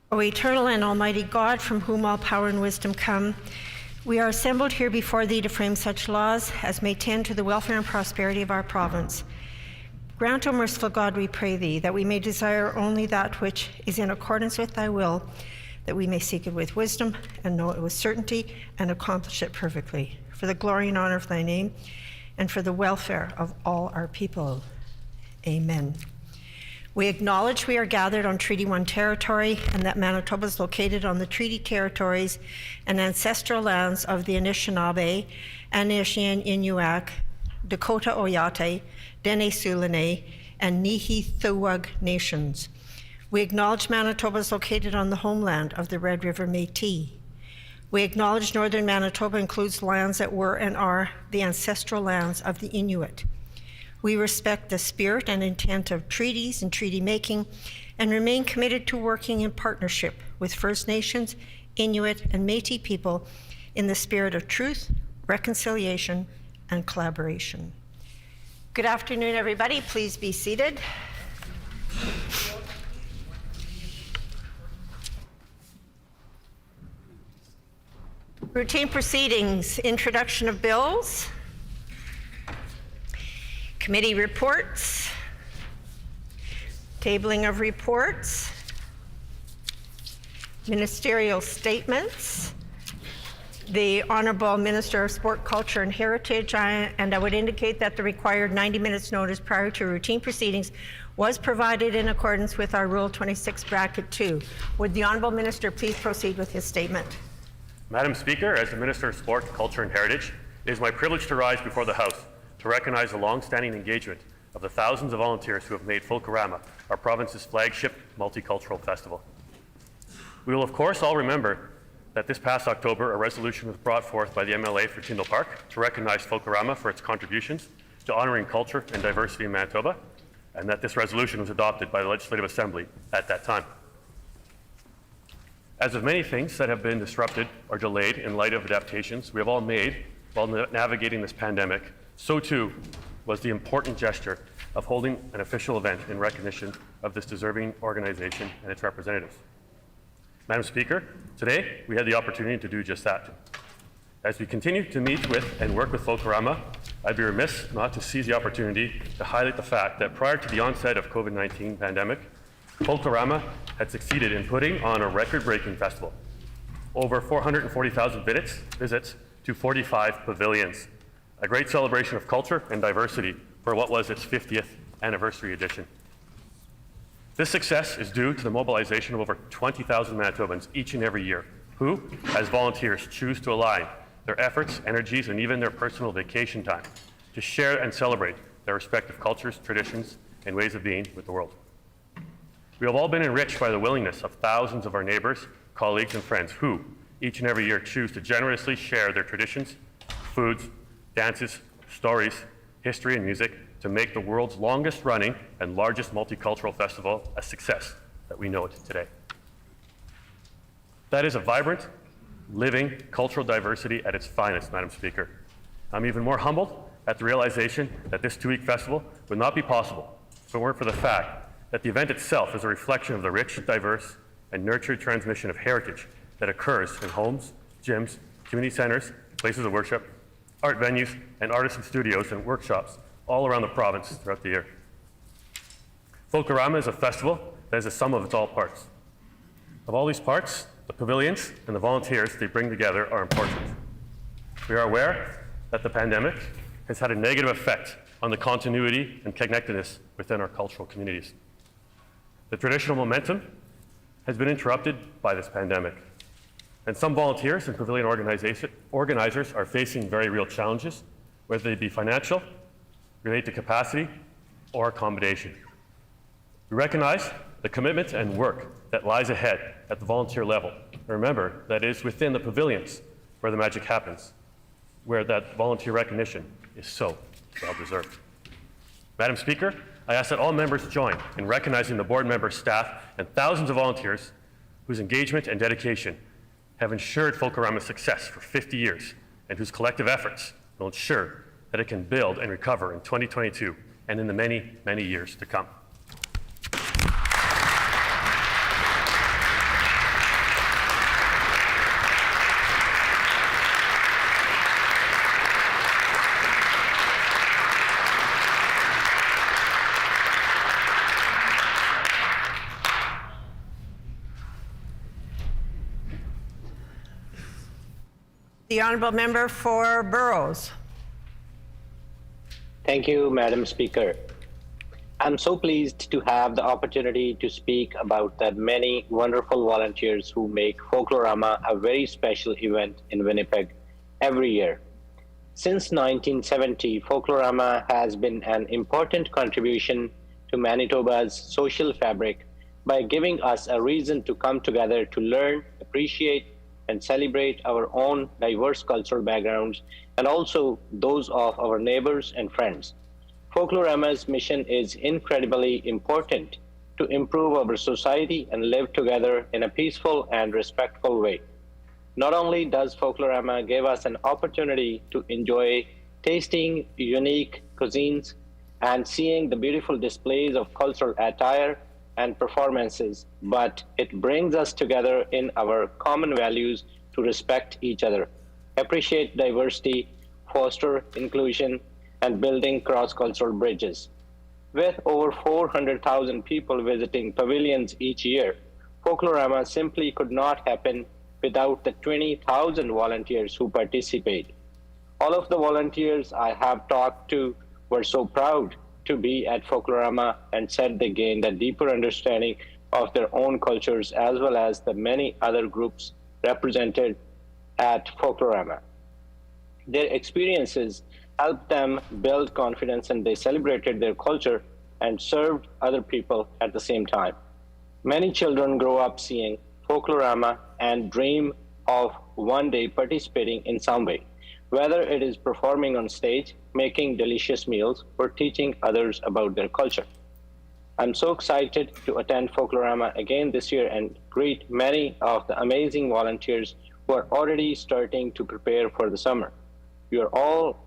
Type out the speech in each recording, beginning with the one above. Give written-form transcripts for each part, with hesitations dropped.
O eternal and almighty God, from whom all power and wisdom come, we are assembled here before thee to frame such laws as may tend to the welfare and prosperity of our province. Grant, O merciful God, we pray thee, that we may desire only that which is in accordance with thy will, that we may seek it with wisdom and know it with certainty and accomplish it perfectly, for the glory and honor of thy name and for the welfare of all our people. Amen. We acknowledge we are gathered on Treaty 1 territory and that Manitoba is located on the treaty territories and ancestral lands of the Anishinaabe, Anishinaabe, Inuak, Dakota Oyate, Dene Sulene, and Nihithuag nations. We acknowledge Manitoba is located on the homeland of the Red River Métis. We acknowledge northern Manitoba includes lands that were and are the ancestral lands of the Inuit. We respect the spirit and intent of treaties and treaty making and remain committed to working in partnership with First Nations, Inuit, and Métis people in the spirit of truth, reconciliation, and collaboration. Good afternoon, everybody. Please be seated. Routine proceedings, introduction of bills, committee reports, tabling of reports, ministerial statements, the Honourable Minister of Sport, Culture and Heritage, and I would indicate that the required 90 minutes notice prior to routine proceedings was provided in accordance with our Rule 26, Bracket 2. Would the Honourable Minister please proceed with his statement? Madam Speaker, as the Minister of Sport, Culture and Heritage, it is my privilege to rise before the House to recognize the long-standing engagement of the thousands of volunteers who have made Folklorama our province's flagship multicultural festival. We will of course all remember that this past October a resolution was brought forth by the MLA for Tyndall Park to recognize Folklorama for its contributions to honouring culture and diversity in Manitoba, and that this resolution was adopted by the Legislative Assembly at that time. As with many things that have been disrupted or delayed in light of adaptations we have all made while navigating this pandemic, so too was the important gesture of holding an official event in recognition of this deserving organization and its representatives. Madam Speaker, today we had the opportunity to do just that. As we continue to meet with and work with Folklorama, I'd be remiss not to seize the opportunity to highlight the fact that prior to the onset of COVID-19 pandemic, Folklorama had succeeded in putting on a record-breaking festival. Over 440,000 visits to 45 pavilions. A great celebration of culture and diversity for what was its 50th anniversary edition. This success is due to the mobilization of over 20,000 Manitobans each and every year, who, as volunteers, choose to align their efforts, energies, and even their personal vacation time to share and celebrate their respective cultures, traditions, and ways of being with the world. We have all been enriched by the willingness of thousands of our neighbors, colleagues, and friends who, each and every year, choose to generously share their traditions, foods, dances, stories, history, and music to make the world's longest running and largest multicultural festival a success that we know it today. That is a vibrant, living cultural diversity at its finest, Madam Speaker. I'm even more humbled at the realization that this two-week festival would not be possible if it weren't for the fact that the event itself is a reflection of the rich, diverse, and nurtured transmission of heritage that occurs in homes, gyms, community centers, places of worship, art venues, and artisan studios and workshops all around the province throughout the year. Folklorama is a festival that is a sum of its all parts. Of all these parts, the pavilions and the volunteers they bring together are important. We are aware that the pandemic has had a negative effect on the continuity and connectedness within our cultural communities. The traditional momentum has been interrupted by this pandemic, and some volunteers and pavilion organizers are facing very real challenges, whether they be financial, relate to capacity, or accommodation. We recognize the commitment and work that lies ahead at the volunteer level. Remember that it is within the pavilions where the magic happens, where that volunteer recognition is so well-deserved. Madam Speaker, I ask that all members join in recognizing the board members, staff, and thousands of volunteers whose engagement and dedication have ensured Folklorama's success for 50 years and whose collective efforts will ensure that it can build and recover in 2022 and in the many, many years to come. The Honourable Member for Burrows. Thank you, Madam Speaker. I'm so pleased to have the opportunity to speak about the many wonderful volunteers who make Folklorama a very special event in Winnipeg every year. Since 1970, Folklorama has been an important contribution to Manitoba's social fabric by giving us a reason to come together to learn, appreciate, and celebrate our own diverse cultural backgrounds and also those of our neighbors and friends. Folklorama's mission is incredibly important to improve our society and live together in a peaceful and respectful way. Not only does Folklorama give us an opportunity to enjoy tasting unique cuisines and seeing the beautiful displays of cultural attire and performances, but it brings us together in our common values to respect each other, appreciate diversity, foster inclusion, and building cross-cultural bridges. With over 400,000 people visiting pavilions each year, Folklorama simply could not happen without the 20,000 volunteers who participate. All of the volunteers I have talked to were so proud to be at Folklorama and said they gained a deeper understanding of their own cultures as well as the many other groups represented at Folklorama. Their experiences helped them build confidence and they celebrated their culture and served other people at the same time. Many children grow up seeing Folklorama and dream of one day participating in some way, whether it is performing on stage, making delicious meals, or teaching others about their culture. I'm so excited to attend Folklorama again this year and greet many of the amazing volunteers who are already starting to prepare for the summer. You are all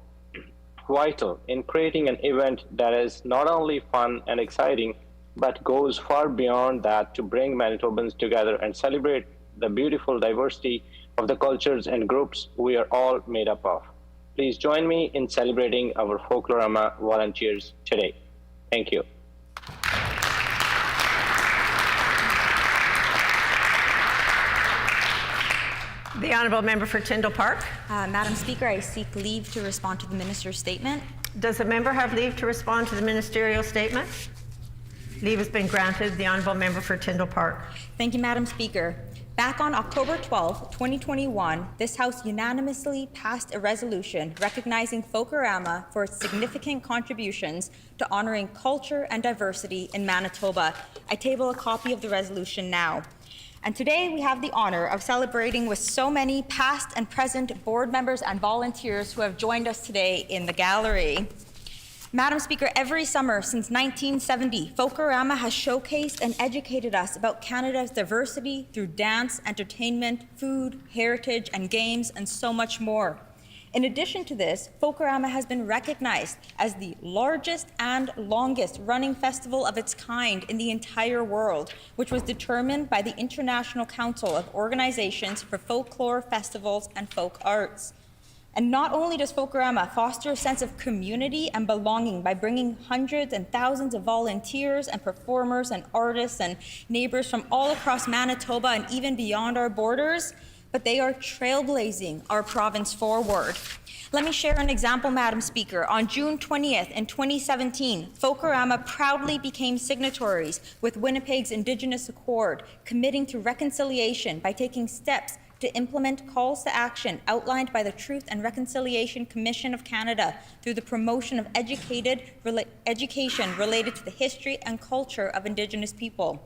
vital in creating an event that is not only fun and exciting, but goes far beyond that to bring Manitobans together and celebrate the beautiful diversity of the cultures and groups we are all made up of. Please join me in celebrating our Folklorama volunteers today. Thank you. The Honourable Member for Tyndall Park. Madam Speaker, I seek leave to respond to the Minister's statement. Does the member have leave to respond to the Ministerial Statement? Leave has been granted. The Honourable Member for Tyndall Park. Thank you, Madam Speaker. Back on October 12, 2021, this House unanimously passed a resolution recognizing Folklorama for its significant contributions to honoring culture and diversity in Manitoba. I table a copy of the resolution now. And today we have the honor of celebrating with so many past and present board members and volunteers who have joined us today in the gallery. Madam Speaker, every summer since 1970, Folklorama has showcased and educated us about Canada's diversity through dance, entertainment, food, heritage, and games, and so much more. In addition to this, Folklorama has been recognized as the largest and longest running festival of its kind in the entire world, which was determined by the International Council of Organizations for Folklore Festivals and Folk Arts. And not only does Folklorama foster a sense of community and belonging by bringing hundreds and thousands of volunteers and performers and artists and neighbors from all across Manitoba and even beyond our borders, but they are trailblazing our province forward. Let me share an example, Madam Speaker. On June 20th in 2017, Folklorama proudly became signatories with Winnipeg's Indigenous Accord, committing to reconciliation by taking steps to implement calls to action outlined by the Truth and Reconciliation Commission of Canada through the promotion of education related to the history and culture of Indigenous people.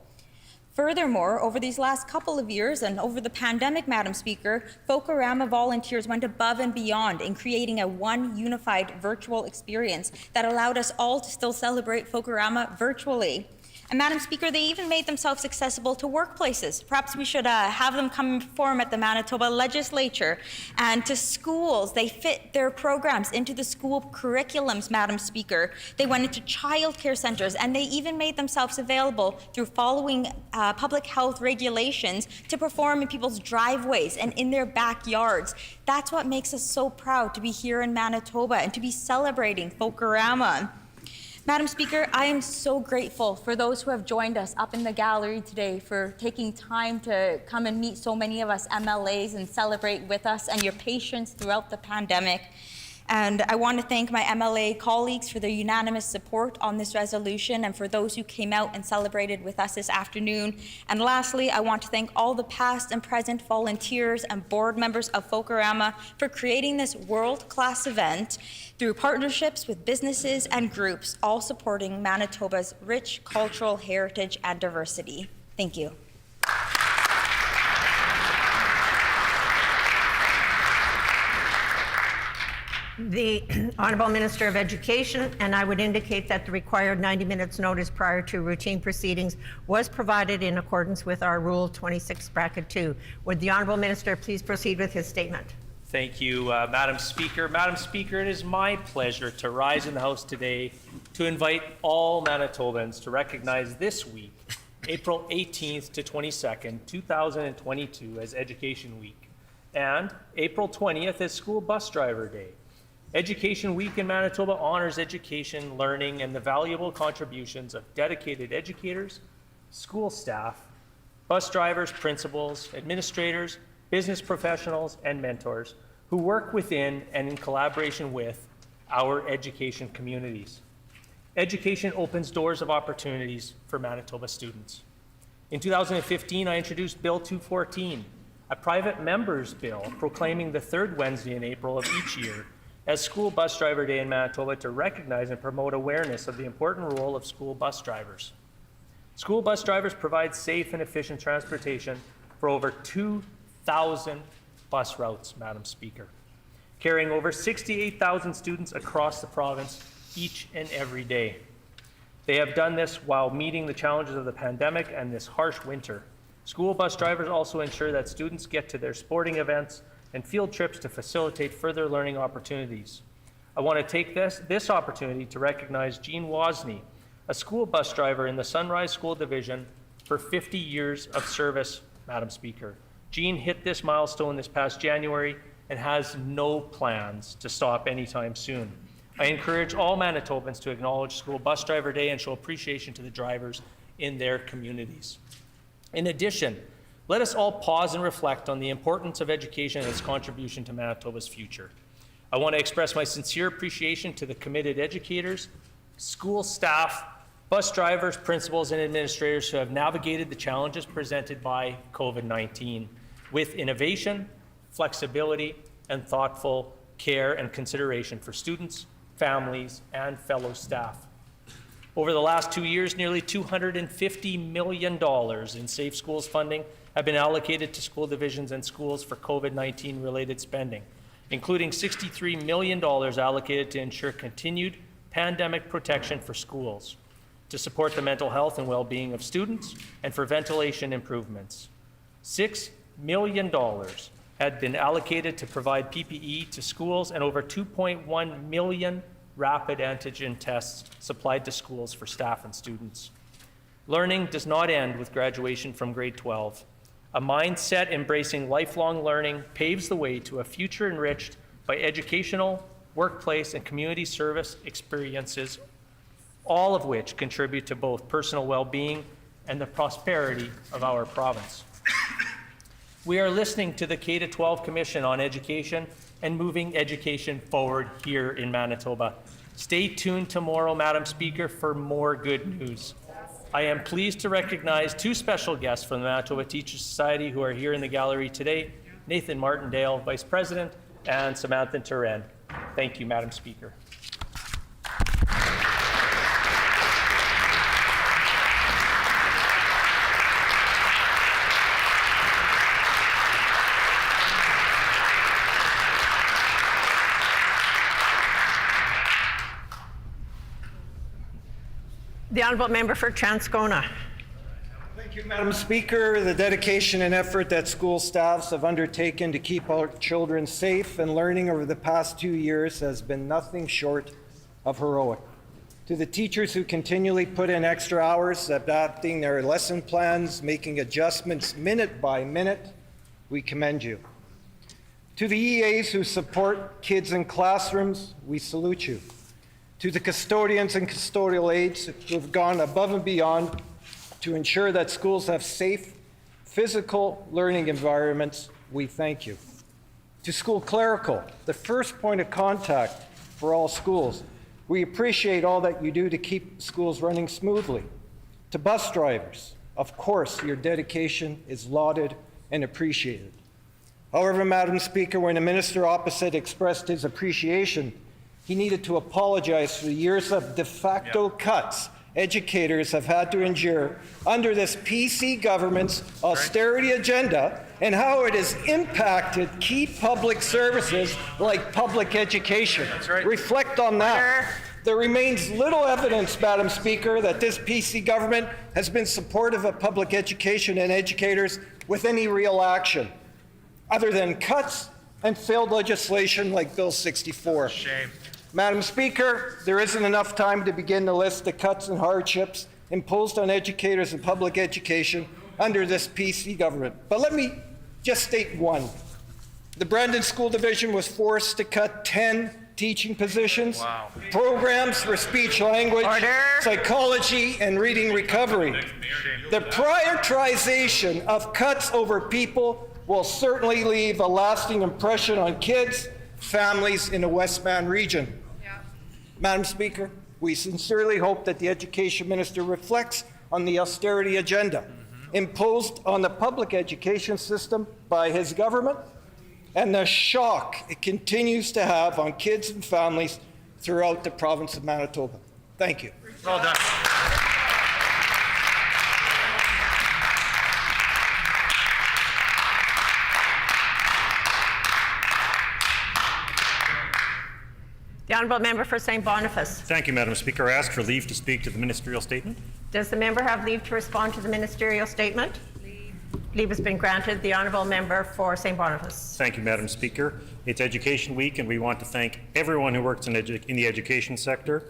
Furthermore, over these last couple of years and over the pandemic, Madam Speaker, Folklorama volunteers went above and beyond in creating a one unified virtual experience that allowed us all to still celebrate Folklorama virtually. And Madam Speaker, they even made themselves accessible to workplaces. Perhaps we should have them come and perform at the Manitoba Legislature and to schools. They fit their programs into the school curriculums, Madam Speaker. They went into childcare centers and they even made themselves available through following public health regulations to perform in people's driveways and in their backyards. That's what makes us so proud to be here in Manitoba and to be celebrating Folklorama. Madam Speaker, I am so grateful for those who have joined us up in the gallery today, for taking time to come and meet so many of us MLAs and celebrate with us, and your patience throughout the pandemic. And I want to thank my MLA colleagues for their unanimous support on this resolution, and for those who came out and celebrated with us this afternoon. And lastly, I want to thank all the past and present volunteers and board members of Folklorama for creating this world-class event through partnerships with businesses and groups, all supporting Manitoba's rich cultural heritage and diversity. Thank you. The Honourable Minister of Education, and I would indicate that the required 90 minutes notice prior to routine proceedings was provided in accordance with our Rule 26(2). Would the Honourable Minister please proceed with his statement? Thank you, Madam Speaker. Madam Speaker, it is my pleasure to rise in the House today to invite all Manitobans to recognize this week, April 18th to 22nd, 2022, as Education Week, and April 20th as School Bus Driver Day. Education Week in Manitoba honors education, learning, and the valuable contributions of dedicated educators, school staff, bus drivers, principals, administrators, business professionals, and mentors who work within and in collaboration with our education communities. Education opens doors of opportunities for Manitoba students. In 2015, I introduced Bill 214, a private member's bill proclaiming the third Wednesday in April of each year as School Bus Driver Day in Manitoba to recognize and promote awareness of the important role of school bus drivers. School bus drivers provide safe and efficient transportation for over 2,000 bus routes, Madam Speaker, carrying over 68,000 students across the province each and every day. They have done this while meeting the challenges of the pandemic and this harsh winter. School bus drivers also ensure that students get to their sporting events and field trips to facilitate further learning opportunities. I want to take this opportunity to recognize Jean Wozni, a school bus driver in the Sunrise School Division, for 50 years of service, Madam Speaker. Jean hit this milestone this past January and has no plans to stop anytime soon. I encourage all Manitobans to acknowledge School Bus Driver Day and show appreciation to the drivers in their communities. In addition, let us all pause and reflect on the importance of education and its contribution to Manitoba's future. I want to express my sincere appreciation to the committed educators, school staff, bus drivers, principals, and administrators who have navigated the challenges presented by COVID-19 with innovation, flexibility, and thoughtful care and consideration for students, families, and fellow staff. Over the last 2 years, nearly $250 million in Safe Schools funding have been allocated to school divisions and schools for COVID-19 related spending, including $63 million allocated to ensure continued pandemic protection for schools, to support the mental health and well-being of students, and for ventilation improvements. $6 million had been allocated to provide PPE to schools, and over 2.1 million rapid antigen tests supplied to schools for staff and students. Learning does not end with graduation from grade 12. A mindset embracing lifelong learning paves the way to a future enriched by educational, workplace, and community service experiences, all of which contribute to both personal well-being and the prosperity of our province. We are listening to the K-12 Commission on Education and moving education forward here in Manitoba. Stay tuned tomorrow, Madam Speaker, for more good news. I am pleased to recognize two special guests from the Manitoba Teachers Society who are here in the gallery today, Nathan Martindale, Vice President, and Samantha Turen. Thank you, Madam Speaker. The Honourable Member for Transcona. Thank you, Madam Speaker. The dedication and effort that school staffs have undertaken to keep our children safe and learning over the past 2 years has been nothing short of heroic. To the teachers who continually put in extra hours, adapting their lesson plans, making adjustments minute by minute, we commend you. To the EAs who support kids in classrooms, we salute you. to the custodians and custodial aides who have gone above and beyond to ensure that schools have safe, physical learning environments, we thank you. To school clerical, the first point of contact for all schools, we appreciate all that you do to keep schools running smoothly. To bus drivers, of course, your dedication is lauded and appreciated. However, Madam Speaker, when the minister opposite expressed his appreciation, he needed to apologize for the years of de facto cuts educators have had to endure under this PC government's austerity agenda and how it has impacted key public services like public education. Reflect on that. There remains little evidence, Madam Speaker, that this PC government has been supportive of public education and educators with any real action, other than cuts and failed legislation like Bill 64. Shame. Madam Speaker, there isn't enough time to begin to list the cuts and hardships imposed on educators in public education under this PC government. But let me just state one. The Brandon School Division was forced to cut 10 teaching positions, programs for speech language, psychology, and reading recovery. The prioritization of cuts over people will certainly leave a lasting impression on kids, families in the Westman region. Madam Speaker, we sincerely hope that the Education Minister reflects on the austerity agenda imposed on the public education system by his government and the shock it continues to have on kids and families throughout the province of Manitoba. Thank you. Well done. The Honourable Member for St. Boniface. Thank you, Madam Speaker. I ask for leave to speak to the ministerial statement. Does the member have leave to respond to the ministerial statement? Leave has been granted. The Honourable Member for St. Boniface. Thank you, Madam Speaker. It's Education Week, and we want to thank everyone who works in the education sector.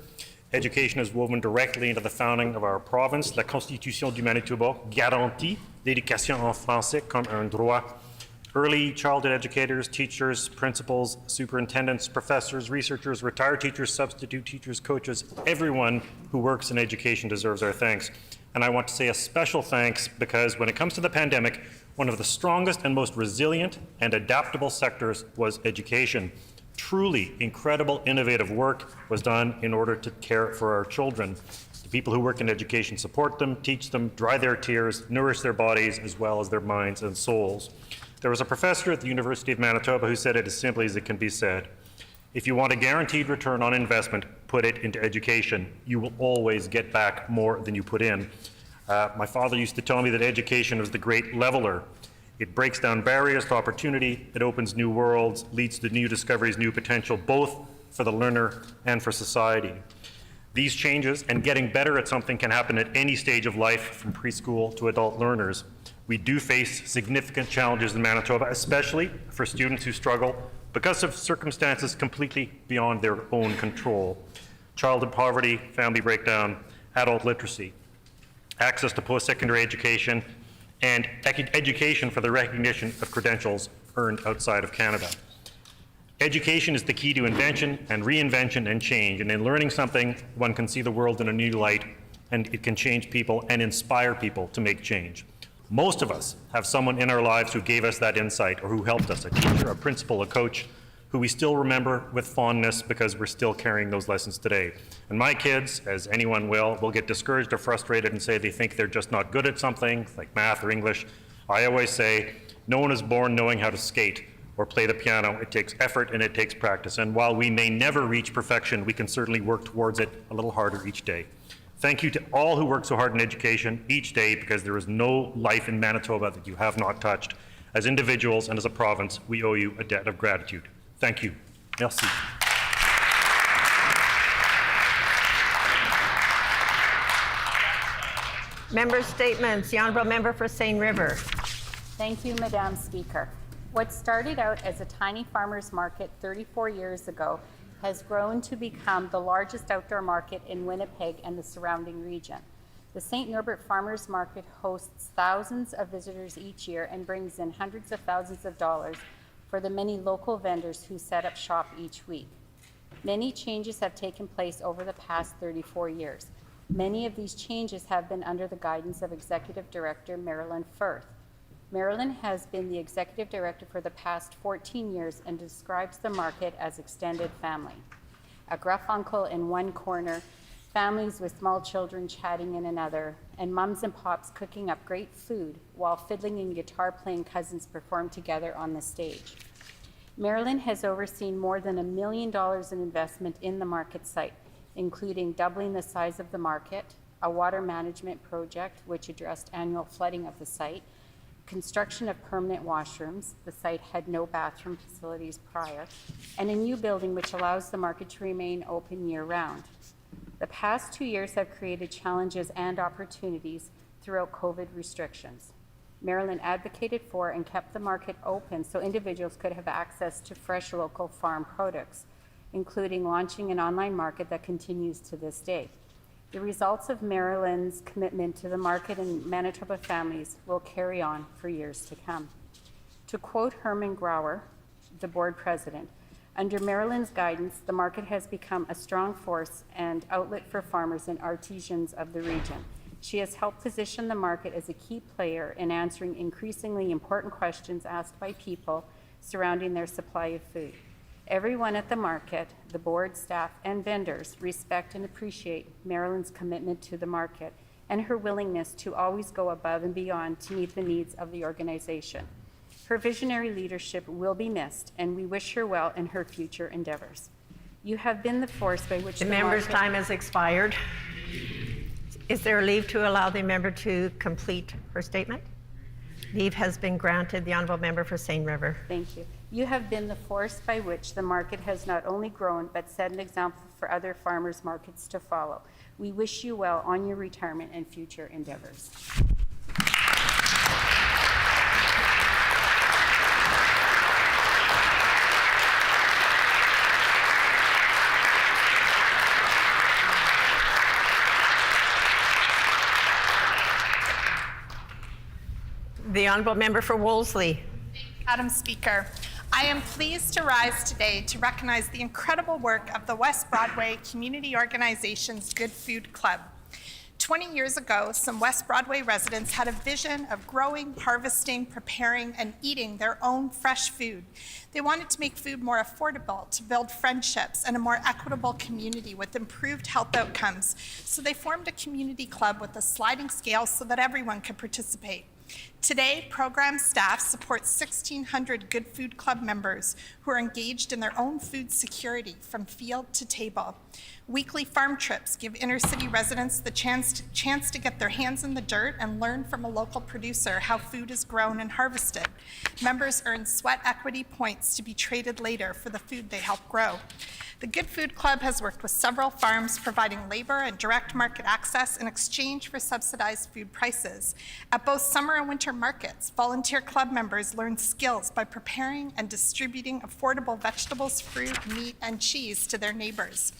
Education is woven directly into the founding of our province. La Constitution du Manitoba garantit l'éducation en français comme un droit. Early childhood educators, teachers, principals, superintendents, professors, researchers, retired teachers, substitute teachers, coaches, everyone who works in education deserves our thanks. And I want to say a special thanks because when it comes to the pandemic, one of the strongest and most resilient and adaptable sectors was education. Truly incredible, innovative work was done in order to care for our children. The people who work in education support them, teach them, dry their tears, nourish their bodies as well as their minds and souls. There was a professor at the University of Manitoba who said it as simply as it can be said. If you want a guaranteed return on investment, put it into education. You will always get back more than you put in. My father used to tell me that education was the great leveler. It breaks down barriers to opportunity, it opens new worlds, leads to new discoveries, new potential, both for the learner and for society. These changes and getting better at something can happen at any stage of life, from preschool to adult learners. We do face significant challenges in Manitoba, especially for students who struggle because of circumstances completely beyond their own control. Childhood poverty, family breakdown, adult literacy, access to post-secondary education, and education for the recognition of credentials earned outside of Canada. Education is the key to invention and reinvention and change, and in learning something, one can see the world in a new light, and it can change people and inspire people to make change. Most of us have someone in our lives who gave us that insight or who helped us, a teacher, a principal, a coach, who we still remember with fondness because we're still carrying those lessons today. And my kids, as anyone will get discouraged or frustrated and say they think they're just not good at something, like math or English. I always say, no one is born knowing how to skate or play the piano. It takes effort and it takes practice. And while we may never reach perfection, we can certainly work towards it a little harder each day. Thank you to all who work so hard in education each day, because there is no life in Manitoba that you have not touched. As individuals and as a province, we owe you a debt of gratitude. Thank you. Merci. Member statements. The Honourable Member for Seine River. Thank you, Madam Speaker. What started out as a tiny farmers market 34 years ago has grown to become the largest outdoor market in Winnipeg and the surrounding region. The St. Norbert Farmers Market hosts thousands of visitors each year and brings in hundreds of thousands of dollars for the many local vendors who set up shop each week. Many changes have taken place over the past 34 years. Many of these changes have been under the guidance of Executive Director Marilyn Firth. Marilyn has been the Executive Director for the past 14 years and describes the market as extended family. A gruff uncle in one corner, families with small children chatting in another, and mums and pops cooking up great food while fiddling and guitar playing cousins perform together on the stage. Marilyn has overseen more than $1 million in investment in the market site, including doubling the size of the market, a water management project which addressed annual flooding of the site, construction of permanent washrooms, the site had no bathroom facilities prior, and a new building which allows the market to remain open year-round. The past 2 years have created challenges and opportunities throughout COVID restrictions. Marilyn advocated for and kept the market open so individuals could have access to fresh local farm products, including launching an online market that continues to this day. The results of Marilyn's commitment to the market and Manitoba families will carry on for years to come. To quote Herman Grauer, the board president, under Marilyn's guidance, the market has become a strong force and outlet for farmers and artisans of the region. She has helped position the market as a key player in answering increasingly important questions asked by people surrounding their supply of food. Everyone at the market, the board, staff, and vendors respect and appreciate Marilyn's commitment to the market and her willingness to always go above and beyond to meet the needs of the organization. Her visionary leadership will be missed, and we wish her well in her future endeavors. You have been the force by which The member's time has expired. Is there a leave to allow the member to complete her statement? Leave has been granted. The honourable member for Seine River. Thank you. You have been the force by which the market has not only grown, but set an example for other farmers' markets to follow. We wish you well on your retirement and future endeavors. The honourable member for Wolseley. Madam Speaker, I am pleased to rise today to recognize the incredible work of the West Broadway Community Organization's Good Food Club. 20 years ago, some West Broadway residents had a vision of growing, harvesting, preparing, and eating their own fresh food. They wanted to make food more affordable, to build friendships and a more equitable community with improved health outcomes. So they formed a community club with a sliding scale so that everyone could participate. Today, program staff supports 1,600 Good Food Club members who are engaged in their own food security from field to table. Weekly farm trips give inner city residents the chance to get their hands in the dirt and learn from a local producer how food is grown and harvested. Members earn sweat equity points to be traded later for the food they help grow. The Good Food Club has worked with several farms, providing labor and direct market access in exchange for subsidized food prices. At both summer and winter markets, volunteer club members learn skills by preparing and distributing affordable vegetables, fruit, meat, and cheese to their neighbors.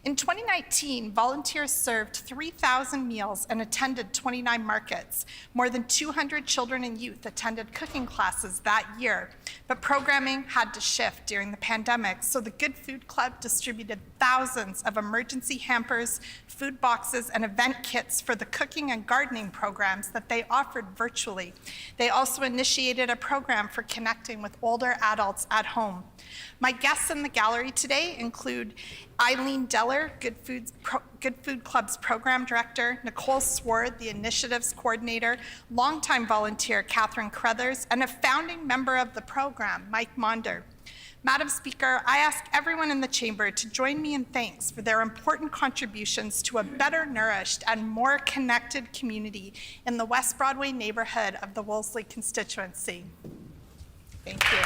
In 2019, volunteers served 3,000 meals and attended 29 markets. More than 200 children and youth attended cooking classes that year, but programming had to shift during the pandemic, so the Good Food Club distributed thousands of emergency hampers, food boxes, and event kits for the cooking and gardening programs that they offered virtually. They also initiated a program for connecting with older adults at home. My guests in the gallery today include Eileen Deller, Good Food Club's Program Director, Nicole Sward, the Initiatives Coordinator, longtime volunteer Catherine Crothers, and a founding member of the program, Mike Monder. Madam Speaker, I ask everyone in the chamber to join me in thanks for their important contributions to a better nourished and more connected community in the West Broadway neighborhood of the Wolseley constituency. Thank you.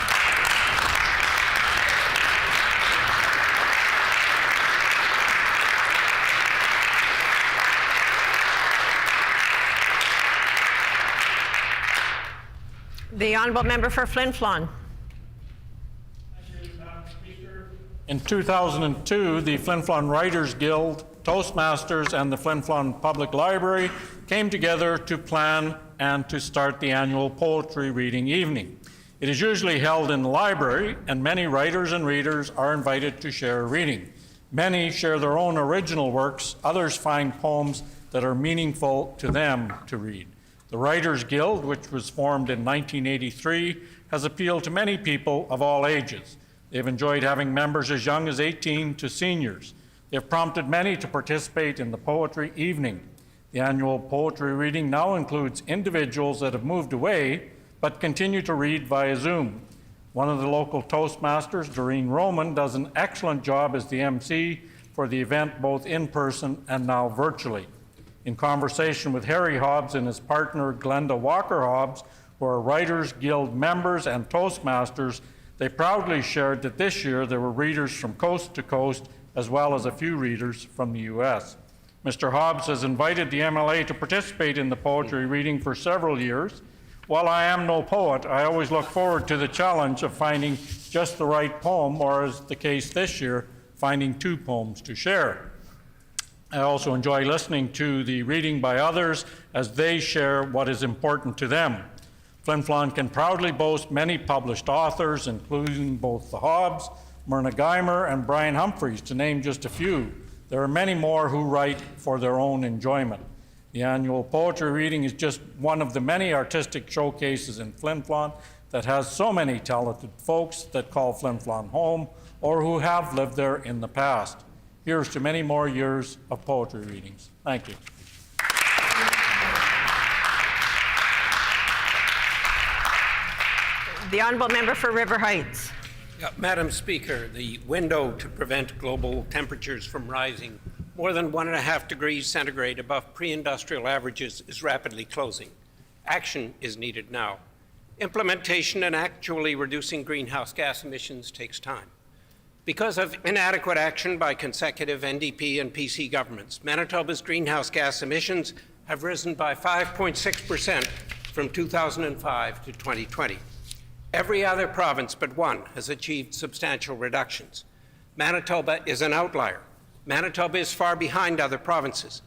The honourable member for Flin Flon. In 2002, the Flin Flon Writers Guild, Toastmasters, and the Flin Flon Public Library came together to plan and to start the annual poetry reading evening. It is usually held in the library, and many writers and readers are invited to share a reading. Many share their own original works, others find poems that are meaningful to them to read. The Writers Guild, which was formed in 1983, has appealed to many people of all ages. They've enjoyed having members as young as 18 to seniors. They've prompted many to participate in the Poetry Evening. The annual poetry reading now includes individuals that have moved away but continue to read via Zoom. One of the local Toastmasters, Doreen Roman, does an excellent job as the MC for the event, both in person and now virtually. In conversation with Harry Hobbs and his partner, Glenda Walker Hobbs, who are Writers Guild members and Toastmasters, they proudly shared that this year there were readers from coast to coast, as well as a few readers from the U.S. Mr. Hobbs has invited the MLA to participate in the poetry reading for several years. While I am no poet, I always look forward to the challenge of finding just the right poem, or as the case this year, finding 2 poems to share. I also enjoy listening to the reading by others as they share what is important to them. Flin Flon can proudly boast many published authors, including both the Hobbs, Myrna Geimer, and Brian Humphreys, to name just a few. There are many more who write for their own enjoyment. The annual poetry reading is just one of the many artistic showcases in Flin Flon that has so many talented folks that call Flin Flon home or who have lived there in the past. Here's to many more years of poetry readings. Thank you. The Honourable Member for River Heights. Madam Speaker, the window to prevent global temperatures from rising more than 1.5 degrees centigrade above pre-industrial averages is rapidly closing. Action is needed now. Implementation and actually reducing greenhouse gas emissions takes time. Because of inadequate action by consecutive NDP and PC governments, Manitoba's greenhouse gas emissions have risen by 5.6% from 2005 to 2020. Every other province but one has achieved substantial reductions. Manitoba is an outlier. Manitoba is far behind other provinces.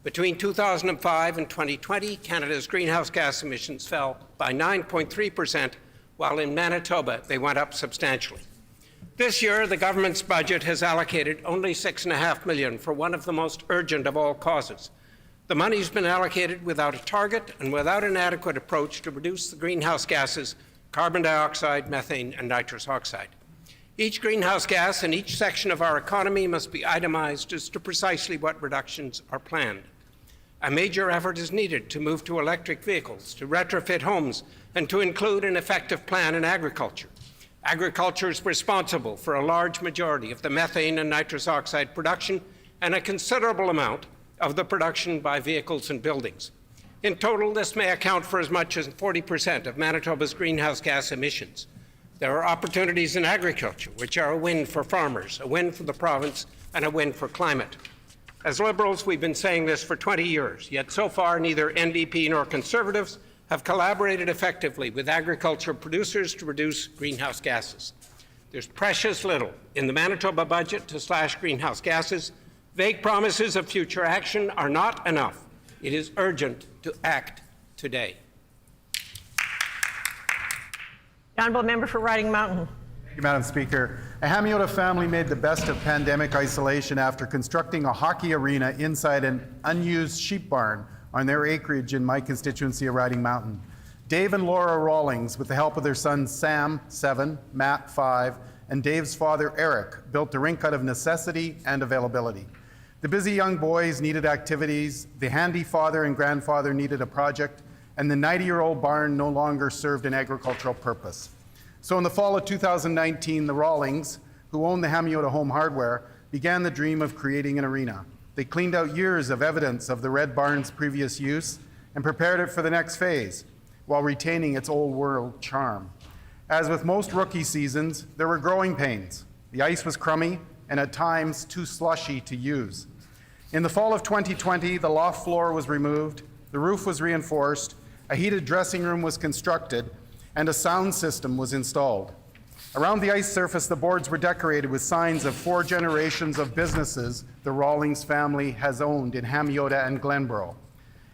Between 2005 and 2020, Canada's greenhouse gas emissions fell by 9.3%, while in Manitoba they went up substantially. This year, the government's budget has allocated only $6.5 million for one of the most urgent of all causes. The money's been allocated without a target and without an adequate approach to reduce the greenhouse gases, carbon dioxide, methane, and nitrous oxide. Each greenhouse gas in each section of our economy must be itemized as to precisely what reductions are planned. A major effort is needed to move to electric vehicles, to retrofit homes, and to include an effective plan in agriculture. Agriculture is responsible for a large majority of the methane and nitrous oxide production and a considerable amount of the production by vehicles and buildings. In total, this may account for as much as 40% of Manitoba's greenhouse gas emissions. There are opportunities in agriculture, which are a win for farmers, a win for the province, and a win for climate. As Liberals, we've been saying this for 20 years, yet so far neither NDP nor Conservatives have collaborated effectively with agriculture producers to reduce greenhouse gases. There's precious little in the Manitoba budget to slash greenhouse gases. Vague promises of future action are not enough. It is urgent to act today. The Honourable Member for Riding Mountain. Thank you, Madam Speaker. A Hamiota family made the best of pandemic isolation after constructing a hockey arena inside an unused sheep barn on their acreage in my constituency of Riding Mountain. Dave and Laura Rawlings, with the help of their sons Sam, 7, Matt, 5, and Dave's father, Eric, built the rink out of necessity and availability. The busy young boys needed activities, the handy father and grandfather needed a project, and the 90-year-old barn no longer served an agricultural purpose. So in the fall of 2019, the Rawlings, who own the Hamiota Home Hardware, began the dream of creating an arena. They cleaned out years of evidence of the Red Barn's previous use and prepared it for the next phase, while retaining its old world charm. As with most rookie seasons, there were growing pains. The ice was crummy and at times too slushy to use. In the fall of 2020, the loft floor was removed, the roof was reinforced, a heated dressing room was constructed, and a sound system was installed. Around the ice surface, the boards were decorated with signs of 4 generations of businesses the Rawlings family has owned in Hamiota and Glenboro.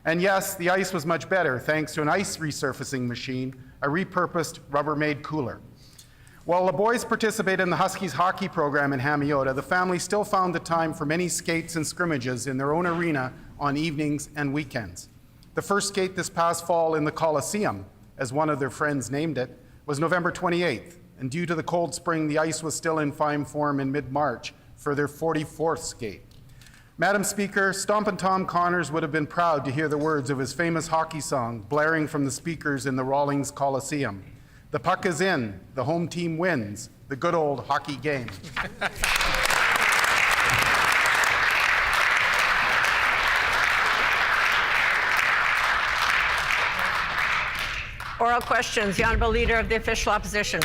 And yes, the ice was much better thanks to an ice resurfacing machine a repurposed Rubbermaid cooler. While the boys participated in the Huskies hockey program in Hamiota, the family still found the time for many skates and scrimmages in their own arena on evenings and weekends. The first skate this past fall in the Coliseum, as one of their friends named it, was November 28th, and due to the cold spring, the ice was still in fine form in mid-March for their 44th skate. Madam Speaker, Stompin' Tom Connors would have been proud to hear the words of his famous hockey song blaring from the speakers in the Rawlings Coliseum. The puck is in, the home team wins, the good old hockey game. Oral questions. The Honourable Leader of the Official Opposition.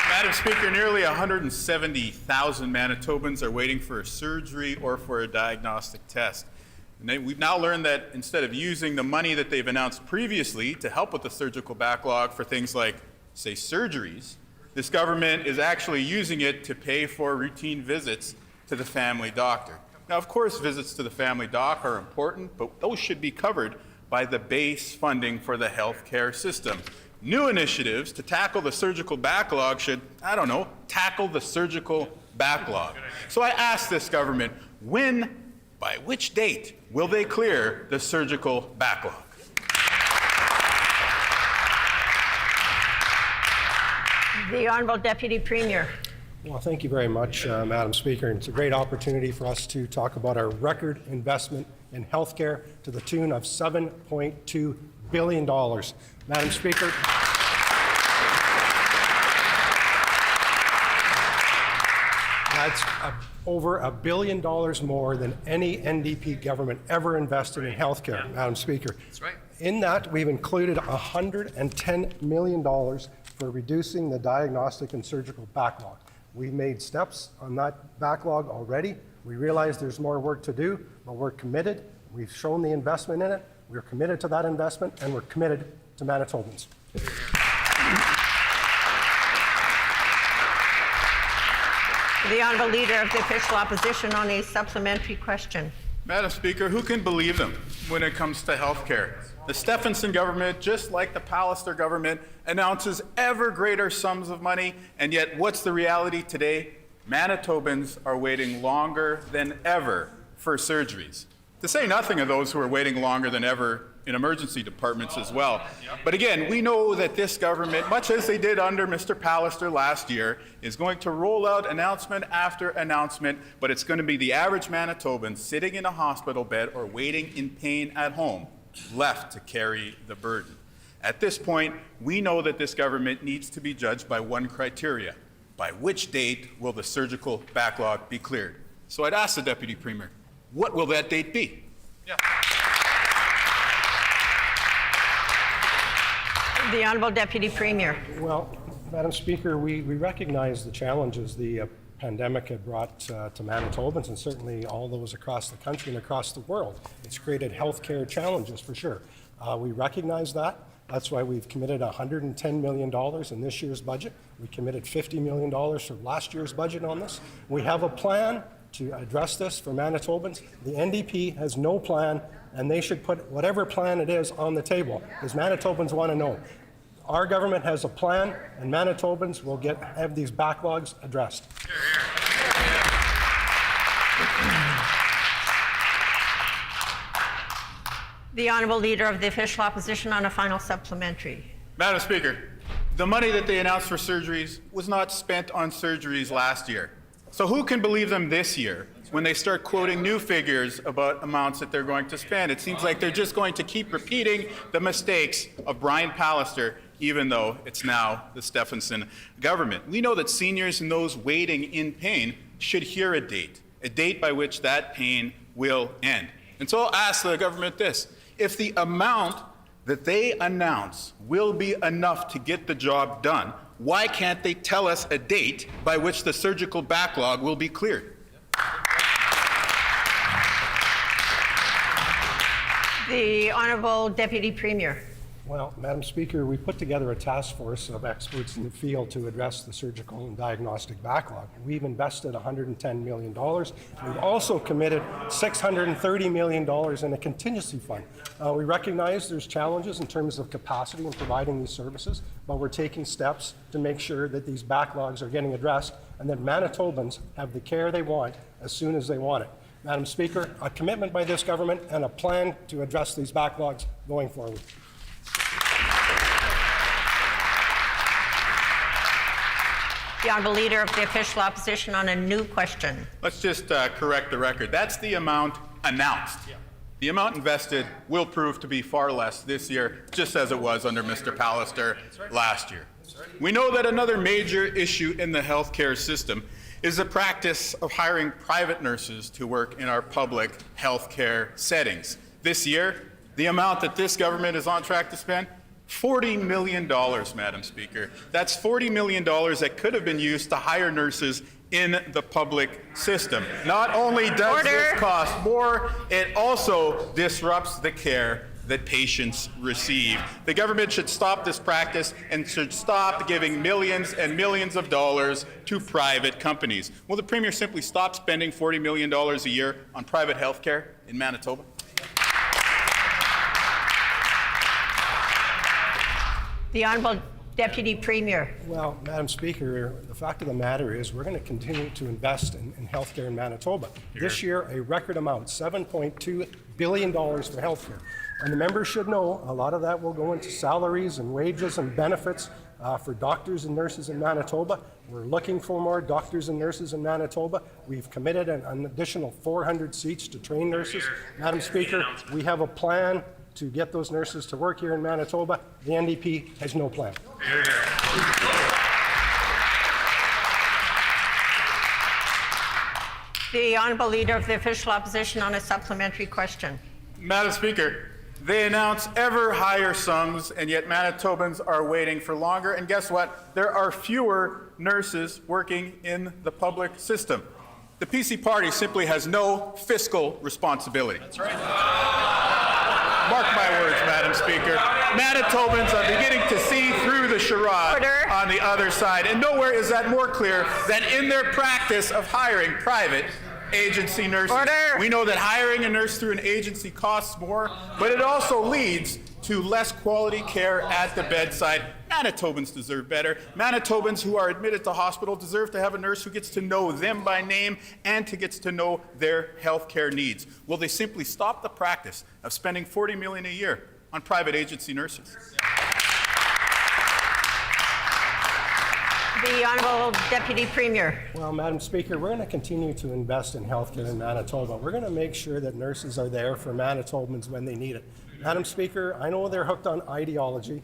Madam Speaker, nearly 170,000 Manitobans are waiting for a surgery or for a diagnostic test. And we've now learned that instead of using the money that they've announced previously to help with the surgical backlog for things like, say, surgeries, this government is actually using it to pay for routine visits to the family doctor. Now, of course, visits to the family doc are important, but those should be covered by the base funding for the health care system. New initiatives to tackle the surgical backlog should, tackle the surgical backlog. So I ask this government, by which date will they clear the surgical backlog? The Honourable Deputy Premier. Well, thank you very much, Madam Speaker. And it's a great opportunity for us to talk about our record investment in healthcare to the tune of $7.2 billion. Madam Speaker, that's over $1 billion more than any NDP government ever invested in healthcare, Madam Speaker. That's right. In that, we've included $110 million for reducing the diagnostic and surgical backlog. We made steps on that backlog already. We realize there's more work to do, but we're committed. We've shown the investment in it. We're committed to that investment, and we're committed to Manitobans. The Honourable Leader of the Official Opposition on a supplementary question. Madam Speaker, who can believe them when it comes to health care? The Stephenson government, just like the Pallister government, announces ever greater sums of money, and yet what's the reality today? Manitobans are waiting longer than ever for surgeries. To say nothing of those who are waiting longer than ever in emergency departments as well. But again, we know that this government, much as they did under Mr. Pallister last year, is going to roll out announcement after announcement, but it's going to be the average Manitoban sitting in a hospital bed or waiting in pain at home left to carry the burden. At this point, we know that this government needs to be judged by one criteria. By which date will the surgical backlog be cleared? So I'd ask the Deputy Premier, what will that date be? The Honourable Deputy Premier. Well, Madam Speaker, we recognize the challenges the pandemic had brought to Manitobans, and certainly all those across the country and across the world. It's created healthcare challenges for sure. We recognize that. That's why we've committed $110 million in this year's budget. We committed $50 million for last year's budget on this. We have a plan to address this for Manitobans. The NDP has no plan, and they should put whatever plan it is on the table, because Manitobans want to know. Our government has a plan, and Manitobans will have these backlogs addressed. The Honourable Leader of the Official Opposition on a final supplementary. Madam Speaker, the money that they announced for surgeries was not spent on surgeries last year. So who can believe them this year when they start quoting new figures about amounts that they're going to spend? It seems like they're just going to keep repeating the mistakes of Brian Pallister, even though it's now the Stephenson government. We know that seniors and those waiting in pain should hear a date by which that pain will end. And so I'll ask the government this: if the amount that they announce will be enough to get the job done, why can't they tell us a date by which the surgical backlog will be cleared? The Honourable Deputy Premier. Well, Madam Speaker, we put together a task force of experts in the field to address the surgical and diagnostic backlog. We've invested $110 million. We've also committed $630 million in a contingency fund. We recognize there's challenges in terms of capacity in providing these services, but we're taking steps to make sure that these backlogs are getting addressed and that Manitobans have the care they want as soon as they want it. Madam Speaker, a commitment by this government and a plan to address these backlogs going forward. The Honourable Leader of the Official Opposition on a new question. Let's just correct the record. That's the amount announced. The amount invested will prove to be far less this year, just as it was under Mr. Pallister last year. We know that another major issue in the healthcare system is the practice of hiring private nurses to work in our public healthcare settings. This year, the amount that this government is on track to spend, $40 million, Madam Speaker. That's $40 million that could have been used to hire nurses in the public system. Not only does this cost more, it also disrupts the care that patients receive. The government should stop this practice and should stop giving millions and millions of dollars to private companies. Will the Premier simply stop spending $40 million a year on private health care in Manitoba? The Honourable Deputy Premier. Well, Madam Speaker, the fact of the matter is we're going to continue to invest in healthcare in Manitoba. This year, a record amount, $7.2 billion for healthcare. And the members should know a lot of that will go into salaries and wages and benefits for doctors and nurses in Manitoba. We're looking for more doctors and nurses in Manitoba. We've committed an additional 400 seats to train nurses. Madam Speaker, we have a plan to get those nurses to work here in Manitoba. The NDP has no plan. The Honourable Leader of the Official Opposition on a supplementary question. Madam Speaker, they announce ever higher sums, and yet Manitobans are waiting for longer. And guess what? There are fewer nurses working in the public system. The PC party simply has no fiscal responsibility. That's right. Mark my words, Madam Speaker. Manitobans are beginning to see through the charade on the other side. And nowhere is that more clear than in their practice of hiring private agency nurses. We know that hiring a nurse through an agency costs more, but it also leads to less quality care at the bedside. Manitobans deserve better. Manitobans who are admitted to hospital deserve to have a nurse who gets to know them by name and who gets to know their health care needs. Will they simply stop the practice of spending $40 million a year on private agency nurses? The Honourable Deputy Premier. Well, Madam Speaker, we're going to continue to invest in healthcare in Manitoba. We're going to make sure that nurses are there for Manitobans when they need it. Madam Speaker, I know they're hooked on ideology.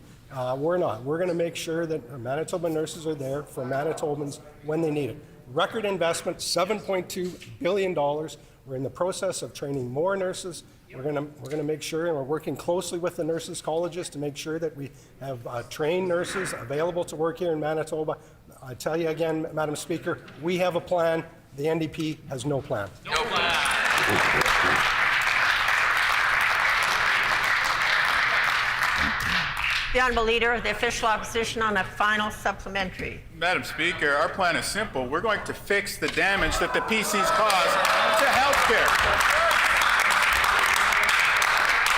We're not. We're going to make sure that Manitoba nurses are there for Manitobans when they need it. Record investment, $7.2 billion. We're in the process of training more nurses. We're going to make sure, and we're working closely with the nurses' colleges to make sure that we have trained nurses available to work here in Manitoba. I tell you again, Madam Speaker, we have a plan. The NDP has no plan. No plan. The Honourable Leader of the Official Opposition on a final supplementary. Madam Speaker, our plan is simple. We're going to fix the damage that the PCs caused to health care.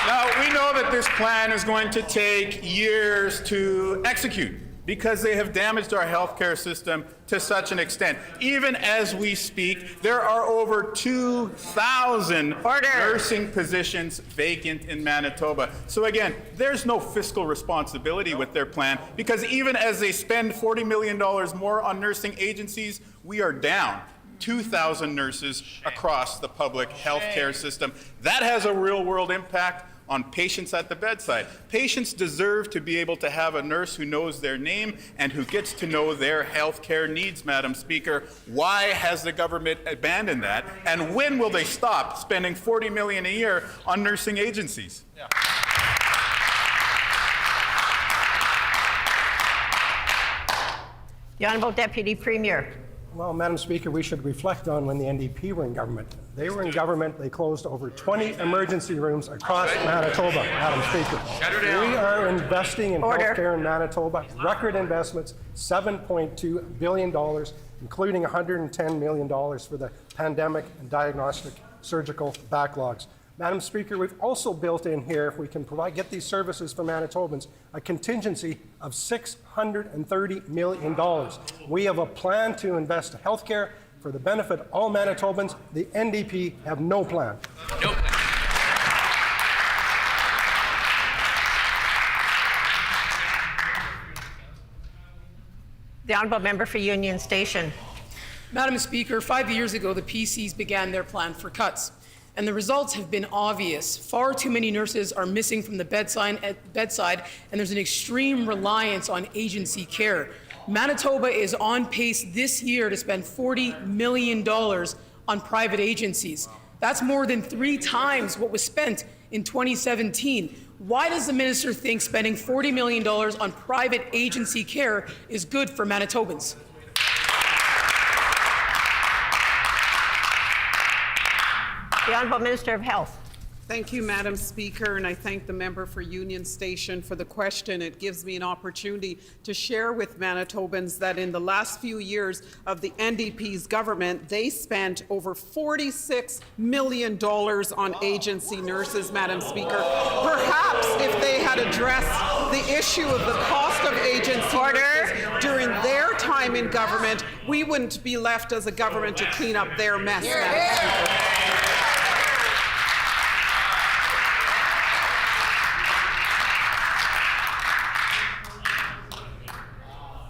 Now, we know that this plan is going to take years to execute because they have damaged our healthcare system to such an extent. Even as we speak, there are over 2,000 nursing positions vacant in Manitoba. So again, there's no fiscal responsibility with their plan because even as they spend $40 million more on nursing agencies, we are down 2,000 nurses across the public healthcare system. That has a real-world impact on patients at the bedside. Patients deserve to be able to have a nurse who knows their name and who gets to know their health care needs, Madam Speaker. Why has the government abandoned that? And when will they stop spending $40 million a year on nursing agencies? Yeah. The Honourable Deputy Premier. Well, Madam Speaker, we should reflect on when the NDP were in government. They were in government, they closed over 20 emergency rooms across Manitoba, Madam Speaker. We are investing in healthcare in Manitoba, record investments, $7.2 billion, including $110 million for the pandemic and diagnostic surgical backlogs. Madam Speaker, we've also built in here, if we can get these services for Manitobans, a contingency of $630 million. We have a plan to invest in healthcare for the benefit of all Manitobans. The NDP have no plan. The honourable member for Union Station. Madam Speaker, 5 years ago, the PCs began their plan for cuts, and the results have been obvious. Far too many nurses are missing from the bedside, and there's an extreme reliance on agency care. Manitoba is on pace this year to spend $40 million on private agencies. That's more than 3 times what was spent in 2017. Why does the minister think spending $40 million on private agency care is good for Manitobans? The Honourable Minister of Health. Thank you, Madam Speaker, and I thank the member for Union Station for the question. It gives me an opportunity to share with Manitobans that in the last few years of the NDP's government, they spent over $46 million on agency nurses, Madam Speaker. Perhaps if they had addressed the issue of the cost of agency nurses during their time in government, we wouldn't be left as a government to clean up their mess, Madam Speaker.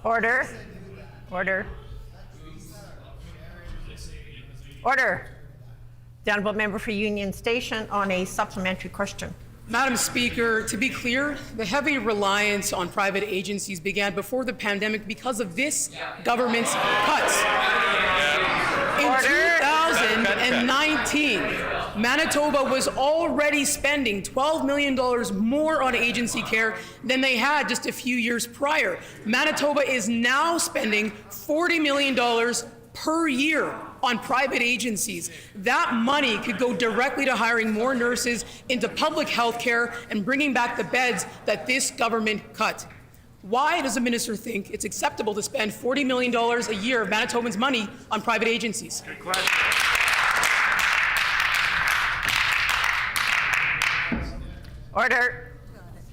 Order. Order. Order. The honourable member for Union Station on a supplementary question. Madam Speaker, to be clear, the heavy reliance on private agencies began before the pandemic because of this government's cuts. In 2019, Manitoba was already spending $12 million more on agency care than they had just a few years prior. Manitoba is now spending $40 million per year on private agencies. That money could go directly to hiring more nurses into public health care and bringing back the beds that this government cut. Why does the minister think it's acceptable to spend $40 million a year of Manitobans' money on private agencies? Good question. Order.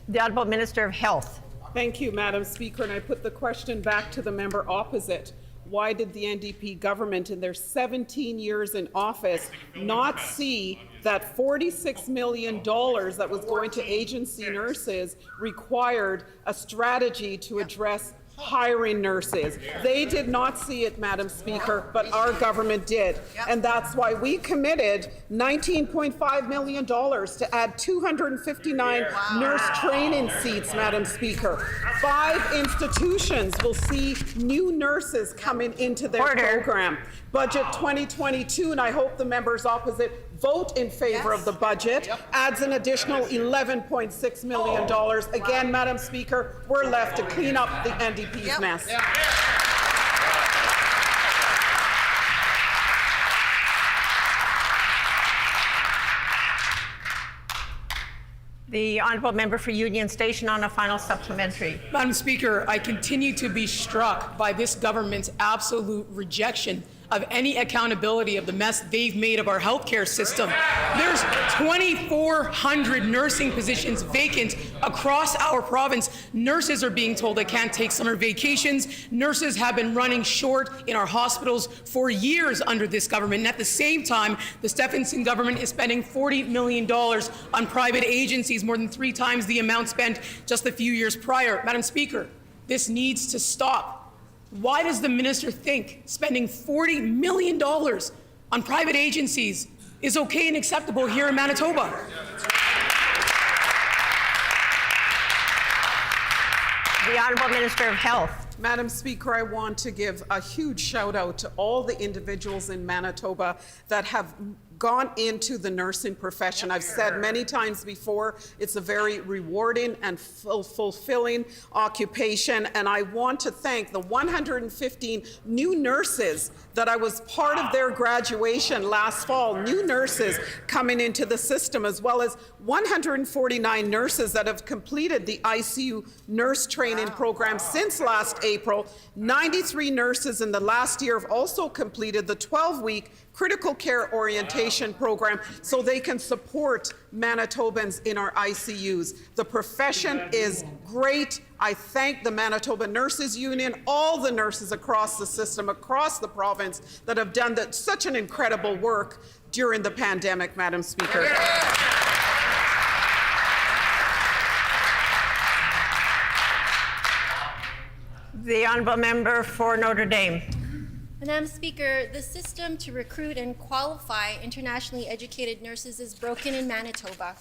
The Honourable Minister of Health. Thank you, Madam Speaker, and I put the question back to the member opposite. Why did the NDP government in their 17 years in office not see that $46 million that was going to agency nurses required a strategy to address hiring nurses? They did not see it, Madam Speaker, but our government did. And that's why we committed $19.5 million to add 259 nurse training seats, Madam Speaker. 5 institutions will see new nurses coming into their program. Budget 2022, and I hope the members opposite vote in favor of the budget, adds an additional $11.6 million. Again, Madam Speaker, we're left to clean up the NDP's mess. The honourable member for Union Station on a final supplementary. Madam Speaker, I continue to be struck by this government's absolute rejection of any accountability of the mess they've made of our healthcare system. There's 2,400 nursing positions vacant across our province. Nurses are being told they can't take summer vacations. Nurses have been running short in our hospitals for years under this government. And at the same time, the Stephenson government is spending $40 million on private agencies, more than 3 times the amount spent just a few years prior. Madam Speaker, this needs to stop. Why does the minister think spending $40 million on private agencies is okay and acceptable here in Manitoba? The Honourable Minister of Health. Madam Speaker, I want to give a huge shout out to all the individuals in Manitoba that have gone into the nursing profession. I've said many times before, it's a very rewarding and fulfilling occupation, and I want to thank the 115 new nurses that I was part of their graduation last fall, new nurses coming into the system, as well as 149 nurses that have completed the ICU nurse training program since last April. 93 nurses in the last year have also completed the 12-week critical care orientation program so they can support Manitobans in our ICUs. The profession is great. I thank the Manitoba Nurses Union, all the nurses across the system, across the province that have done such an incredible work during the pandemic, Madam Speaker. The honourable member for Notre Dame. Madam Speaker, the system to recruit and qualify internationally educated nurses is broken in Manitoba.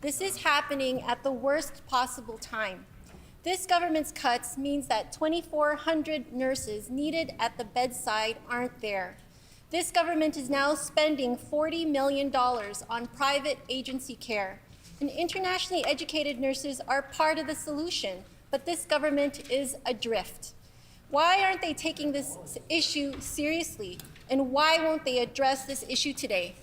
This is happening at the worst possible time. This government's cuts means that 2,400 nurses needed at the bedside aren't there. This government is now spending $40 million on private agency care. And internationally educated nurses are part of the solution, but this government is adrift. Why aren't they taking this issue seriously? And why won't they address this issue today?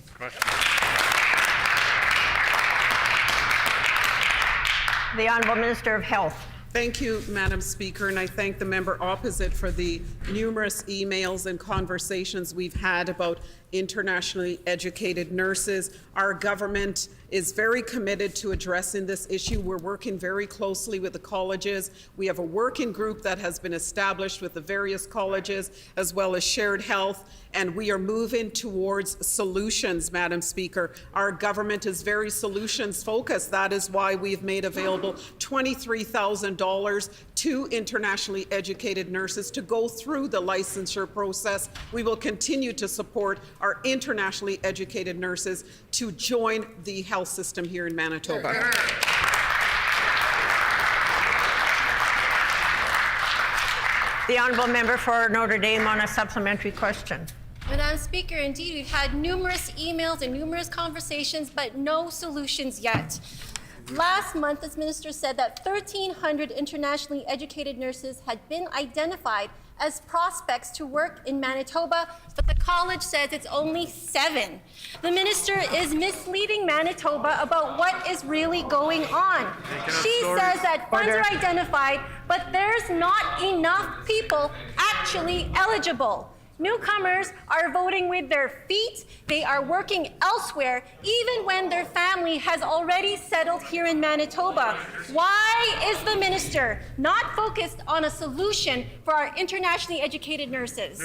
The Honourable Minister of Health. Thank you, Madam Speaker, and I thank the member opposite for the numerous emails and conversations we've had about internationally educated nurses. Our government is very committed to addressing this issue. We're working very closely with the colleges. We have a working group that has been established with the various colleges, as well as Shared Health, and we are moving towards solutions, Madam Speaker. Our government is very solutions focused. That is why we've made available $23,000 to internationally educated nurses to go through the licensure process. We will continue to support our internationally educated nurses to join the health system here in Manitoba. The honourable member for Notre Dame on a supplementary question. Madam Speaker, indeed, we've had numerous emails and numerous conversations, but no solutions yet. Last month, this minister said that 1,300 internationally educated nurses had been identified as prospects to work in Manitoba, but the college says it's only 7. The minister is misleading Manitoba about what is really going on. She says that funds are identified, but there's not enough people actually eligible. Newcomers are voting with their feet. They are working elsewhere, even when their family has already settled here in Manitoba. Why is the minister not focused on a solution for our internationally educated nurses?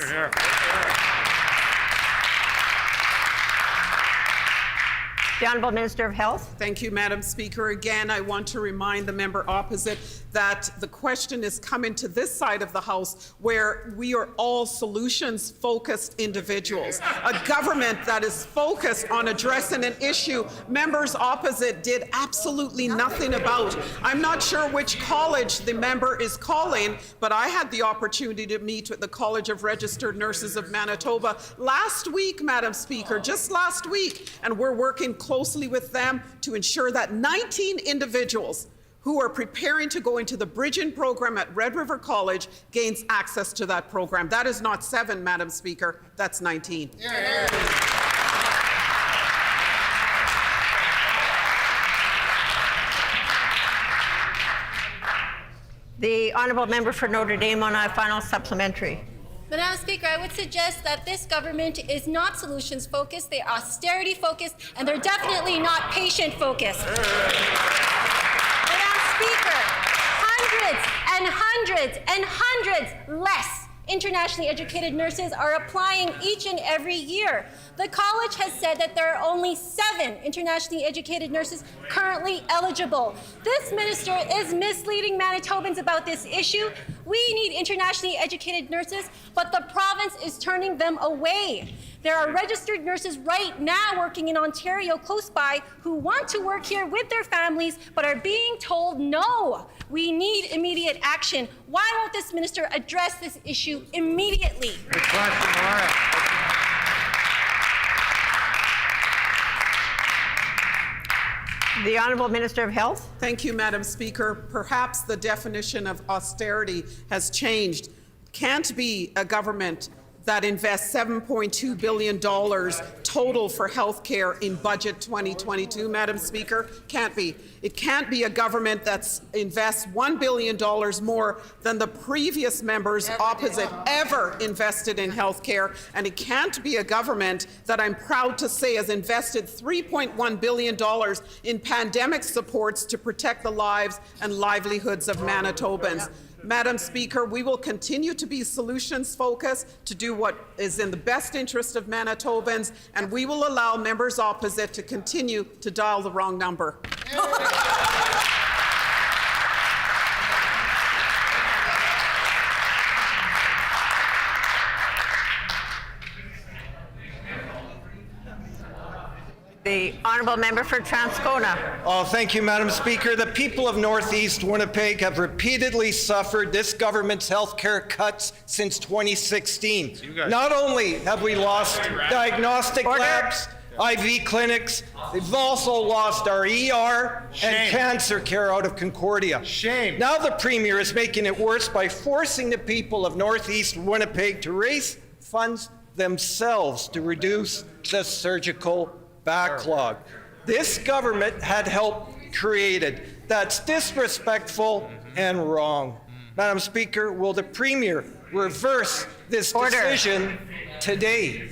The Honourable Minister of Health. Thank you, Madam Speaker. Again, I want to remind the member opposite that the question is coming to this side of the House where we are all solutions-focused individuals. A government that is focused on addressing an issue members opposite did absolutely nothing about. I'm not sure which college the member is calling, but I had the opportunity to meet with the College of Registered Nurses of Manitoba last week, Madam Speaker, just last week, and we're working closely with them to ensure that 19 individuals who are preparing to go into the bridging program at Red River College gains access to that program. That is not 7, Madam Speaker, that's 19. The honourable member for Notre Dame on a final supplementary. Madam Speaker, I would suggest that this government is not solutions-focused, they're austerity-focused, and they're definitely not patient-focused. Madam Speaker, hundreds and hundreds and hundreds less internationally educated nurses are applying each and every year. The college has said that there are only 7 internationally educated nurses currently eligible. This minister is misleading Manitobans about this issue. We need internationally educated nurses, but the province is turning them away. There are registered nurses right now working in Ontario close by who want to work here with their families but are being told no. We need immediate action. Why won't this minister address this issue immediately? The Honourable Minister of Health. Thank you, Madam Speaker. Perhaps the definition of austerity has changed. Can't be a government that invests $7.2 billion total for health care in budget 2022, Madam Speaker. Can't be. It can't be a government that invests $1 billion more than the previous members opposite ever invested in health care. And it can't be a government that I'm proud to say has invested $3.1 billion in pandemic supports to protect the lives and livelihoods of Manitobans. Madam Speaker, we will continue to be solutions-focused to do what is in the best interest of Manitobans, and we will allow members opposite to continue to dial the wrong number. The Honourable Member for Transcona. Oh, thank you, Madam Speaker. The people of Northeast Winnipeg have repeatedly suffered this government's health care cuts since 2016. Not only have we lost diagnostic labs, IV clinics, they've also lost our ER and cancer care out of Concordia. Shame. Now the Premier is making it worse by forcing the people of Northeast Winnipeg to raise funds themselves to reduce the surgical backlog. This government had helped created. That's disrespectful and wrong. Madam Speaker, will the Premier reverse this decision today?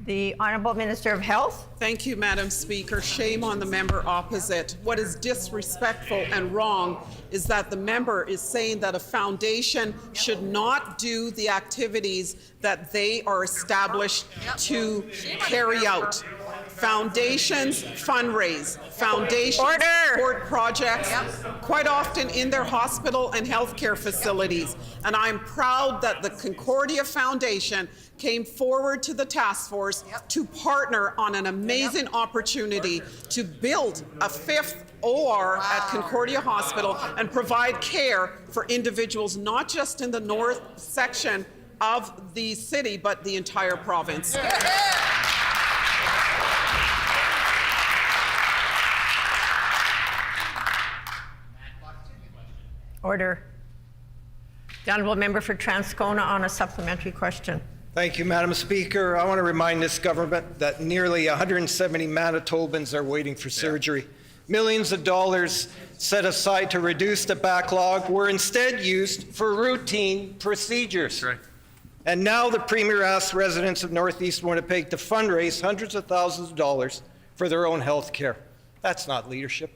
The Honourable Minister of Health. Thank you, Madam Speaker. Shame on the member opposite. What is disrespectful and wrong is that the member is saying that a foundation should not do the activities that they are established to carry out. Foundations fundraise, foundations support projects, quite often in their hospital and healthcare facilities. And I'm proud that the Concordia Foundation came forward to the task force to partner on an amazing opportunity to build a 5th OR at Concordia Hospital and provide care for individuals not just in the north section of the city, but the entire province. Order. The Honourable Member for Transcona on a supplementary question. Thank you, Madam Speaker. I want to remind this government that nearly 170 Manitobans are waiting for surgery. Millions of dollars set aside to reduce the backlog were instead used for routine procedures. Right. And now the Premier asks residents of Northeast Winnipeg to fundraise hundreds of thousands of dollars for their own health care. That's not leadership.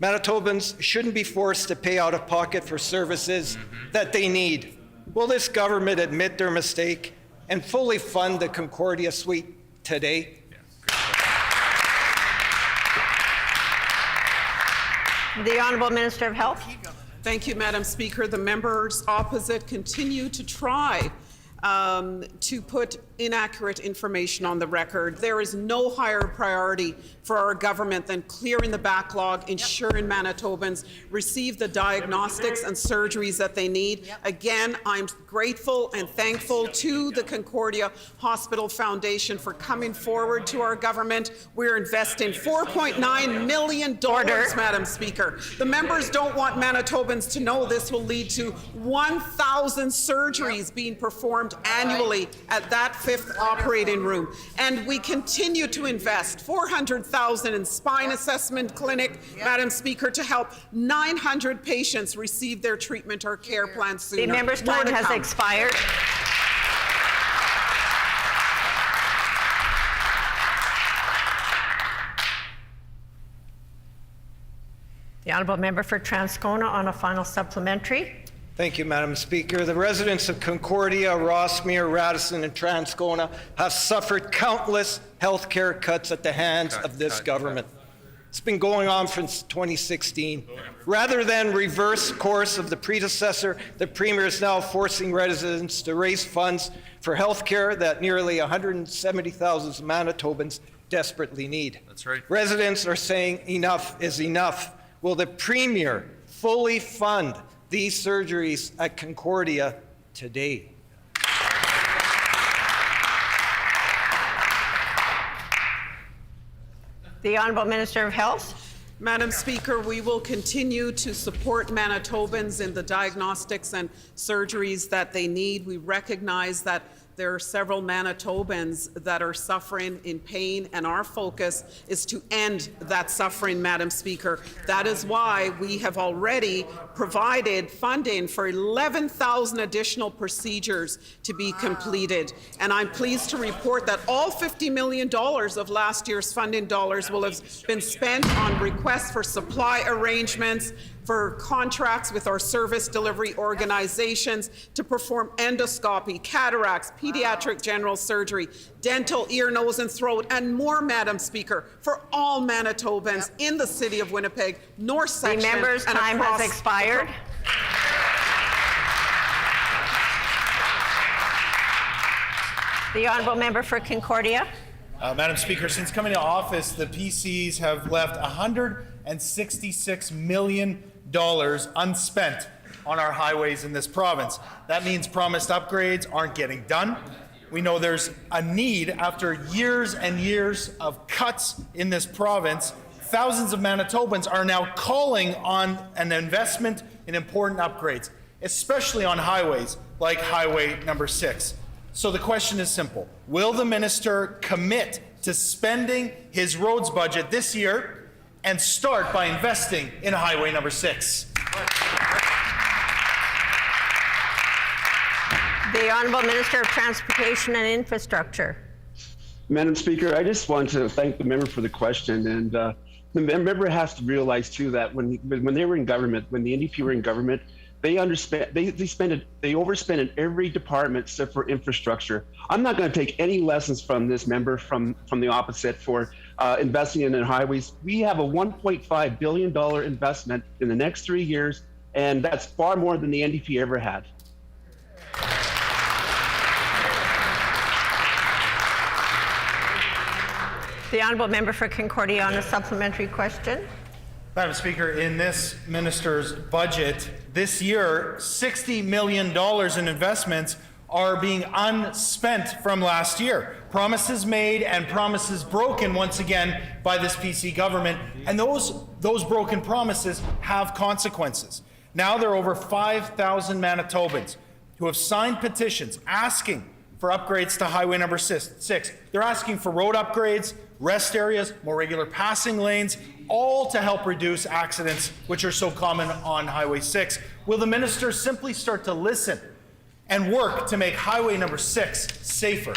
Manitobans shouldn't be forced to pay out of pocket for services that they need. Will this government admit their mistake and fully fund the Concordia Suite today? The Honourable Minister of Health. Thank you, Madam Speaker. The members opposite continue to try to put inaccurate information on the record. There is no higher priority for our government than clearing the backlog, ensuring Manitobans receive the diagnostics and surgeries that they need. Again, I'm grateful and thankful to the Concordia Hospital Foundation for coming forward to our government. We're investing $4.9 million, Madam Speaker. The members don't want Manitobans to know this will lead to 1,000 surgeries being performed annually at that 5th operating room. And we continue to invest $400,000 in spine assessment clinic, Madam Speaker, to help 900 patients receive their treatment or care plan sooner. The member's time has expired. The Honourable Member for Transcona on a final supplementary. Thank you, Madam Speaker. The residents of Concordia, Rossmere, Radisson, and Transcona have suffered countless health care cuts at the hands of this government. It's been going on since 2016. Rather than reverse course of the predecessor, the Premier is now forcing residents to raise funds for health care that nearly 170,000 Manitobans desperately need. That's right. Residents are saying enough is enough. Will the Premier fully fund these surgeries at Concordia today? The Honourable Minister of Health. Madam Speaker, we will continue to support Manitobans in the diagnostics and surgeries that they need. We recognize that there are several Manitobans that are suffering in pain, and our focus is to end that suffering, Madam Speaker. That is why we have already provided funding for 11,000 additional procedures to be completed. And I'm pleased to report that all $50 million of last year's funding dollars will have been spent on requests for supply arrangements, for contracts with our service delivery organizations to perform endoscopy, cataracts, pediatric general surgery, dental, ear, nose, and throat, and more, Madam Speaker, for all Manitobans in the city of Winnipeg, North Section. The member's time has expired. The Honourable Member for Concordia. Madam Speaker, since coming to office, the PCs have left $166 million unspent on our highways in this province. That means promised upgrades aren't getting done. We know there's a need after years and years of cuts in this province. Thousands of Manitobans are now calling on an investment in important upgrades, especially on highways like Highway number 6. So the question is simple. Will the minister commit to spending his roads budget this year and start by investing in Highway number 6? The Honourable Minister of Transportation and Infrastructure. Madam Speaker, I just want to thank the member for the question. And the member has to realize, too, that when they were in government, when the NDP were in government, they overspent in every department except for infrastructure. I'm not going to take any lessons from this member from the opposite for investing in highways. We have a $1.5 billion investment in the next 3 years, and that's far more than the NDP ever had. The Honourable Member for Concordia on a supplementary question. Madam Speaker, in this minister's budget this year, $60 million in investments are being unspent from last year. Promises made and promises broken once again by this PC government, and those broken promises have consequences. Now there are over 5,000 Manitobans who have signed petitions asking for upgrades to Highway number 6. They're asking for road upgrades, rest areas, more regular passing lanes, all to help reduce accidents which are so common on Highway 6. Will the minister simply start to listen and work to make Highway number 6 safer?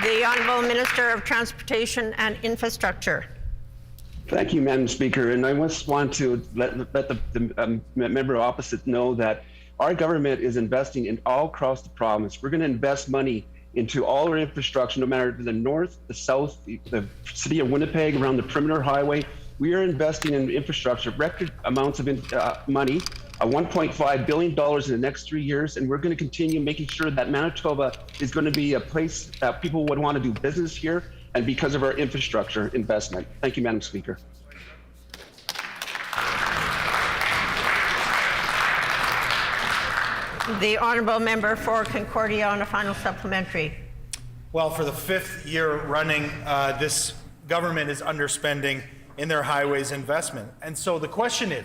The Honourable Minister of Transportation and Infrastructure. Thank you, Madam Speaker. And I just want to let the member opposite know that our government is investing in all across the province. We're going to invest money into all our infrastructure, no matter the north, the south, the city of Winnipeg, around the perimeter highway. We are investing in infrastructure, record amounts of money, $1.5 billion in the next 3 years, and we're going to continue making sure that Manitoba is going to be a place that people would want to do business here, and because of our infrastructure investment. Thank you, Madam Speaker. The Honourable Member for Concordia on a final supplementary. Well, for the 5th year running, this government is underspending in their highways investment. And so the question is,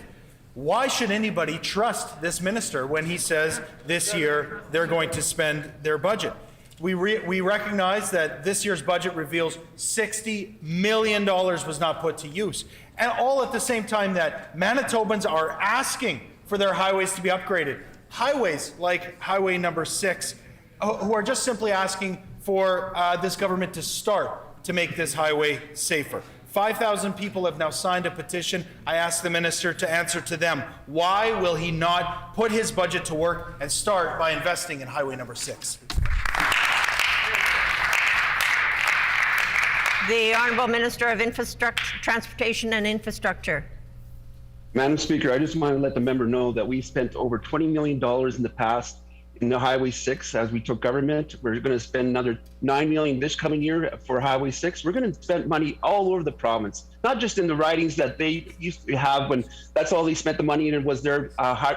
why should anybody trust this minister when he says this year they're going to spend their budget? We recognize that this year's budget reveals $60 million was not put to use. And all at the same time that Manitobans are asking for their highways to be upgraded. Highways like Highway number 6, who are just simply asking for this government to start to make this highway safer. 5,000 people have now signed a petition. I ask the minister to answer to them. Why will he not put his budget to work and start by investing in Highway number 6? The Honourable Minister of Transportation and Infrastructure. Madam Speaker, I just want to let the member know that we spent over $20 million in the past in the Highway 6 as we took government. We're going to spend another $9 million this coming year for Highway 6. We're going to spend money all over the province, not just in the ridings that they used to have when that's all they spent the money in was their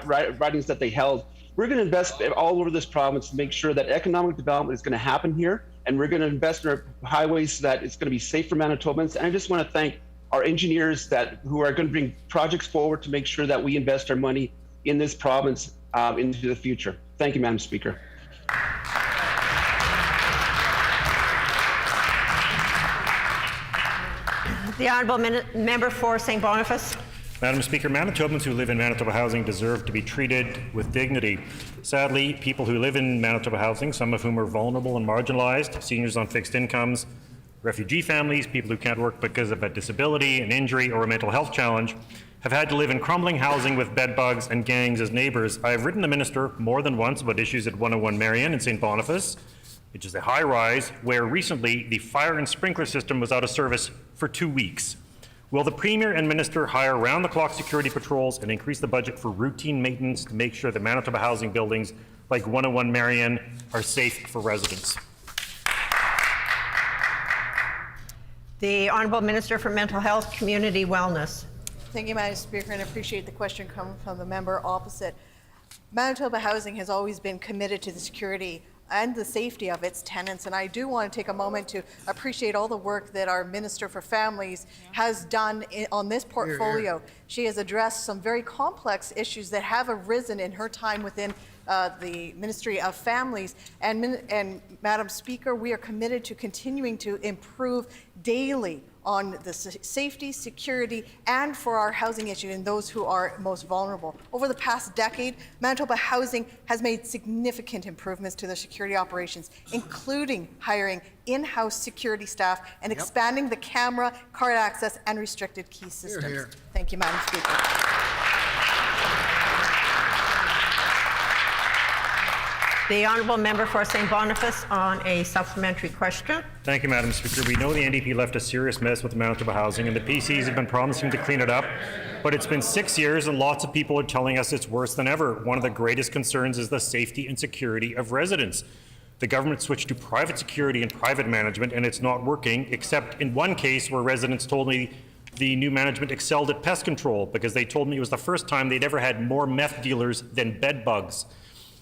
ridings that they held. We're going to invest all over this province to make sure that economic development is going to happen here, and we're going to invest in our highways so that it's going to be safe for Manitobans. And I just want to thank our engineers who are going to bring projects forward to make sure that we invest our money in this province into the future. Thank you, Madam Speaker. The Honourable Member for St. Boniface. Madam Speaker, Manitobans who live in Manitoba housing deserve to be treated with dignity. Sadly, people who live in Manitoba housing, some of whom are vulnerable and marginalized, seniors on fixed incomes, refugee families, people who can't work because of a disability, an injury, or a mental health challenge, have had to live in crumbling housing with bed bugs and gangs as neighbours. I have written the Minister more than once about issues at 101 Marion in St. Boniface, which is a high-rise where recently the fire and sprinkler system was out of service for 2 weeks. Will the Premier and Minister hire round-the-clock security patrols and increase the budget for routine maintenance to make sure that Manitoba housing buildings like 101 Marion are safe for residents? The Honourable Minister for Mental Health, Community Wellness. Thank you, Madam Speaker, and I appreciate the question coming from the member opposite. Manitoba Housing has always been committed to the security and the safety of its tenants, and I do want to take a moment to appreciate all the work that our Minister for Families has done on this portfolio. Here. She has addressed some very complex issues that have arisen in her time within the Ministry of Families. And Madam Speaker, we are committed to continuing to improve daily on the safety, security, and for our housing issue and those who are most vulnerable. Over the past decade, Manitoba Housing has made significant improvements to their security operations, including hiring in-house security staff and expanding the camera, card access, and restricted key systems. Here, here. Thank you, Madam Speaker. The Honourable Member for St. Boniface on a supplementary question. Thank you, Madam Speaker. We know the NDP left a serious mess with Manitoba housing, and the PCs have been promising to clean it up, but it's been 6 years and lots of people are telling us it's worse than ever. One of the greatest concerns is the safety and security of residents. The government switched to private security and private management, and it's not working, except in one case where residents told me the new management excelled at pest control because they told me it was the first time they'd ever had more meth dealers than bed bugs.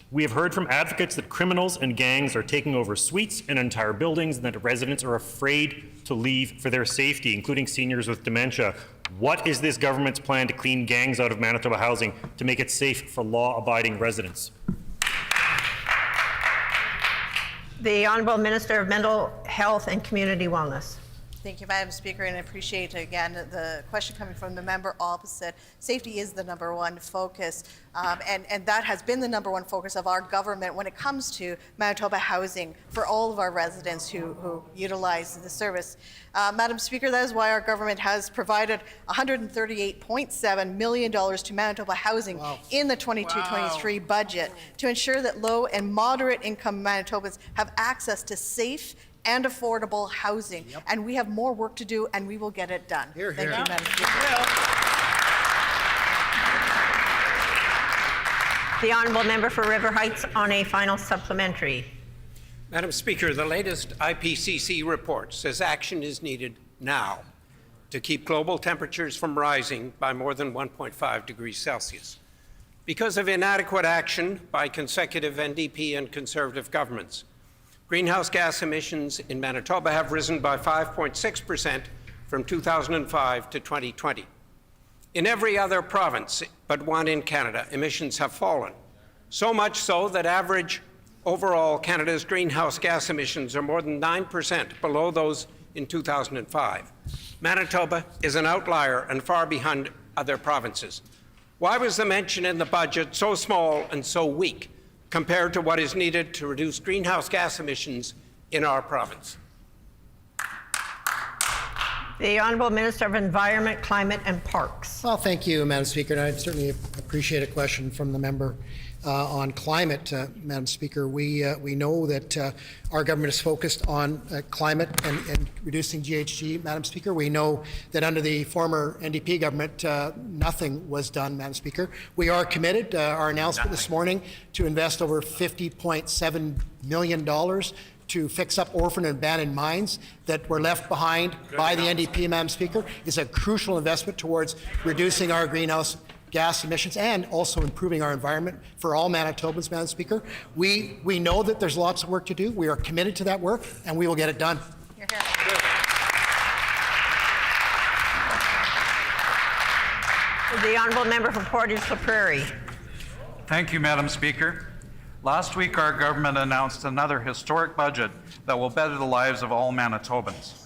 We have heard from advocates that criminals and gangs are taking over suites and entire buildings and that residents are afraid to leave for their safety, including seniors with dementia. What is this government's plan to clean gangs out of Manitoba housing to make it safe for law-abiding residents? The Honourable Minister of Mental Health and Community Wellness. Thank you, Madam Speaker, and I appreciate, again, the question coming from the member opposite. Safety is the #1 focus, and that has been the #1 focus of our government when it comes to Manitoba housing for all of our residents who utilize the service. Madam Speaker, that is why our government has provided $138.7 million to Manitoba housing in the 22-23 budget to ensure that low and moderate income Manitobans have access to safe and affordable housing. And we have more work to do, and we will get it done. Thank you, Madam Speaker. The Honourable Member for River Heights on a final supplementary. Madam Speaker, the latest IPCC report says action is needed now to keep global temperatures from rising by more than 1.5 degrees Celsius because of inadequate action by consecutive NDP and Conservative governments. Greenhouse gas emissions in Manitoba have risen by 5.6% from 2005 to 2020. In every other province but one in Canada, emissions have fallen, so much so that average overall Canada's greenhouse gas emissions are more than 9% below those in 2005. Manitoba is an outlier and far behind other provinces. Why was the mention in the budget so small and so weak compared to what is needed to reduce greenhouse gas emissions in our province? The Honourable Minister of Environment, Climate and Parks. Well, thank you, Madam Speaker, and I certainly appreciate a question from the member on climate, Madam Speaker. We know that our government is focused on climate and reducing GHG, Madam Speaker. We know that under the former NDP government, nothing was done, Madam Speaker. We are committed, our announcement this morning, to invest over $50.7 million to fix up orphan and abandoned mines that were left behind by the NDP, Madam Speaker, is a crucial investment towards reducing our greenhouse gas emissions and also improving our environment for all Manitobans, Madam Speaker. We know that there's lots of work to do. We are committed to that work, and we will get it done. The honourable member for Portage La Prairie. Thank you, Madam Speaker. Last week, our government announced another historic budget that will better the lives of all Manitobans.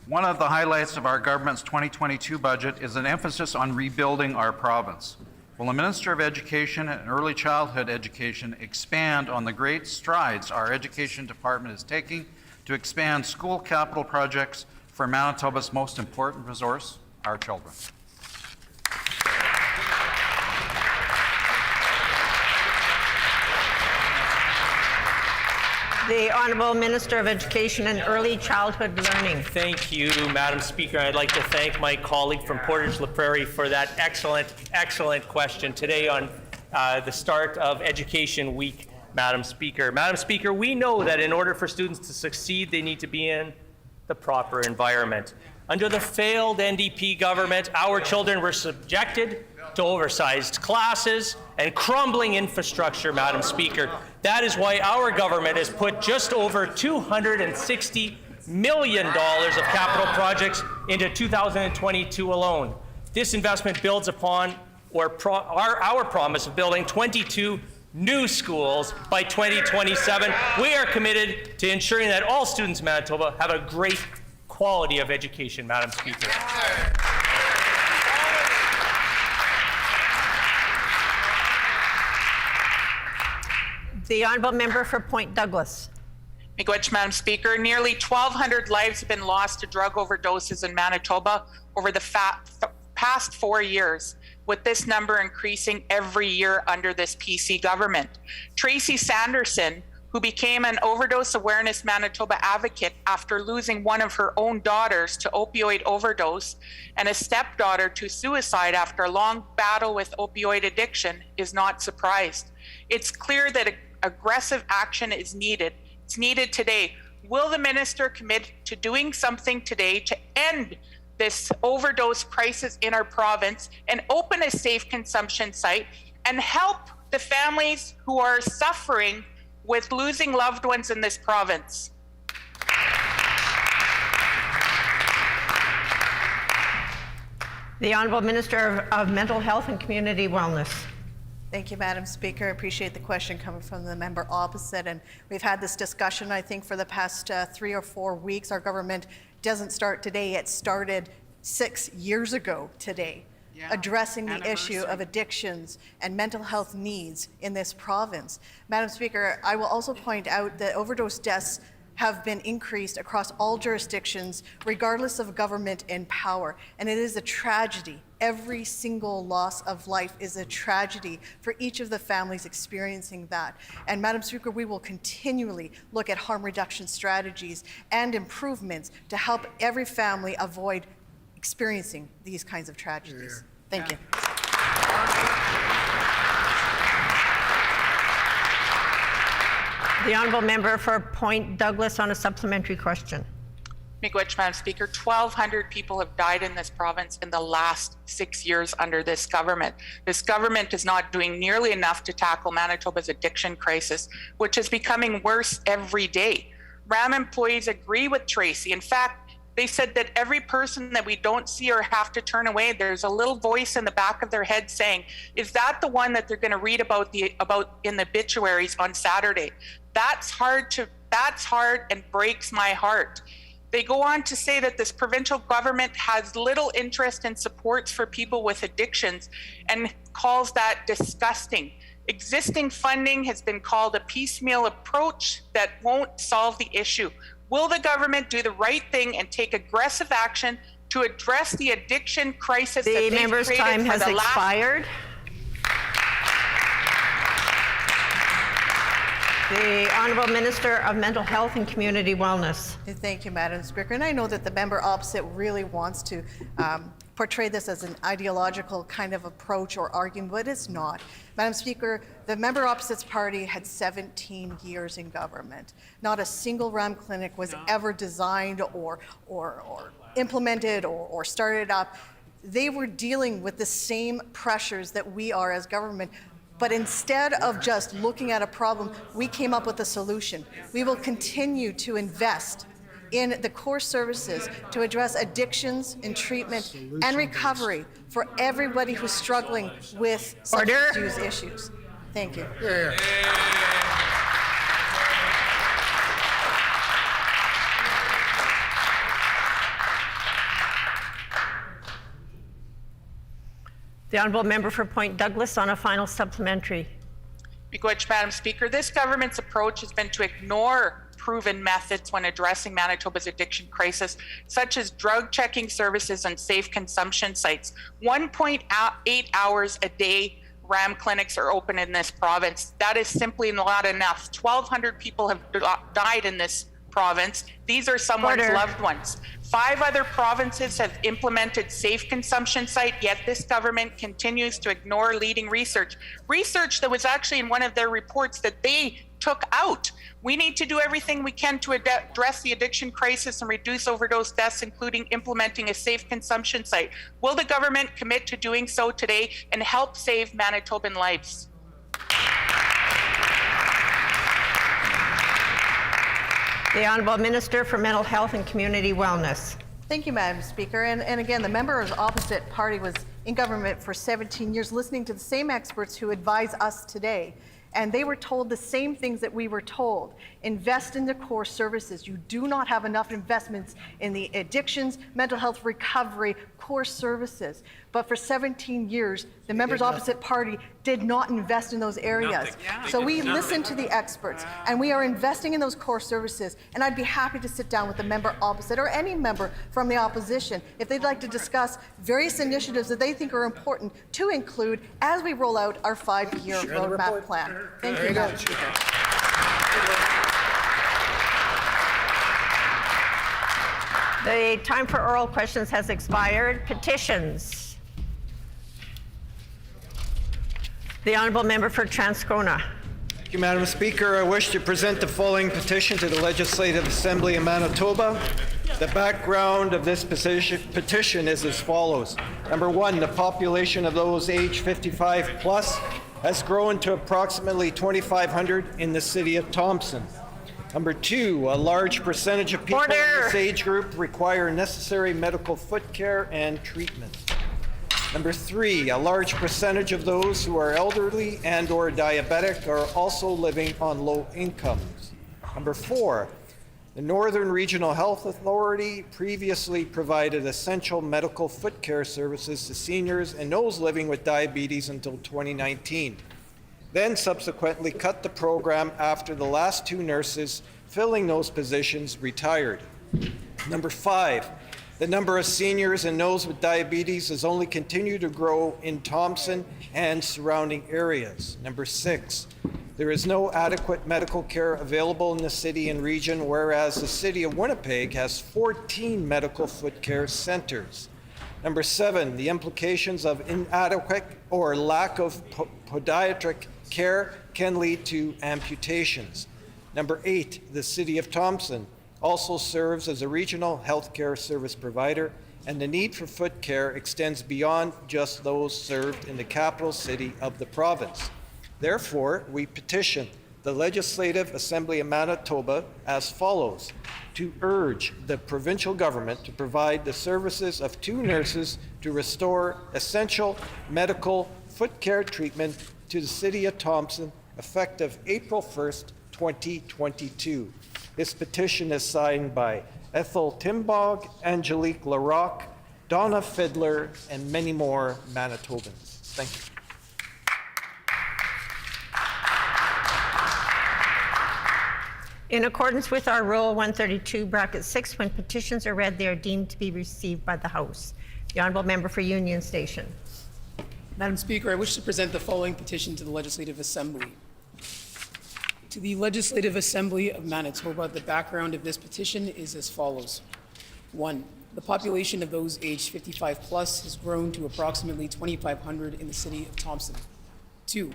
One of the highlights of our government's 2022 budget is an emphasis on rebuilding our province. Will the Minister of Education and Early Childhood Education expand on the great strides our Education Department is taking to expand school capital projects for Manitoba's most important resource, our children? The Honourable Minister of Education and Early Childhood Learning. Thank you, Madam Speaker. I'd like to thank my colleague from Portage La Prairie for that excellent question today on the start of Education Week, Madam Speaker. Madam Speaker, we know that in order for students to succeed, they need to be in the proper environment. Under the failed NDP government, our children were subjected to oversized classes and crumbling infrastructure, Madam Speaker. That is why our government has put just over $260 million of capital projects into 2022 alone. This investment builds upon our promise of building 22 new schools by 2027. We are committed to ensuring that all students in Manitoba have a great quality of education, Madam Speaker. The honourable member for Point Douglas. Miigwech, Madam Speaker. Nearly 1,200 lives have been lost to drug overdoses in Manitoba over the past 4 years, with this number increasing every year under this PC government. Tracy Sanderson, who became an Overdose Awareness Manitoba advocate after losing one of her own daughters to opioid overdose and a stepdaughter to suicide after a long battle with opioid addiction, is not surprised. It's clear that aggressive action is needed. It's needed today. Will the minister commit to doing something today to end this overdose crisis in our province and open a safe consumption site and help the families who are suffering with losing loved ones in this province? The Honourable Minister of Mental Health and Community Wellness. Thank you, Madam Speaker. I appreciate the question coming from the member opposite. And we've had this discussion, I think, for the past 3 or 4 weeks. Our government doesn't start today. It started 6 years ago today, addressing the issue of addictions and mental health needs in this province. Madam Speaker, I will also point out that overdose deaths have been increased across all jurisdictions, regardless of government in power. And it is a tragedy. Every single loss of life is a tragedy for each of the families experiencing that. And Madam Speaker, we will continually look at harm reduction strategies and improvements to help every family avoid experiencing these kinds of tragedies. Thank you. The honourable member for Point Douglas on a supplementary question. Miigwech, Madam Speaker. 1,200 people have died in this province in the last 6 years under this government. This government is not doing nearly enough to tackle Manitoba's addiction crisis, which is becoming worse every day. RAM employees agree with Tracy. In fact, they said that every person that we don't see or have to turn away, there's a little voice in the back of their head saying, is that the one that they're going to read about in the obituaries on Saturday? That's hard and breaks my heart. They go on to say that this provincial government has little interest in supports for people with addictions and calls that disgusting. Existing funding has been called a piecemeal approach that won't solve the issue. Will the government do the right thing and take aggressive action to address the addiction crisis that they've created for the last... The member's time has expired. The Honourable Minister of Mental Health and Community Wellness. Thank you, Madam Speaker. And I know that the member opposite really wants to portray this as an ideological kind of approach or argument, but it's not. Madam Speaker, the member opposite's party had 17 years in government. Not a single RAM clinic was ever designed or implemented or started up. they were dealing with the same pressures that we are as government. But instead of just looking at a problem, we came up with a solution. We will continue to invest in the core services to address addictions and treatment and recovery for everybody who's struggling with substance use issues. Thank you. The honourable member for Point Douglas on a final supplementary. Miigwech, Madam Speaker. This government's approach has been to ignore proven methods when addressing Manitoba's addiction crisis, such as drug checking services and safe consumption sites. 1.8 hours a day RAM clinics are open in this province. That is simply not enough. 1,200 people have died in this province. These are someone's loved ones. 5 other provinces have implemented safe consumption site, yet this government continues to ignore leading research. Research that was actually in one of their reports that they took out. We need to do everything we can to address the addiction crisis and reduce overdose deaths, including implementing a safe consumption site. Will the government commit to doing so today and help save Manitoban lives? The Honourable Minister for Mental Health and Community Wellness. Thank you, Madam Speaker. And again, the member of the opposite party was in government for 17 years, listening to the same experts who advise us today. And they were told the same things that we were told. Invest in the core services. You do not have enough investments in the addictions, mental health recovery, core services. But for 17 years, the members opposite party did not invest in those areas. So we listened to the experts, and we are investing in those core services. And I'd be happy to sit down with the member opposite or any member from the opposition if they'd like to discuss various initiatives that they think are important to include as we roll out our 5-year roadmap plan. Thank you, Madam Speaker. The time for oral questions has expired. Petitions. The Honourable Member for Transcona. Thank you, Madam Speaker. I wish to present the following petition to the Legislative Assembly of Manitoba. The background of this petition is as follows. Number 1, the population of those aged 55 plus has grown to approximately 2,500 in the city of Thompson. Number 2, a large percentage of people in this age group require necessary medical foot care and treatment. Number 3, a large percentage of those who are elderly and or diabetic are also living on low incomes. Number 4, the Northern Regional Health Authority previously provided essential medical foot care services to seniors and those living with diabetes until 2019. Then subsequently cut the program after the last 2 nurses filling those positions retired. Number 5, the number of seniors and those with diabetes has only continued to grow in Thompson and surrounding areas. Number 6, there is no adequate medical care available in the city and region, whereas the city of Winnipeg has 14 medical foot care centers. Number 7, the implications of inadequate or lack of podiatric care can lead to amputations. Number 8, the city of Thompson also serves as a regional healthcare service provider, and the need for foot care extends beyond just those served in the capital city of the province. Therefore, we petition the Legislative Assembly of Manitoba as follows: to urge the provincial government to provide the services of 2 nurses to restore essential medical foot care treatment to the city of Thompson effective April 1st, 2022. This petition is signed by Ethel Timbog, Angelique Larocque, Donna Fiddler, and many more Manitobans. Thank you. In accordance with our Rule 132(6), when petitions are read, they are deemed to be received by the House. The Honourable Member for Union Station. Madam Speaker, I wish to present the following petition to the Legislative Assembly. To the Legislative Assembly of Manitoba, the background of this petition is as follows. 1, the population of those aged 55 plus has grown to approximately 2,500 in the city of Thompson. 2,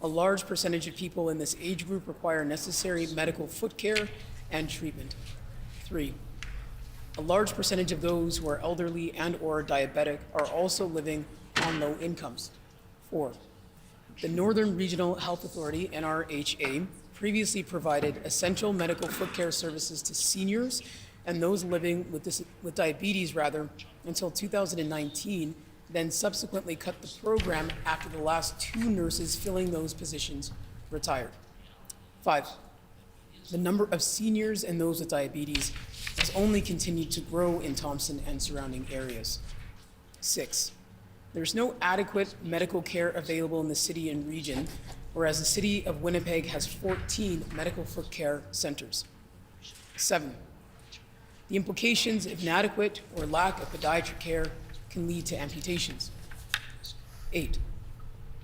a large percentage of people in this age group require necessary medical foot care and treatment. 3, A large percentage of those who are elderly and or diabetic are also living on low incomes. 4, the Northern Regional Health Authority, NRHA, previously provided essential medical foot care services to seniors and those living with diabetes until 2019, then subsequently cut the program after the last 2 nurses filling those positions retired. 5, the number of seniors and those with diabetes has only continued to grow in Thompson and surrounding areas. 6, there's no adequate medical care available in the city and region, whereas the city of Winnipeg has 14 medical foot care centers. 7, the implications of inadequate or lack of podiatric care can lead to amputations. 8,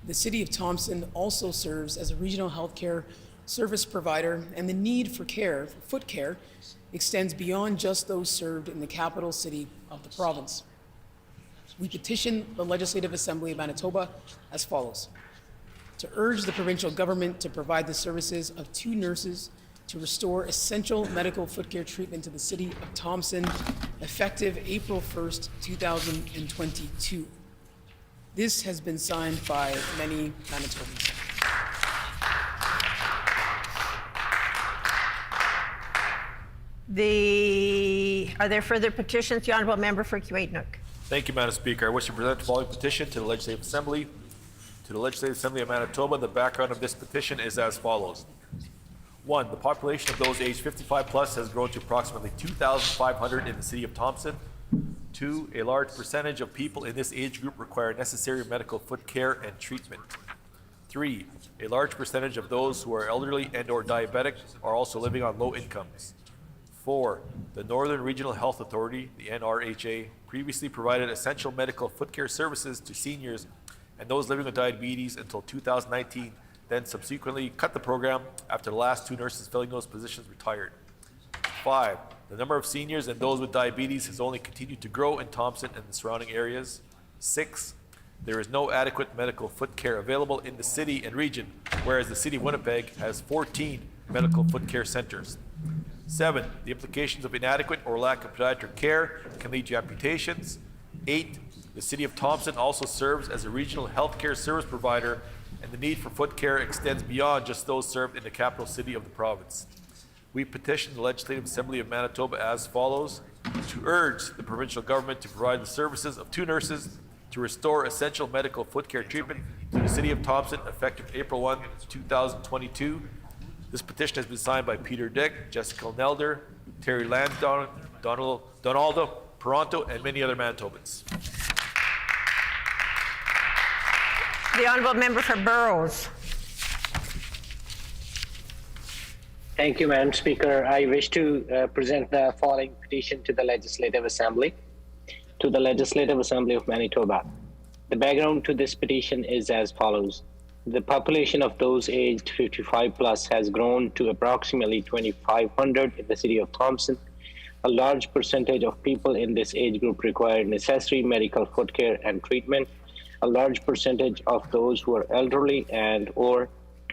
the city of Thompson also serves as a regional healthcare service provider, and the need for care, for foot care, extends beyond just those served in the capital city of the province. We petition the Legislative Assembly of Manitoba as follows: to urge the provincial government to provide the services of 2 nurses to restore essential medical foot care treatment to the city of Thompson, effective April 1st, 2022. This has been signed by many Manitobans. Are there further petitions? The Honourable Member for Kiewitnuk. Thank you, Madam Speaker. I wish to present the following petition to the Legislative Assembly. To the Legislative Assembly of Manitoba, the background of this petition is as follows. 1, the population of those aged 55 plus has grown to approximately 2,500 in the city of Thompson. 2, a large percentage of people in this age group require necessary medical foot care and treatment. 3, a large percentage of those who are elderly and or diabetic are also living on low incomes. 4, the Northern Regional Health Authority, the NRHA, previously provided essential medical foot care services to seniors and those living with diabetes until 2019, then subsequently cut the program after the last 2 nurses filling those positions retired. 5, the number of seniors and those with diabetes has only continued to grow in Thompson and the surrounding areas. 6, there is no adequate medical foot care available in the city and region, whereas the city of Winnipeg has 14 medical foot care centers. 7, the implications of inadequate or lack of podiatric care can lead to amputations. 8, the city of Thompson also serves as a regional healthcare service provider, and the need for foot care extends beyond just those served in the capital city of the province. We petition the Legislative Assembly of Manitoba as follows: to urge the provincial government to provide the services of 2 nurses to restore essential medical foot care treatment to the city of Thompson effective April 1, 2022. This petition has been signed by Peter Dick, Jessica Nelder, Terry Lansdowne, Donaldo Peranto, and many other Manitobans. The Honourable Member for Burrows. Thank you, Madam Speaker. I wish to present the following petition to the Legislative Assembly. To the Legislative Assembly of Manitoba. The background to this petition is as follows. The population of those aged 55 plus has grown to approximately 2,500 in the city of Thompson. A large percentage of people in this age group require necessary medical foot care and treatment. A large percentage of those who are elderly and or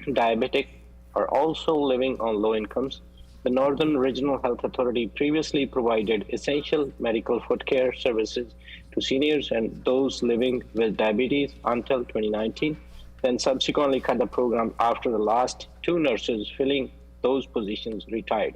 diabetic are also living on low incomes. The Northern Regional Health Authority previously provided essential medical foot care services to seniors and those living with diabetes until 2019, then subsequently cut the program after the last 2 nurses filling those positions retired.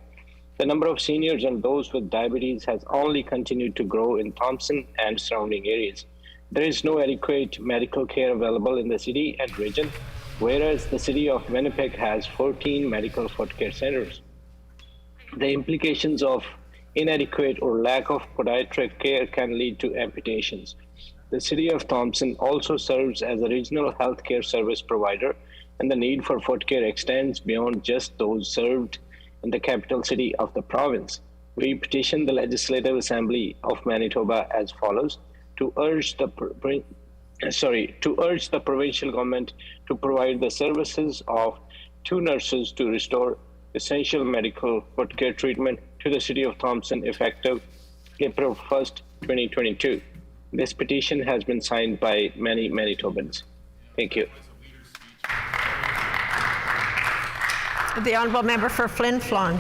The number of seniors and those with diabetes has only continued to grow in Thompson and surrounding areas. There is no adequate medical care available in the city and region, whereas the city of Winnipeg has 14 medical foot care centers. The implications of inadequate or lack of podiatric care can lead to amputations. The city of Thompson also serves as a regional healthcare service provider, and the need for foot care extends beyond just those served in the capital city of the province. We petition the Legislative Assembly of Manitoba as follows: to urge the provincial government to provide the services of 2 nurses to restore essential medical foot care treatment to the city of Thompson effective April 1st, 2022. This petition has been signed by many Manitobans. Thank you. The Honourable Member for Flin Flon.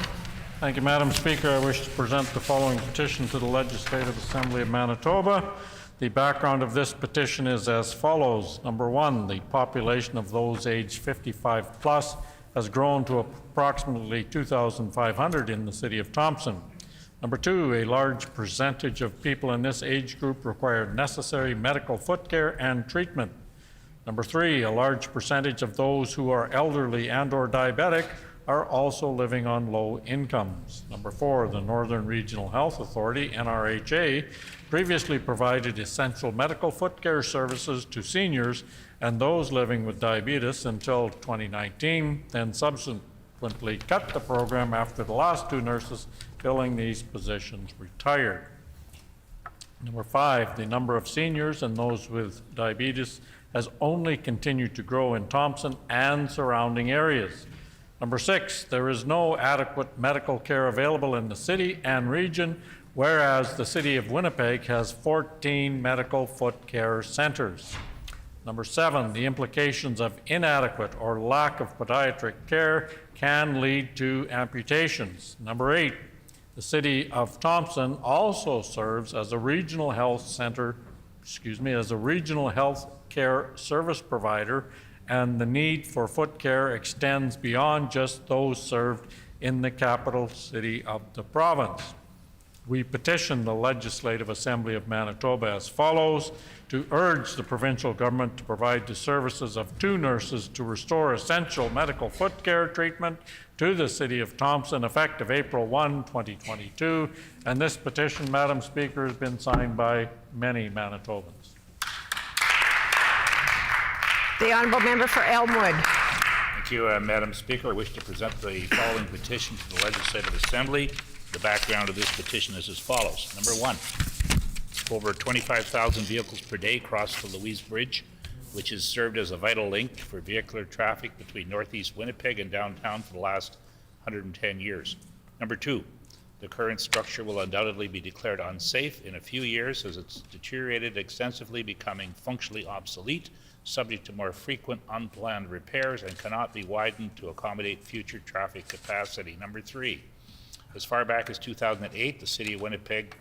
Thank you, Madam Speaker. I wish to present the following petition to the Legislative Assembly of Manitoba. The background of this petition is as follows. Number one, the population of those aged 55 plus has grown to approximately 2,500 in the city of Thompson. Number two, a large percentage of people in this age group require necessary medical foot care and treatment. Number three, a large percentage of those who are elderly and/or diabetic are also living on low incomes. Number four, the Northern Regional Health Authority, NRHA, previously provided essential medical foot care services to seniors and those living with diabetes until 2019, then subsequently cut the program after the last two nurses filling these positions retired. Number five, the number of seniors and those with diabetes has only continued to grow in Thompson and surrounding areas. Number six, there is no adequate medical care available in the city and region, whereas the city of Winnipeg has 14 medical foot care centers. Number seven, the implications of inadequate or lack of podiatric care can lead to amputations. Number eight, the city of Thompson also serves as a regional health center, as a regional health care service provider, and the need for foot care extends beyond just those served in the capital city of the province. We petition the Legislative Assembly of Manitoba as follows: to urge the provincial government to provide the services of two nurses to restore essential medical foot care treatment to the city of Thompson effective April 1, 2022. And this petition, Madam Speaker, has been signed by many Manitobans. The Honourable Member for Elmwood. Thank you, Madam Speaker. I wish to present the following petition to the Legislative Assembly. The background of this petition is as follows. Number one, over 25,000 vehicles per day cross the Louise Bridge, which has served as a vital link for vehicular traffic between northeast Winnipeg and downtown for the last 110 years. Number two, the current structure will undoubtedly be declared unsafe in a few years as it's deteriorated extensively, becoming functionally obsolete, subject to more frequent unplanned repairs, and cannot be widened to accommodate future traffic capacity. Number three, as far back as 2008, the City of Winnipeg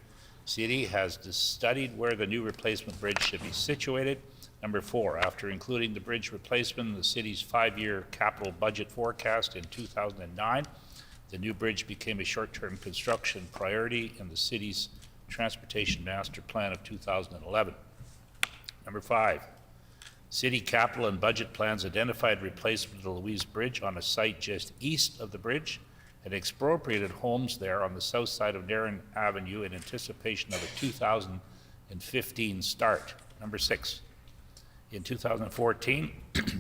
City has studied where the new replacement bridge should be situated. Number four, after including the bridge replacement in the city's 5-year capital budget forecast in 2009, the new bridge became a short-term construction priority in the city's transportation master plan of 2011. Number five, city capital and budget plans identified replacement of the Louise Bridge on a site just east of the bridge and expropriated homes there on the south side of Narren Avenue in anticipation of a 2015 start. Number six, in 2014,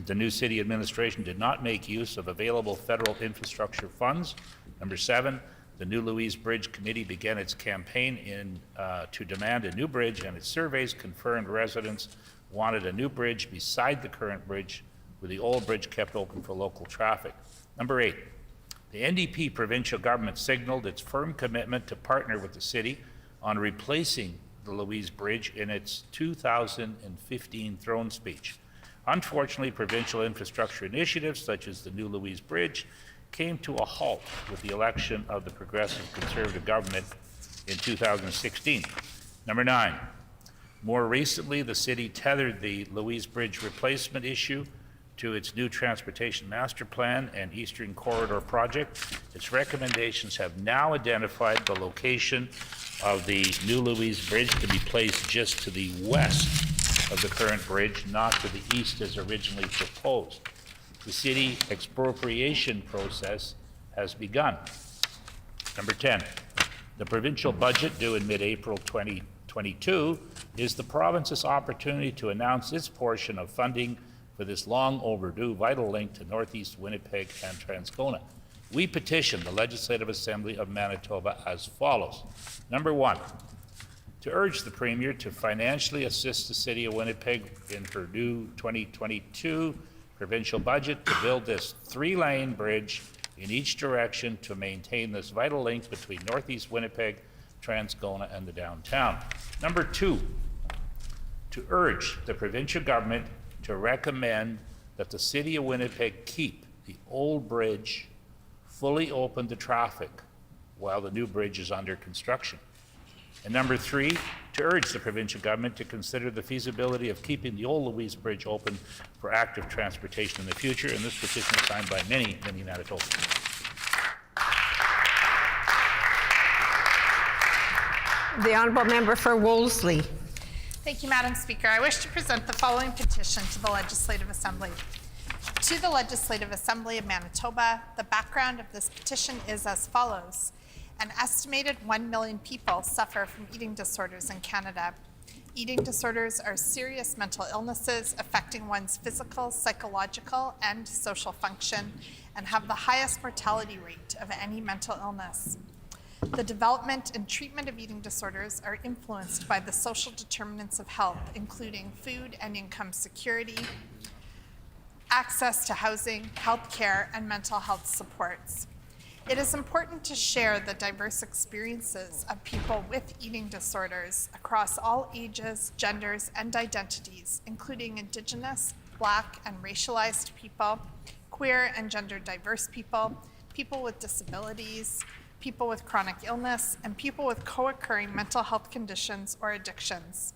the new city administration did not make use of available federal infrastructure funds. Number seven, the new Louise Bridge Committee began its campaign to demand a new bridge, and its surveys confirmed residents wanted a new bridge beside the current bridge, with the old bridge kept open for local traffic. Number eight, the NDP provincial government signaled its firm commitment to partner with the city on replacing the Louise Bridge in its 2015 throne speech. Unfortunately, provincial infrastructure initiatives such as the new Louise Bridge came to a halt with the election of the Progressive Conservative government in 2016. Number nine, more recently, the city tethered the Louise Bridge replacement issue to its new transportation master plan and Eastern Corridor project. Its recommendations have now identified the location of the new Louise Bridge to be placed just to the west of the current bridge, not to the east as originally proposed. The city expropriation process has begun. Number 10, the provincial budget due in mid-April 2022 is the province's opportunity to announce its portion of funding for this long overdue vital link to Northeast Winnipeg and Transcona. We petition the Legislative Assembly of Manitoba as follows. Number one, to urge the Premier to financially assist the City of Winnipeg in her new 2022 provincial budget to build this 3-lane bridge in each direction to maintain this vital link between Northeast Winnipeg, Transcona, and the downtown. Number two, to urge the provincial government to recommend that the City of Winnipeg keep the old bridge fully open to traffic while the new bridge is under construction. And number 3, to urge the provincial government to consider the feasibility of keeping the old Louise Bridge open for active transportation in the future. And this petition is signed by many Manitobans. The Honourable Member for Wolseley. Thank you, Madam Speaker. I wish to present the following petition to the Legislative Assembly. To the Legislative Assembly of Manitoba, the background of this petition is as follows. An estimated 1 million people suffer from eating disorders in Canada. Eating disorders are serious mental illnesses affecting one's physical, psychological, and social function, and have the highest mortality rate of any mental illness. The development and treatment of eating disorders are influenced by the social determinants of health, including food and income security, access to housing, health care, and mental health supports. It is important to share the diverse experiences of people with eating disorders across all ages, genders, and identities, including Indigenous, Black, and racialized people, queer and gender diverse people, people with disabilities, people with chronic illness, and people with co-occurring mental health conditions or addictions.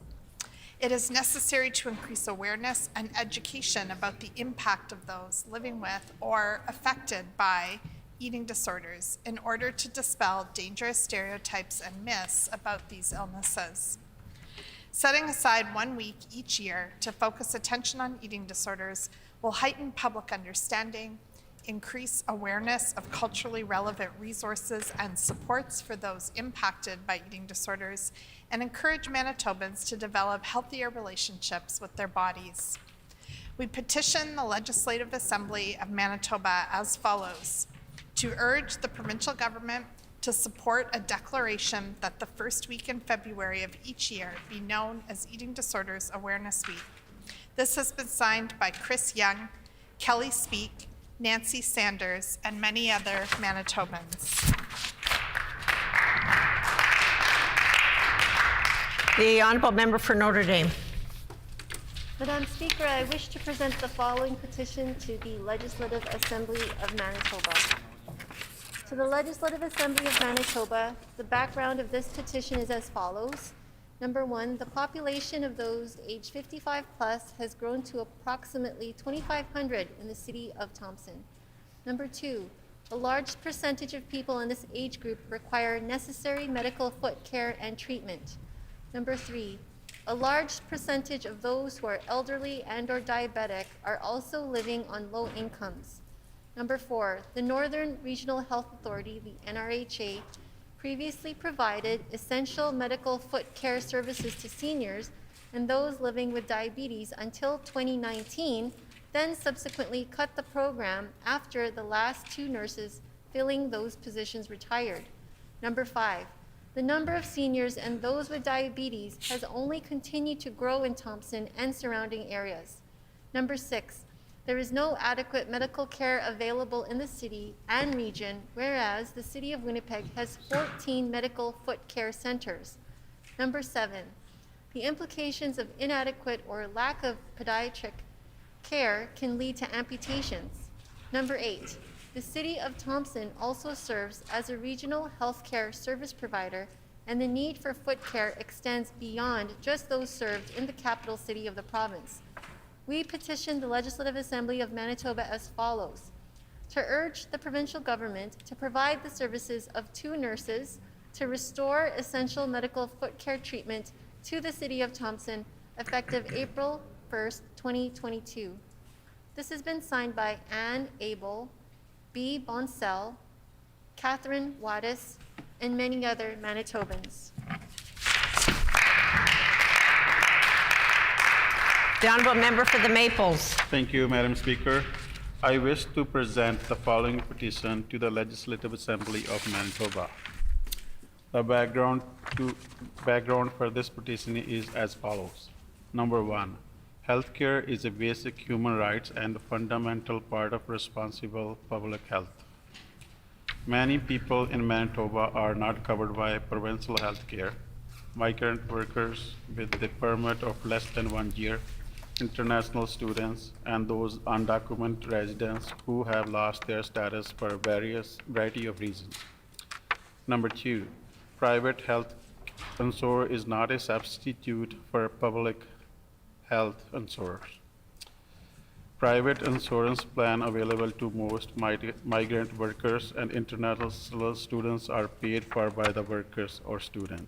It is necessary to increase awareness and education about the impact of those living with or affected by eating disorders in order to dispel dangerous stereotypes and myths about these illnesses. Setting aside 1 week each year to focus attention on eating disorders will heighten public understanding, increase awareness of culturally relevant resources and supports for those impacted by eating disorders, and encourage Manitobans to develop healthier relationships with their bodies. We petition the Legislative Assembly of Manitoba as follows: to urge the provincial government to support a declaration that the first week in February of each year be known as Eating Disorders Awareness Week. This has been signed by Chris Young, Kelly Speak, Nancy Sanders, and many other Manitobans. The Honourable Member for Notre Dame. Madam Speaker, I wish to present the following petition to the Legislative Assembly of Manitoba. To the Legislative Assembly of Manitoba, the background of this petition is as follows. Number 1, the population of those aged 55 plus has grown to approximately 2,500 in the city of Thompson. Number 2, a large percentage of people in this age group require necessary medical foot care and treatment. Number 3, a large percentage of those who are elderly and/or diabetic are also living on low incomes. Number 4, the Northern Regional Health Authority, the NRHA, previously provided essential medical foot care services to seniors and those living with diabetes until 2019, then subsequently cut the program after the last 2 nurses filling those positions retired. Number 5, the number of seniors and those with diabetes has only continued to grow in Thompson and surrounding areas. Number 6, there is no adequate medical care available in the city and region, whereas the City of Winnipeg has 14 medical foot care centers. Number 7, the implications of inadequate or lack of pediatric care can lead to amputations. Number 8, the City of Thompson also serves as a regional healthcare service provider, and the need for foot care extends beyond just those served in the capital city of the province. We petition the Legislative Assembly of Manitoba as follows: to urge the provincial government to provide the services of 2 nurses to restore essential medical foot care treatment to the City of Thompson effective April 1st, 2022. This has been signed by Anne Abel, B. Bonsell, Catherine Wattis, and many other Manitobans. The Honourable Member for the Maples. Thank you, Madam Speaker. I wish to present the following petition to the Legislative Assembly of Manitoba. The background for this petition is as follows. Number 1, healthcare is a basic human right and a fundamental part of responsible public health. Many people in Manitoba are not covered by provincial health care. Migrant workers with the permit of less than 1 year, international students, and those undocumented residents who have lost their status for a variety of reasons. Number 2, private health insurance is not a substitute for public health insurance. Private insurance plan available to most migrant workers and international students are paid for by the workers or student.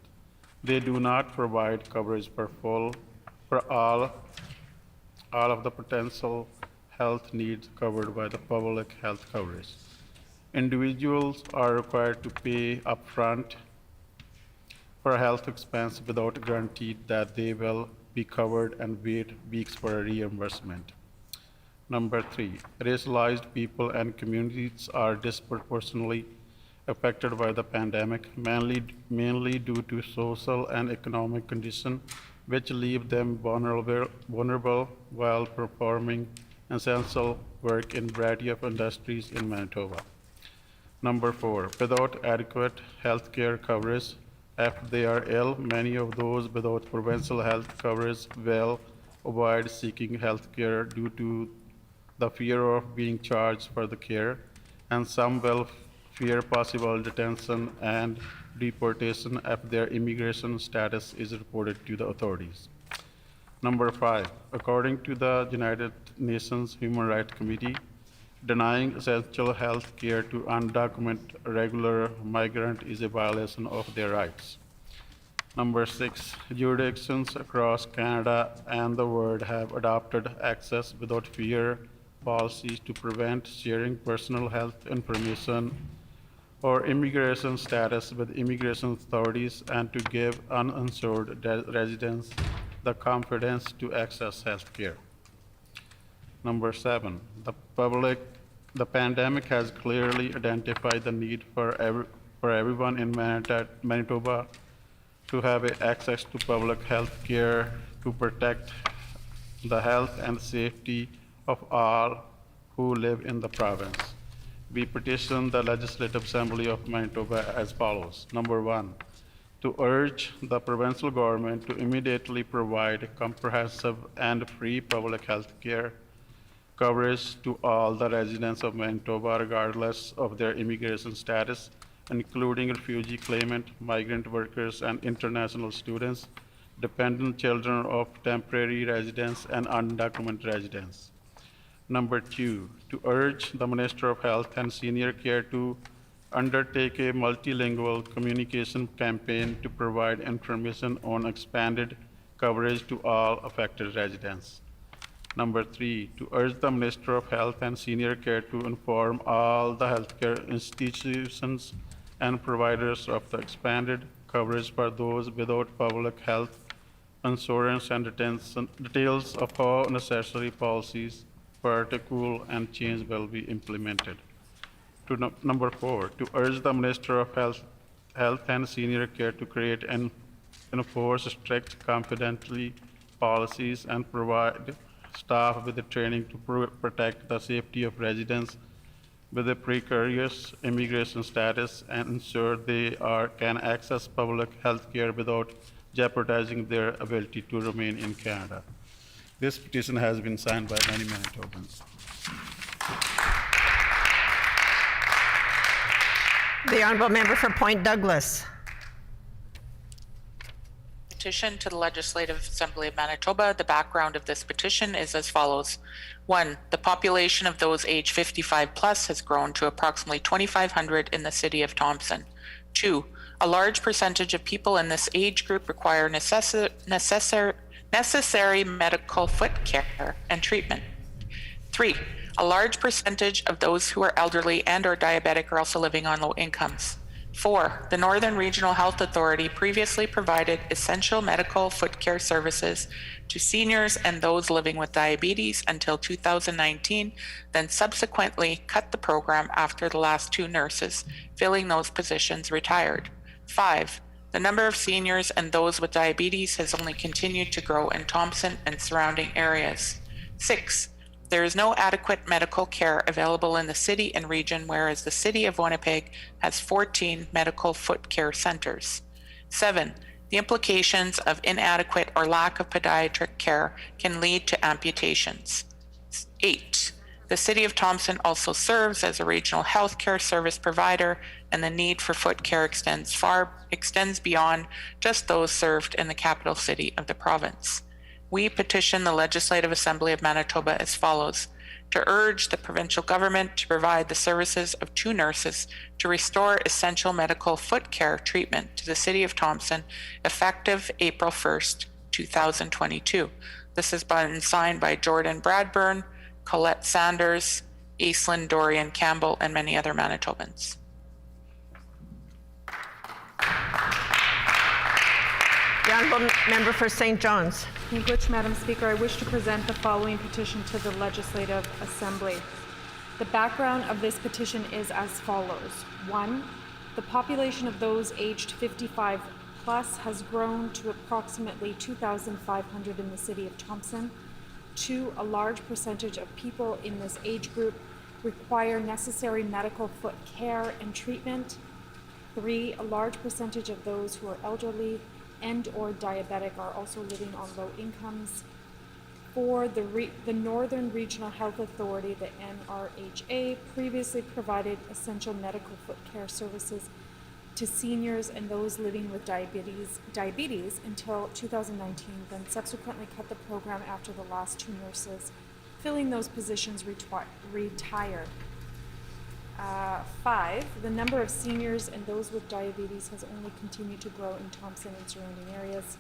They do not provide coverage for all of the potential health needs covered by the public health coverage. Individuals are required to pay upfront for health expense without guarantee that they will be covered and wait weeks for a reimbursement. Number 3, racialized people and communities are disproportionately affected by the pandemic, mainly due to social and economic conditions which leave them vulnerable while performing essential work in a variety of industries in Manitoba. Number 4, without adequate health care coverage, if they are ill, many of those without provincial health coverage will avoid seeking health care due to the fear of being charged for the care, and some will fear possible detention and deportation if their immigration status is reported to the authorities. Number 5, according to the United Nations Human Rights Committee, denying essential health care to undocumented regular migrants is a violation of their rights. Number 6, jurisdictions across Canada and the world have adopted access without fear policies to prevent sharing personal health information or immigration status with immigration authorities and to give uninsured residents the confidence to access health care. Number 7, the pandemic has clearly identified the need for everyone in Manitoba to have access to public health care to protect the health and safety of all who live in the province. We petition the Legislative Assembly of Manitoba as follows. Number 1, to urge the provincial government to immediately provide comprehensive and free public health care coverage to all the residents of Manitoba regardless of their immigration status, including refugee claimant, migrant workers, and international students, dependent children of temporary residents, and undocumented residents. Number 2, to urge the Minister of Health and Senior Care to undertake a multilingual communication campaign to provide information on expanded coverage to all affected residents. Number 3, to urge the Minister of Health and Senior Care to inform all the healthcare institutions and providers of the expanded coverage for those without public health insurance and details of how necessary policies, protocol, and change will be implemented. Number 4, to urge the Minister of Health and Senior Care to create and enforce strict confidentiality policies and provide staff with the training to protect the safety of residents with a precarious immigration status and ensure they can access public health care without jeopardizing their ability to remain in Canada. This petition has been signed by many Manitobans. The Honourable Member for Point Douglas. Petition to the Legislative Assembly of Manitoba. The background of this petition is as follows. 1, the population of those age 55 plus has grown to approximately 2,500 in the city of Thompson. 2, a large percentage of people in this age group require necessary medical foot care and treatment. 3, a large percentage of those who are elderly and or diabetic are also living on low incomes. 4, the Northern Regional Health Authority previously provided essential medical foot care services to seniors and those living with diabetes until 2019, then subsequently cut the program after the last 2 nurses filling those positions retired. 5, the number of seniors and those with diabetes has only continued to grow in Thompson and surrounding areas. 6, there is no adequate medical care available in the city and region, whereas the city of Winnipeg has 14 medical foot care centers. 7, the implications of inadequate or lack of podiatric care can lead to amputations. 8, The City of Thompson also serves as a regional healthcare service provider, and the need for foot care extends beyond just those served in the capital city of the province. We petition the Legislative Assembly of Manitoba as follows: to urge the provincial government to provide the services of 2 nurses to restore essential medical foot care treatment to the City of Thompson effective April 1st, 2022. This has been signed by Jordan Bradburn, Colette Sanders, Aislinn Dorian Campbell, and many other Manitobans. The Honourable Member for St. John's. Thank you much, Madam Speaker. I wish to present the following petition to the Legislative Assembly. The background of this petition is as follows. 1. The population of those aged 55 plus has grown to approximately 2,500 in the City of Thompson. 2. A large percentage of people in this age group require necessary medical foot care and treatment. 3. A large percentage of those who are elderly and or diabetic are also living on low incomes. 4, the Northern Regional Health Authority, the NRHA, previously provided essential medical foot care services to seniors and those living with diabetes until 2019, then subsequently cut the program after the last 2 nurses filling those positions retired. 5, the number of seniors and those with diabetes has only continued to grow in Thompson and surrounding areas.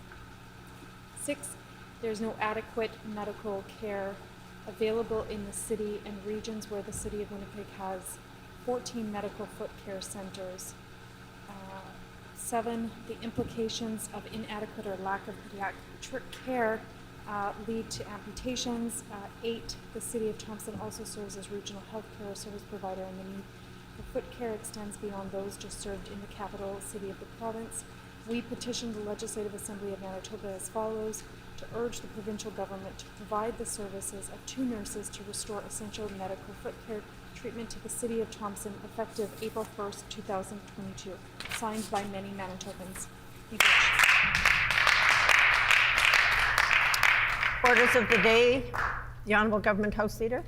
6, there's no adequate medical care available in the city and regions where the City of Winnipeg has 14 medical foot care centers. 7, the implications of inadequate or lack of pediatric care lead to amputations. 8, the City of Thompson also serves as regional health care service provider, and the need for foot care extends beyond those just served in the capital city of the province. We petition the Legislative Assembly of Manitoba as follows: to urge the provincial government to provide the services of 2 nurses to restore essential medical foot care treatment to the City of Thompson effective April 1st, 2022. Signed by many Manitobans. Thank you. Orders of the day. The Honourable Government House Leader.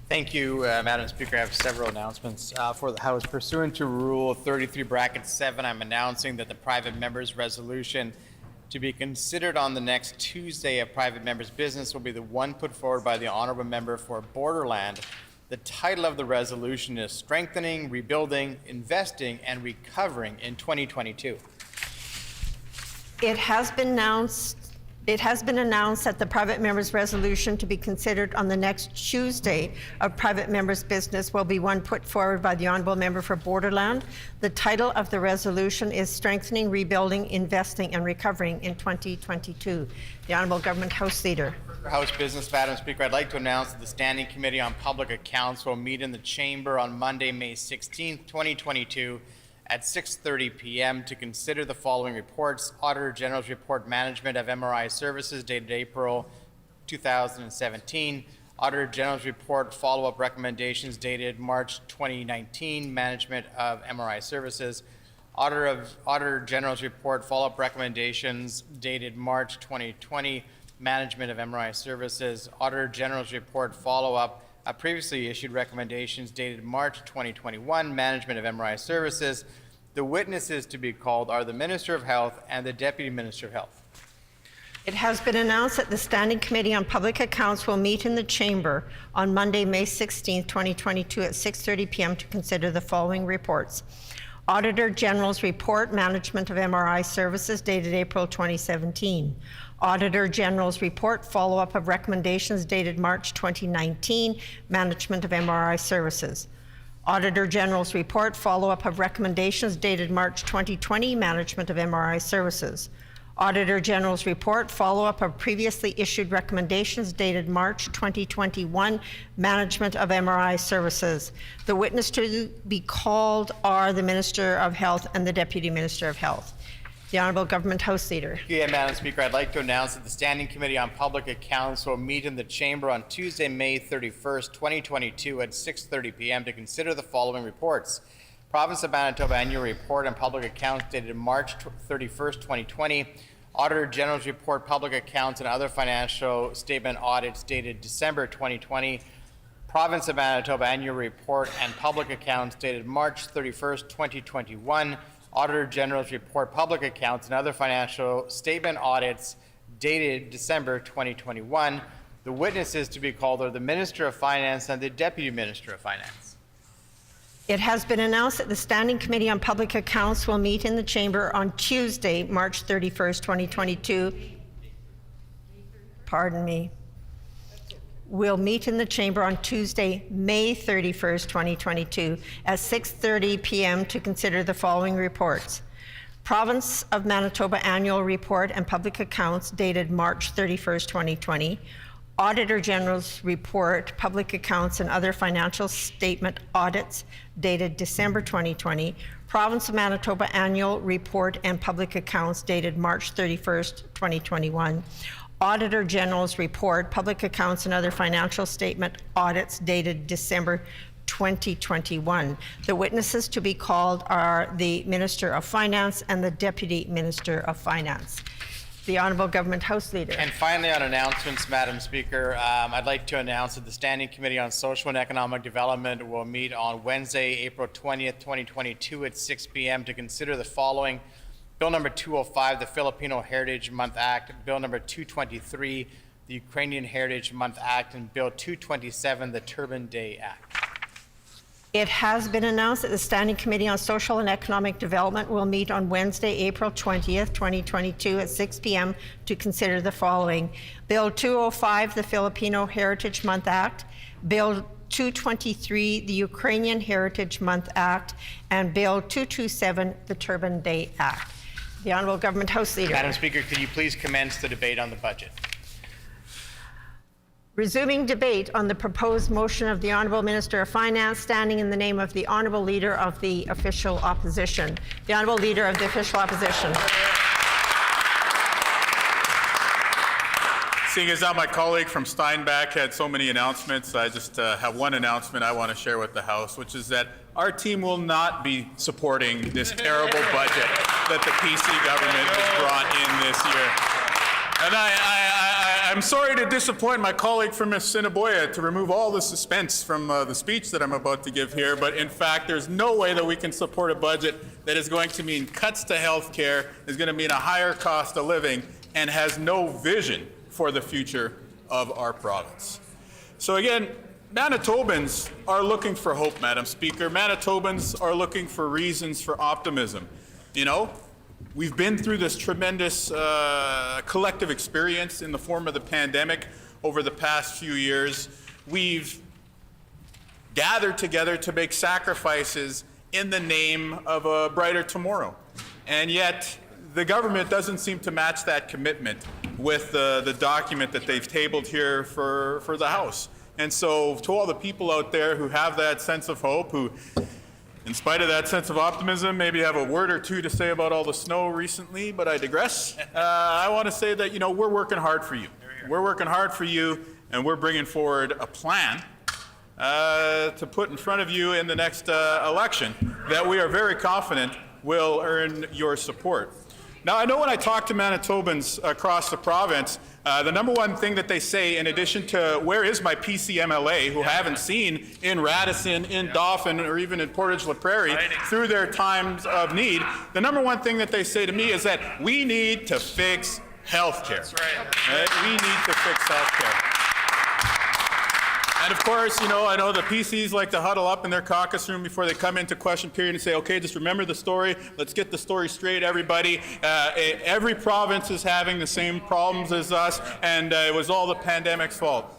Thank you, Madam Speaker. I have several announcements for the House. Pursuant to Rule 33(7), I'm announcing that the private member's resolution to be considered on the next Tuesday of private member's business will be the one put forward by the Honourable Member for Borderland. The title of the resolution is Strengthening, Rebuilding, Investing, and Recovering in 2022. It has been announced that the private member's resolution to be considered on the next Tuesday of private member's business will be one put forward by the Honourable Member for Borderland. The title of the resolution is Strengthening, Rebuilding, Investing, and Recovering in 2022. The Honourable Government House Leader. For House business, Madam Speaker, I'd like to announce that the Standing Committee on Public Accounts will meet in the Chamber on Monday, May 16th, 2022 at 6:30 p.m. to consider the following reports: Auditor General's Report, Management of MRI Services, dated April 2017. Auditor General's Report, Follow-up Recommendations, dated March 2019, Management of MRI Services. Auditor General's Report, Follow-up Recommendations, dated March 2020, Management of MRI Services. Auditor General's Report, Follow-up previously issued recommendations, dated March 2021, Management of MRI Services. The witnesses to be called are the Minister of Health and the Deputy Minister of Health. It has been announced that the Standing Committee on Public Accounts will meet in the Chamber on Monday, May 16, 2022 at 6:30 p.m. to consider the following reports: Auditor General's Report, Management of MRI Services, dated April 2017. Auditor General's Report, Follow-up of Recommendations, dated March 2019, Management of MRI Services. Auditor General's Report, Follow-up of Recommendations, dated March 2020, Management of MRI Services. Auditor General's Report, Follow-up of Previously Issued Recommendations, dated March 2021, Management of MRI Services. The witness to be called are the Minister of Health and the Deputy Minister of Health. The Honourable Government House Leader. Madam Speaker, I'd like to announce that the Standing Committee on Public Accounts will meet in the Chamber on Tuesday, May 31st, 2022 at 6:30 p.m. to consider the following reports: Province of Manitoba Annual Report on Public Accounts, dated March 31st, 2020. Auditor General's Report, Public Accounts and Other Financial Statement Audits, dated December 2020. Province of Manitoba Annual Report and Public Accounts dated March 31st, 2021, Auditor General's Report, Public Accounts, and other financial statement audits dated December 2021. The witnesses to be called are the Minister of Finance and the Deputy Minister of Finance. It has been announced that the Standing Committee on Public Accounts will meet in the Chamber on Tuesday, March 31st, 2022. Pardon me. We'll meet in the Chamber on Tuesday, May 31st, 2022 at 6:30 p.m. to consider the following reports. Province of Manitoba Annual Report and Public Accounts dated March 31st, 2020. Auditor General's Report, Public Accounts, and other financial statement audits dated December 2020. Province of Manitoba Annual Report and Public Accounts dated March 31st, 2021. Auditor General's Report, Public Accounts, and other financial statement audits dated December 2021. The witnesses to be called are the Minister of Finance and the Deputy Minister of Finance. The Honourable Government House Leader. And finally, on announcements, Madam Speaker, I'd like to announce that the Standing Committee on Social and Economic Development will meet on Wednesday, April 20th, 2022 at 6 p.m. to consider the following: Bill number 205, the Filipino Heritage Month Act; Bill number 223, the Ukrainian Heritage Month Act; and Bill 227, the Turban Day Act. It has been announced that the Standing Committee on Social and Economic Development will meet on Wednesday, April 20th, 2022 at 6 p.m. to consider the following: Bill 205, the Filipino Heritage Month Act; Bill 223, the Ukrainian Heritage Month Act; and Bill 227, the Turban Day Act. The Honourable Government House Leader. Madam Speaker, could you please commence the debate on the budget? Resuming debate on the proposed motion of the Honourable Minister of Finance, standing in the name of the Honourable Leader of the Official Opposition. The Honourable Leader of the Official Opposition. Seeing as how my colleague from Steinbach had so many announcements, I just have one announcement I want to share with the House, which is that our team will not be supporting this terrible budget that the PC government has brought in this year. And I'm sorry to disappoint my colleague from Assiniboia to remove all the suspense from the speech that I'm about to give here, but in fact, there's no way that we can support a budget that is going to mean cuts to health care, is going to mean a higher cost of living, and has no vision for the future of our province. So again, Manitobans are looking for hope, Madam Speaker. Manitobans are looking for reasons for optimism. You know, we've been through this tremendous collective experience in the form of the pandemic over the past few years. We've gathered together to make sacrifices in the name of a brighter tomorrow. And yet, the government doesn't seem to match that commitment with the document that they've tabled here for the House. And so to all the people out there who have that sense of hope, who, in spite of that sense of optimism, maybe have a word or two to say about all the snow recently, but I digress. I want to say that, you know, we're working hard for you. We're working hard for you, and we're bringing forward a plan to put in front of you in the next election that we are very confident will earn your support. Now, I know when I talk to Manitobans across the province, the number one thing that they say, in addition to where is my PC MLA, who I haven't seen in Radisson, in Dauphin, or even in Portage La Prairie through their times of need, the number one thing that they say to me is that we need to fix health care. That's right. We need to fix health care. And of course, you know, I know the PCs like to huddle up in their caucus room before they come into question period and say, okay, just remember the story. Let's get the story straight, everybody. Every province is having the same problems as us, and it was all the pandemic's fault.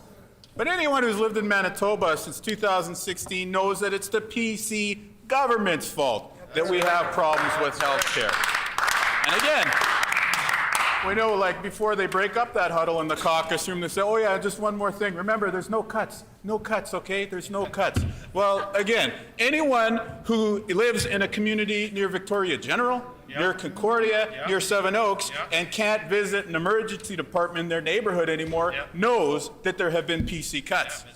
But anyone who's lived in Manitoba since 2016 knows that it's the PC government's fault that we have problems with health care. And again, we know, like, before they break up that huddle in the caucus room, they say, oh yeah, just one more thing. Remember, there's no cuts. No cuts, okay? There's no cuts. Well, again, anyone who lives in a community near Victoria General, near Concordia, near Seven Oaks, and can't visit an emergency department in their neighborhood anymore knows that there have been PC cuts.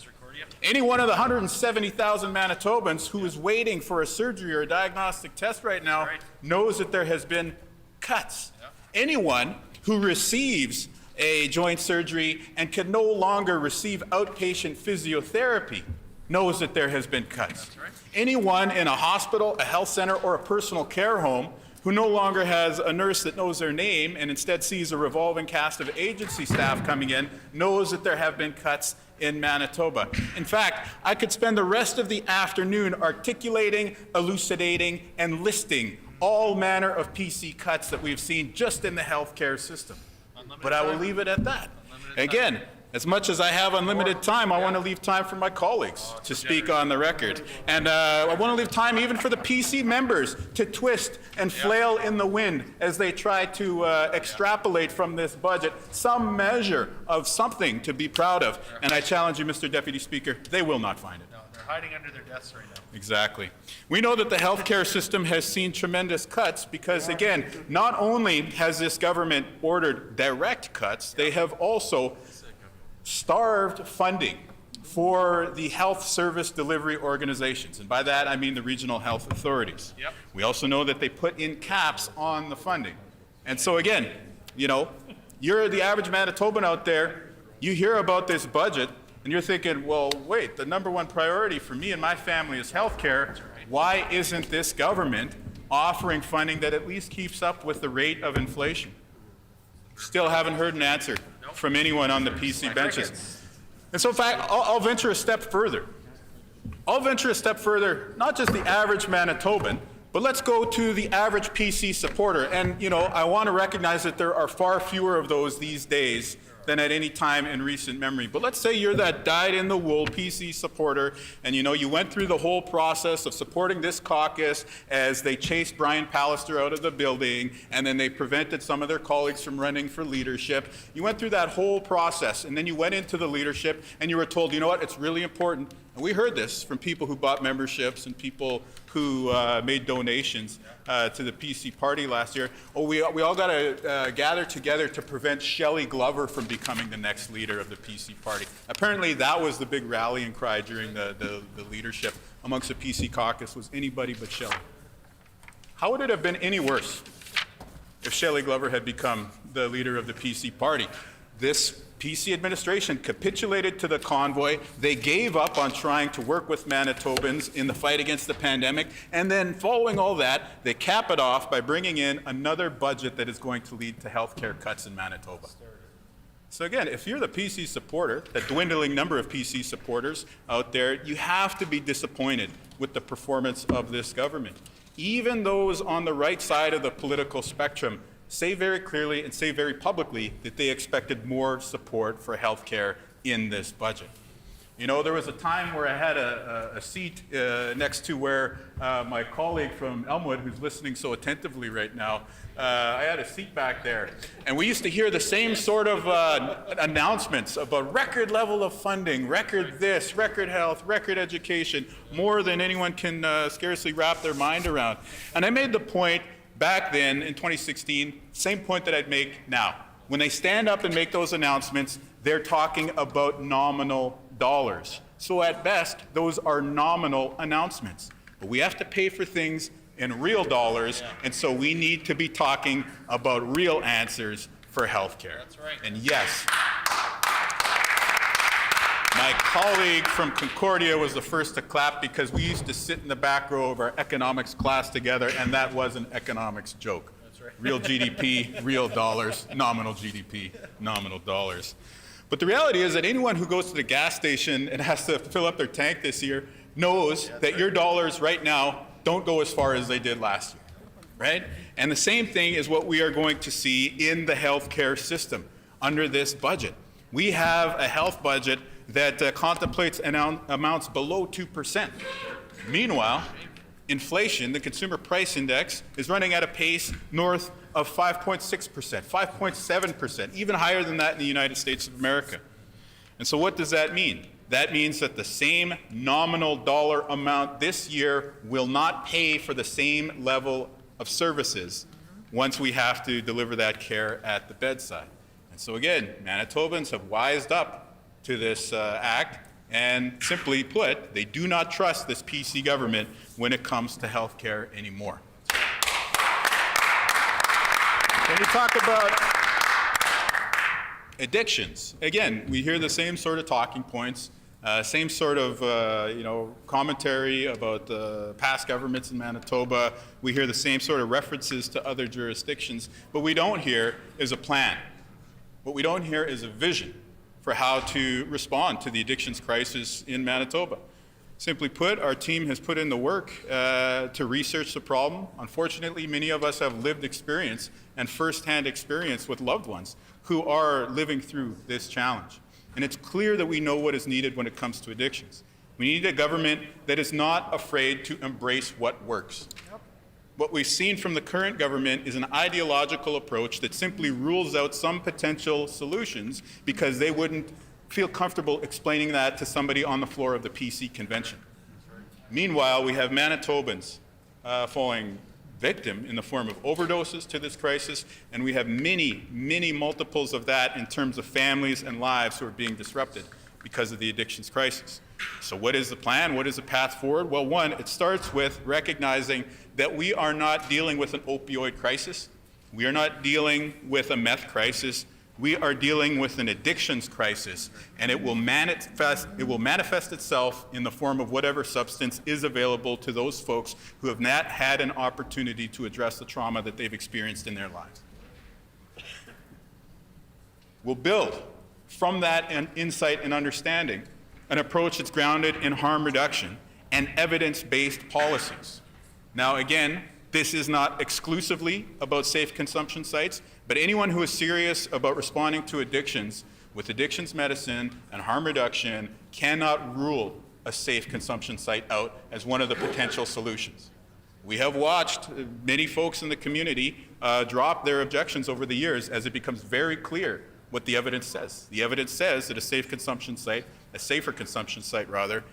Any one of the 170,000 Manitobans who is waiting for a surgery or a diagnostic test right now knows that there has been cuts. Anyone who receives a joint surgery and can no longer receive outpatient physiotherapy knows that there has been cuts. Anyone in a hospital, a health center, or a personal care home who no longer has a nurse that knows their name and instead sees a revolving cast of agency staff coming in knows that there have been cuts in Manitoba. In fact, I could spend the rest of the afternoon articulating, elucidating, and listing all manner of PC cuts that we've seen just in the healthcare system. But I will leave it at that. Again, as much as I have unlimited time, I want to leave time for my colleagues to speak on the record. And I want to leave time even for the PC members to twist and flail in the wind as they try to extrapolate from this budget some measure of something to be proud of. And I challenge you, Mr. Deputy Speaker, they will not find it. No, they're hiding under their desks right now. Exactly. We know that the healthcare system has seen tremendous cuts because, again, not only has this government ordered direct cuts, they have also starved funding for the health service delivery organizations. And by that, I mean the regional health authorities. Yep. We also know that they put in caps on the funding. And so again, you know, you're the average Manitoban out there, you hear about this budget, and you're thinking, well, wait, the number one priority for me and my family is healthcare. Why isn't this government offering funding that at least keeps up with the rate of inflation? Still haven't heard an answer from anyone on the PC benches. And so in fact, I'll venture a step further. I'll venture a step further, not just the average Manitoban, but let's go to the average PC supporter. And you know, I want to recognize that there are far fewer of those these days than at any time in recent memory. But let's say you're that dyed-in-the-wool PC supporter, and you know, you went through the whole process of supporting this caucus as they chased Brian Pallister out of the building, and then they prevented some of their colleagues from running for leadership. You went through that whole process, and then you went into the leadership, and you were told, you know what, it's really important. And we heard this from people who bought memberships and people who made donations to the PC party last year. Oh, we all got to gather together to prevent Shelley Glover from becoming the next leader of the PC party. Apparently, that was the big rallying cry during the leadership amongst the PC caucus, was anybody but Shelley. How would it have been any worse if Shelley Glover had become the leader of the PC party? This PC administration capitulated to the convoy. They gave up on trying to work with Manitobans in the fight against the pandemic. And then following all that, they cap it off by bringing in another budget that is going to lead to healthcare cuts in Manitoba. So again, if you're the PC supporter, the dwindling number of PC supporters out there, you have to be disappointed with the performance of this government. Even those on the right side of the political spectrum say very clearly and say very publicly that they expected more support for health care in this budget. You know, there was a time where I had a seat next to where my colleague from Elmwood, who's listening so attentively right now, I had a seat back there. And we used to hear the same sort of announcements about record level of funding, record this, record health, record education, more than anyone can scarcely wrap their mind around. And I made the point back then in 2016, same point that I'd make now. When they stand up and make those announcements, they're talking about nominal dollars. So at best, those are nominal announcements. But we have to pay for things in real dollars, and so we need to be talking about real answers for healthcare. That's right. And yes, my colleague from Concordia was the first to clap because we used to sit in the back row of our economics class together, and that was an economics joke. That's right. Real GDP, real dollars, nominal GDP, nominal dollars. But the reality is that anyone who goes to the gas station and has to fill up their tank this year knows that your dollars right now don't go as far as they did last year, right? And the same thing is what we are going to see in the healthcare system under this budget. We have a health budget that contemplates amounts below 2%. Meanwhile, inflation, the consumer price index, is running at a pace north of 5.6%, 5.7%, even higher than that in the United States of America. And so what does that mean? That means that the same nominal dollar amount this year will not pay for the same level of services once we have to deliver that care at the bedside. And so again, Manitobans have wised up to this act, and simply put, they do not trust this PC government when it comes to health care anymore. When we talk about addictions, again, we hear the same sort of talking points Same sort of commentary about past governments in Manitoba. We hear the same sort of references to other jurisdictions. What we don't hear is a plan. What we don't hear is a vision for how to respond to the addictions crisis in Manitoba. Simply put, our team has put in the work to research the problem. Unfortunately, many of us have lived experience and firsthand experience with loved ones who are living through this challenge. And it's clear that we know what is needed when it comes to addictions. We need a government that is not afraid to embrace what works. What we've seen from the current government is an ideological approach that simply rules out some potential solutions because they wouldn't feel comfortable explaining that to somebody on the floor of the PC convention. Meanwhile, we have Manitobans falling victim in the form of overdoses to this crisis, and we have many, many multiples of that in terms of families and lives who are being disrupted because of the addictions crisis. So what is the plan? What is the path forward? Well, one, it starts with recognizing that we are not dealing with an opioid crisis. We are not dealing with a meth crisis. We are dealing with an addictions crisis, and it will manifest itself in the form of whatever substance is available to those folks who have not had an opportunity to address the trauma that they've experienced in their lives. We'll build from that insight and understanding an approach that's grounded in harm reduction and evidence-based policies. Now, again, this is not exclusively about safe consumption sites, but anyone who is serious about responding to addictions with addictions medicine and harm reduction cannot rule a safe consumption site out as one of the potential solutions. We have watched many folks in the community drop their objections over the years as it becomes very clear what the evidence says. The evidence says that a safer consumption site rather,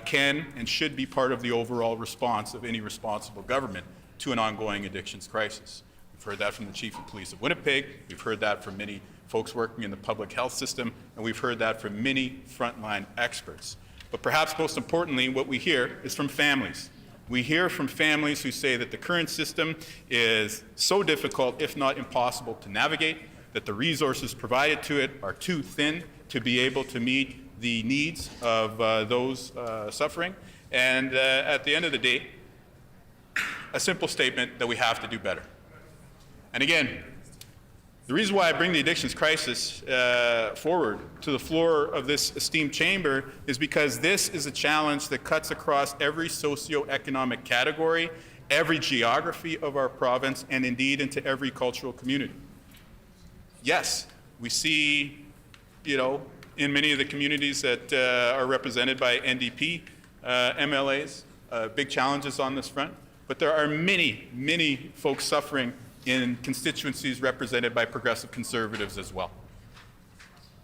can and should be part of the overall response of any responsible government to an ongoing addictions crisis. We've heard that from the Chief of Police of Winnipeg, we've heard that from many folks working in the public health system, and we've heard that from many frontline experts. But perhaps most importantly, what we hear is from families. We hear from families who say that the current system is so difficult, if not impossible, to navigate, that the resources provided to it are too thin to be able to meet the needs of those suffering. And at the end of the day, a simple statement that we have to do better. And again, the reason why I bring the addictions crisis forward to the floor of this esteemed chamber is because this is a challenge that cuts across every socioeconomic category, every geography of our province, and indeed into every cultural community. Yes, we see, in many of the communities that are represented by NDP MLAs, big challenges on this front, but there are many, many folks suffering in constituencies represented by progressive conservatives as well.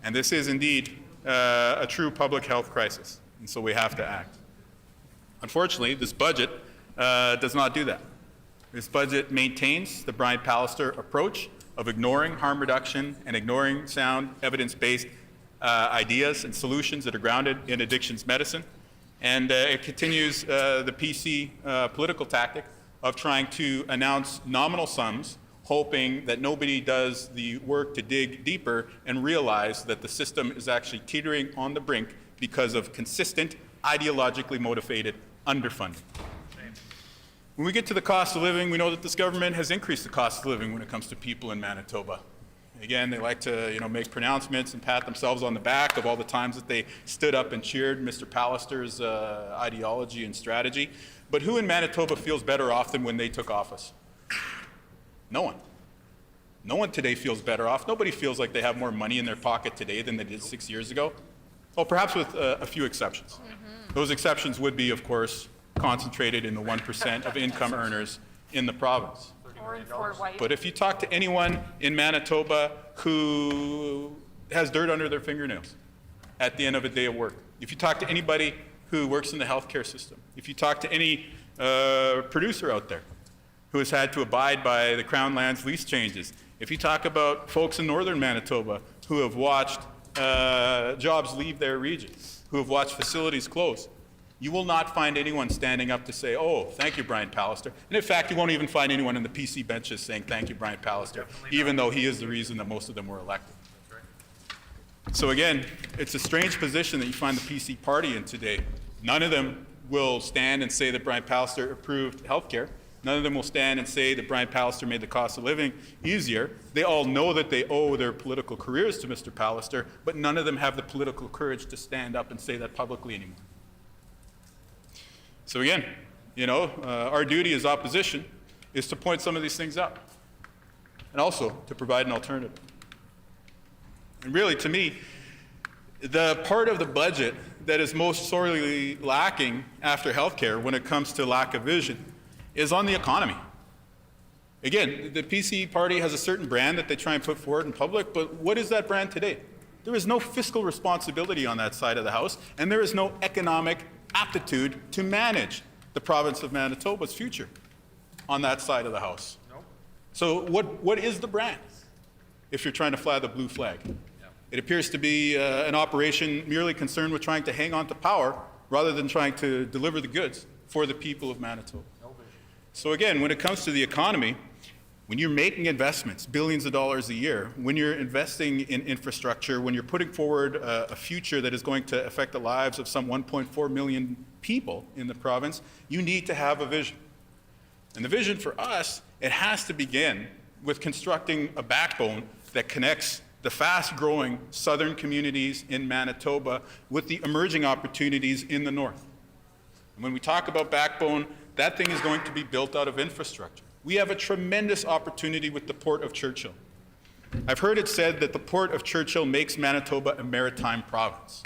And this is indeed a true public health crisis, and so we have to act. Unfortunately, this budget does not do that. This budget maintains the Brian Pallister approach of ignoring harm reduction and ignoring sound evidence-based ideas and solutions that are grounded in addictions medicine. And it continues the PC political tactic of trying to announce nominal sums, hoping that nobody does the work to dig deeper and realize that the system is actually teetering on the brink because of consistent, ideologically motivated underfunding. When we get to the cost of living, we know that this government has increased the cost of living when it comes to people in Manitoba. Again, they like to make pronouncements and pat themselves on the back of all the times that they stood up and cheered Mr. Pallister's ideology and strategy. But who in Manitoba feels better off than when they took office? No one. No one today feels better off. Nobody feels like they have more money in their pocket today than they did 6 years ago. Well, perhaps with a few exceptions. Those exceptions would be, of course, concentrated in the 1% of income earners in the province. But if you talk to anyone in Manitoba who has dirt under their fingernails at the end of a day of work, if you talk to anybody who works in the healthcare system, if you talk to any producer out there who has had to abide by the Crown Lands lease changes, if you talk about folks in northern Manitoba who have watched jobs leave their region, who have watched facilities close, you will not find anyone standing up to say, oh, thank you, Brian Pallister. And in fact, you won't even find anyone in the PC benches saying, thank you, Brian Pallister, even though he is the reason that most of them were elected. So again, it's a strange position that you find the PC party in today. None of them will stand and say that Brian Pallister approved healthcare. None of them will stand and say that Brian Pallister made the cost of living easier. They all know that they owe their political careers to Mr. Pallister, but none of them have the political courage to stand up and say that publicly anymore. So again, our duty as opposition is to point some of these things out and also to provide an alternative. And really, to me, the part of the budget that is most sorely lacking after healthcare when it comes to lack of vision is on the economy. Again, the PC party has a certain brand that they try and put forward in public, but what is that brand today? There is no fiscal responsibility on that side of the house, and there is no economic aptitude to manage the province of Manitoba's future on that side of the house. No. So what is the brand if you're trying to fly the blue flag? It appears to be an operation merely concerned with trying to hang on to power rather than trying to deliver the goods for the people of Manitoba. So again, when it comes to the economy, when you're making investments, billions of dollars a year, when you're investing in infrastructure, when you're putting forward a future that is going to affect the lives of some 1.4 million people in the province, you need to have a vision. And the vision for us, it has to begin with constructing a backbone that connects the fast-growing southern communities in Manitoba with the emerging opportunities in the north. And when we talk about backbone, that thing is going to be built out of infrastructure. We have a tremendous opportunity with the Port of Churchill. I've heard it said that the Port of Churchill makes Manitoba a maritime province.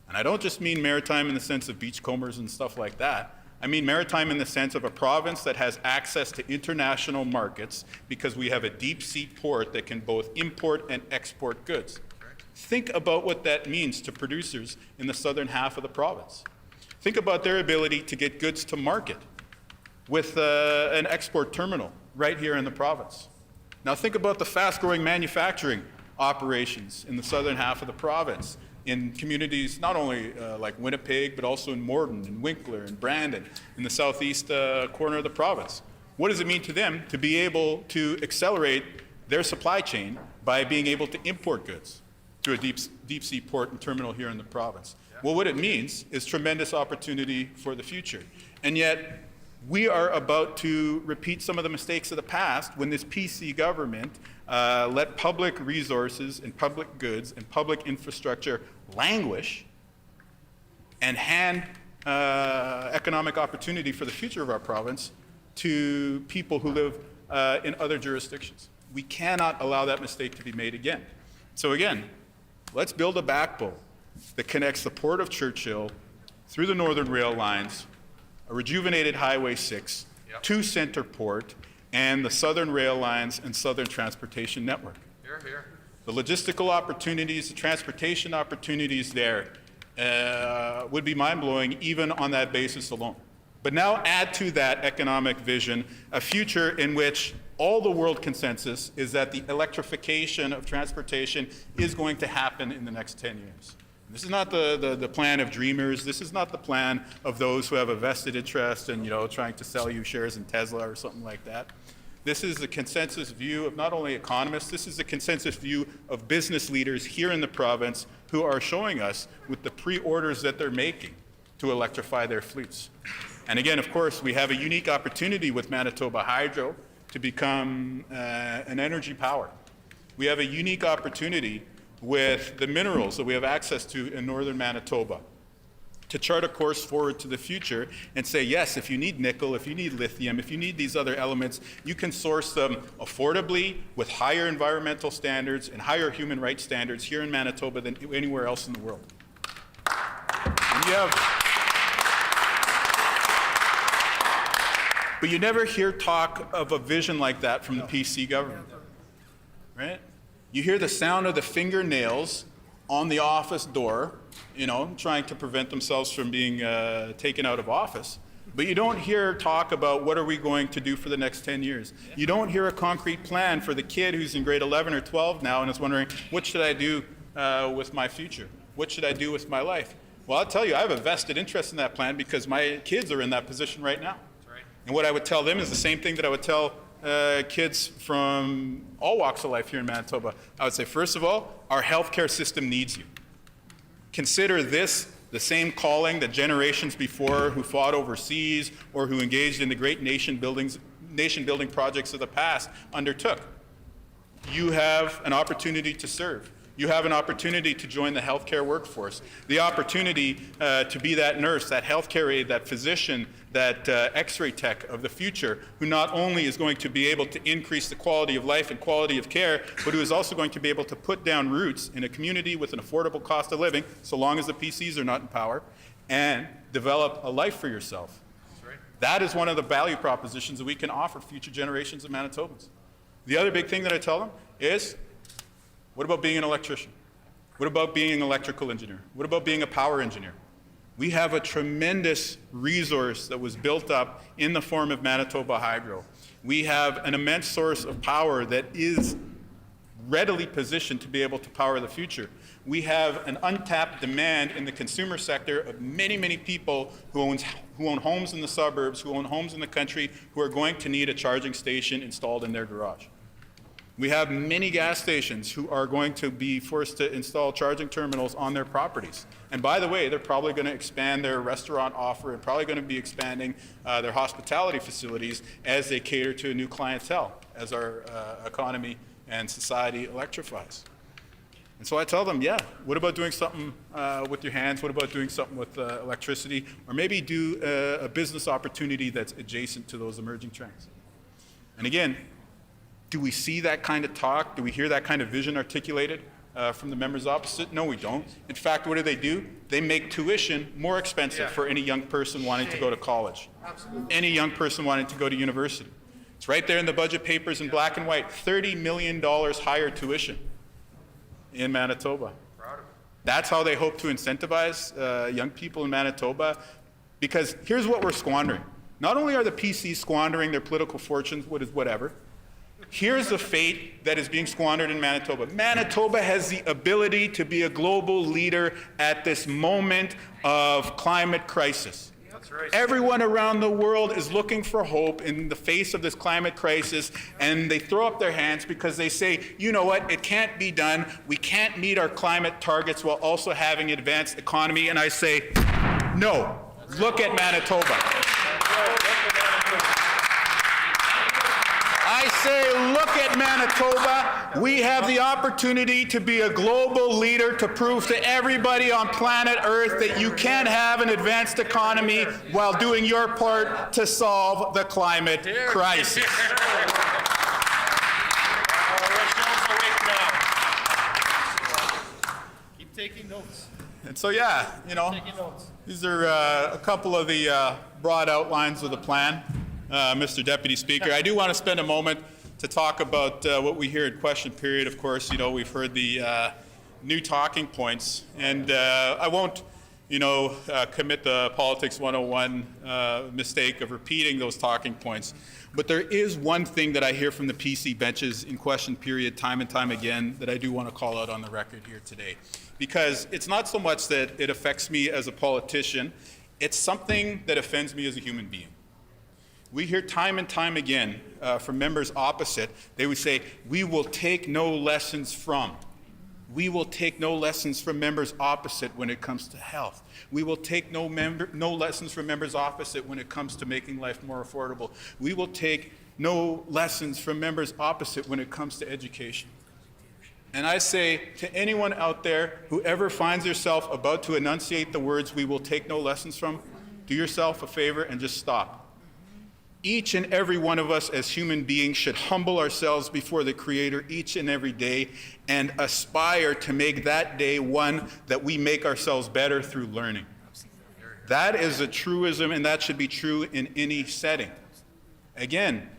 And I don't just mean maritime in the sense of beachcombers and stuff like that. I mean maritime in the sense of a province that has access to international markets because we have a deep-sea port that can both import and export goods. Think about what that means to producers in the southern half of the province. Think about their ability to get goods to market with an export terminal right here in the province. Now think about the fast-growing manufacturing operations in the southern half of the province, in communities not only like Winnipeg, but also in Morden and Winkler and Brandon in the southeast corner of the province. What does it mean to them to be able to accelerate their supply chain by being able to import goods to a deep sea port and terminal here in the province? Well, what it means is tremendous opportunity for the future. And yet, we are about to repeat some of the mistakes of the past when this PC government let public resources and public goods and public infrastructure languish and hand economic opportunity for the future of our province to people who live in other jurisdictions. We cannot allow that mistake to be made again. So again, let's build a backbone that connects the Port of Churchill through the northern rail lines, a rejuvenated Highway 6, to Centre Port, and the southern rail lines and southern transportation network. Here, here. The logistical opportunities, the transportation opportunities there would be mind-blowing even on that basis alone. But now add to that economic vision a future in which all the world consensus is that the electrification of transportation is going to happen in the next 10 years. This is not the plan of dreamers. This is not the plan of those who have a vested interest in, trying to sell you shares in Tesla or something like that. This is the consensus view of not only economists, this is the consensus view of business leaders here in the province who are showing us with the pre-orders that they're making to electrify their fleets. And again, of course, we have a unique opportunity with Manitoba Hydro to become an energy power. We have a unique opportunity with the minerals that we have access to in northern Manitoba to chart a course forward to the future and say, yes, if you need nickel, if you need lithium, if you need these other elements, you can source them affordably with higher environmental standards and higher human rights standards here in Manitoba than anywhere else in the world. And but you never hear talk of a vision like that from the PC government, right? You hear the sound of the fingernails on the office door, trying to prevent themselves from being taken out of office. But you don't hear talk about what are we going to do for the next 10 years. You don't hear a concrete plan for the kid who's in grade 11 or 12 now and is wondering, what should I do with my future? What should I do with my life? Well, I'll tell you, I have a vested interest in that plan because my kids are in that position right now. And what I would tell them is the same thing that I would tell kids from all walks of life here in Manitoba, I would say, first of all, our healthcare system needs you. Consider this the same calling that generations before who fought overseas or who engaged in the great nation-building projects of the past undertook. You have an opportunity to serve. You have an opportunity to join the healthcare workforce, the opportunity to be that nurse, that healthcare aide, that physician, that x-ray tech of the future, who not only is going to be able to increase the quality of life and quality of care, but who is also going to be able to put down roots in a community with an affordable cost of living, so long as the PCs are not in power, and develop a life for yourself. That is one of the value propositions that we can offer future generations of Manitobans. The other big thing that I tell them is, what about being an electrician? What about being an electrical engineer? What about being a power engineer? We have a tremendous resource that was built up in the form of Manitoba Hydro. We have an immense source of power that is readily positioned to be able to power the future. We have an untapped demand in the consumer sector of many, many people who own homes in the suburbs, who own homes in the country, who are going to need a charging station installed in their garage. We have many gas stations who are going to be forced to install charging terminals on their properties. And by the way, they're probably going to expand their restaurant offer and probably going to be expanding their hospitality facilities as they cater to a new clientele as our economy and society electrifies. And so I tell them, yeah, what about doing something with your hands? What about doing something with electricity? Or maybe do a business opportunity that's adjacent to those emerging trends. And again, do we see that kind of talk? Do we hear that kind of vision articulated from the members opposite? No, we don't. In fact, what do? They make tuition more expensive for any young person wanting to go to college, any young person wanting to go to university. It's right there in the budget papers in black and white, $30 million higher tuition in Manitoba. That's how they hope to incentivize young people in Manitoba, because here's what we're squandering. Not only are the PCs squandering their political fortunes, whatever, here's the fate that is being squandered in Manitoba. Manitoba has the ability to be a global leader at this moment of climate crisis. Everyone around the world is looking for hope in the face of this climate crisis, and they throw up their hands because they say, you know what, it can't be done. We can't meet our climate targets while also having an advanced economy. And I say, no, look at Manitoba. I say, look at Manitoba. We have the opportunity to be a global leader, to prove to everybody on planet Earth that you can have an advanced economy while doing your part to solve the climate crisis. Keep taking notes. And so, yeah, you know, these are a couple of the broad outlines of the plan. Mr. Deputy Speaker, I do want to spend a moment to talk about what we hear in question period. Of course, you know, we've heard the new talking points, and I won't, you know, commit the Politics 101 mistake of repeating those talking points. But there is one thing that I hear from the PC benches in question period time and time again that I do want to call out on the record here today. Because it's not so much that it affects me as a politician, it's something that offends me as a human being. We hear time and time again from members opposite, they would say, we will take no lessons from. We will take no lessons from members opposite when it comes to health. We will take no lessons from members opposite when it comes to making life more affordable. We will take no lessons from members opposite when it comes to education. And I say to anyone out there who ever finds yourself about to enunciate the words, we will take no lessons from, do yourself a favor and just stop. Each and every one of us as human beings should humble ourselves before the Creator each and every day and aspire to make that day one that we make ourselves better through learning. That is a truism, and that should be true in any setting. Again,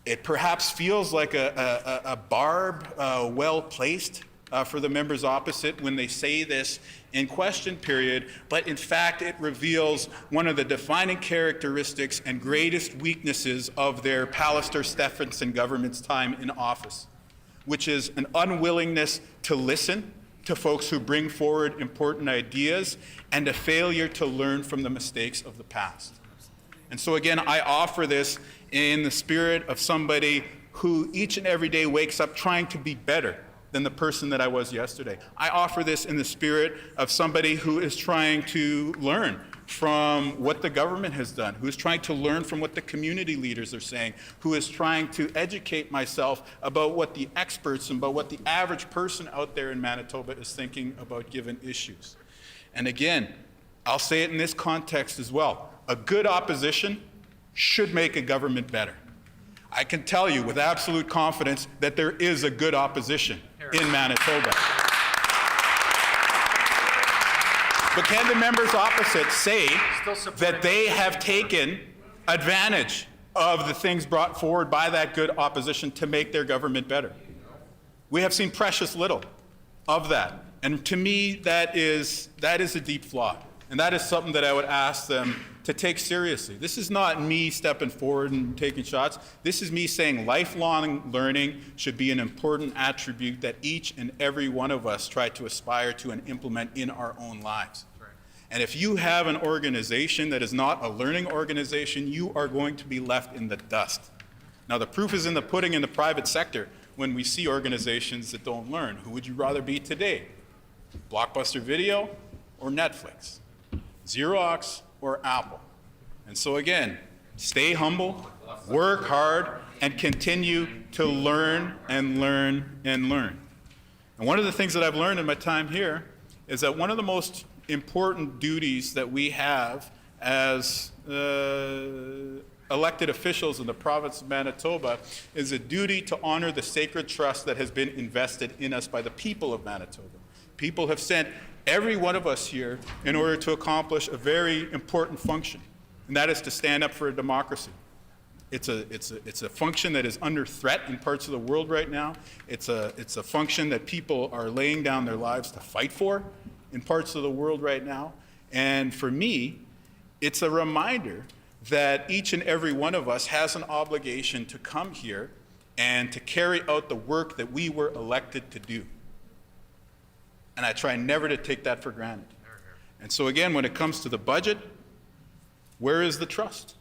it perhaps feels like a barb well placed for the members opposite when they say this in question period, but in fact it reveals one of the defining characteristics and greatest weaknesses of their Pallister-Stephenson government's time in office, which is an unwillingness to listen to folks who bring forward important ideas and a failure to learn from the mistakes of the past. And so again, I offer this in the spirit of somebody who each and every day wakes up trying to be better than the person that I was yesterday. I offer this in the spirit of somebody who is trying to learn from what the government has done, who is trying to learn from what the community leaders are saying, who is trying to educate myself about what the experts and about what the average person out there in Manitoba is thinking about given issues. And again, I'll say it in this context as well. A good opposition should make a government better. I can tell you with absolute confidence that there is a good opposition in Manitoba. But can the members opposite say that they have taken advantage of the things brought forward by that good opposition to make their government better? We have seen precious little of that. And to me, that is a deep flaw. And that is something that I would ask them to take seriously. This is not me stepping forward and taking shots. This is me saying lifelong learning should be an important attribute that each and every one of us try to aspire to and implement in our own lives. And if you have an organization that is not a learning organization, you are going to be left in the dust. Now, the proof is in the pudding in the private sector when we see organizations that don't learn. Who would you rather be today? Blockbuster Video or Netflix? Xerox or Apple? And so again, stay humble, work hard, and continue to learn and learn and learn. And one of the things that I've learned in my time here is that one of the most important duties that we have as elected officials in the province of Manitoba is a duty to honor the sacred trust that has been invested in us by the people of Manitoba. People have sent every one of us here in order to accomplish a very important function, and that is to stand up for a democracy. It's a function that is under threat in parts of the world right now. It's a function that people are laying down their lives to fight for in parts of the world right now. And for me, it's a reminder that each and every one of us has an obligation to come here and to carry out the work that we were elected to do. And I try never to take that for granted. And so again, when it comes to the budget, where is the trust?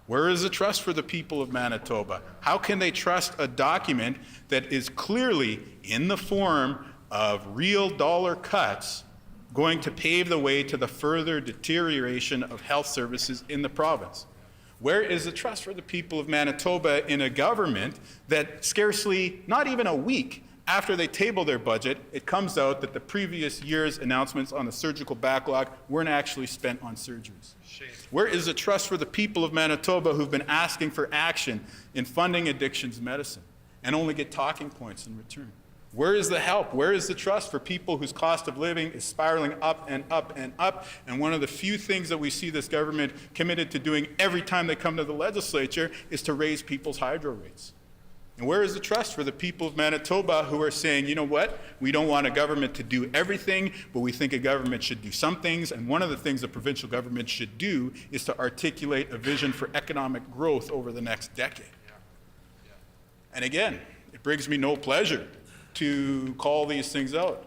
Where is the trust for the people of Manitoba? How can they trust a document that is clearly in the form of real dollar cuts going to pave the way to the further deterioration of health services in the province? Where is the trust for the people of Manitoba in a government that scarcely, not even a week after they table their budget, it comes out that the previous year's announcements on the surgical backlog weren't actually spent on surgeries? Shame. Where is the trust for the people of Manitoba who've been asking for action in funding addictions medicine and only get talking points in return? Where is the help? Where is the trust for people whose cost of living is spiraling up and up and up? And one of the few things that we see this government committed to doing every time they come to the legislature is to raise people's hydro rates. And where is the trust for the people of Manitoba who are saying, you know what, we don't want a government to do everything, but we think a government should do some things, and one of the things the provincial government should do is to articulate a vision for economic growth over the next decade. And again, it brings me no pleasure to call these things out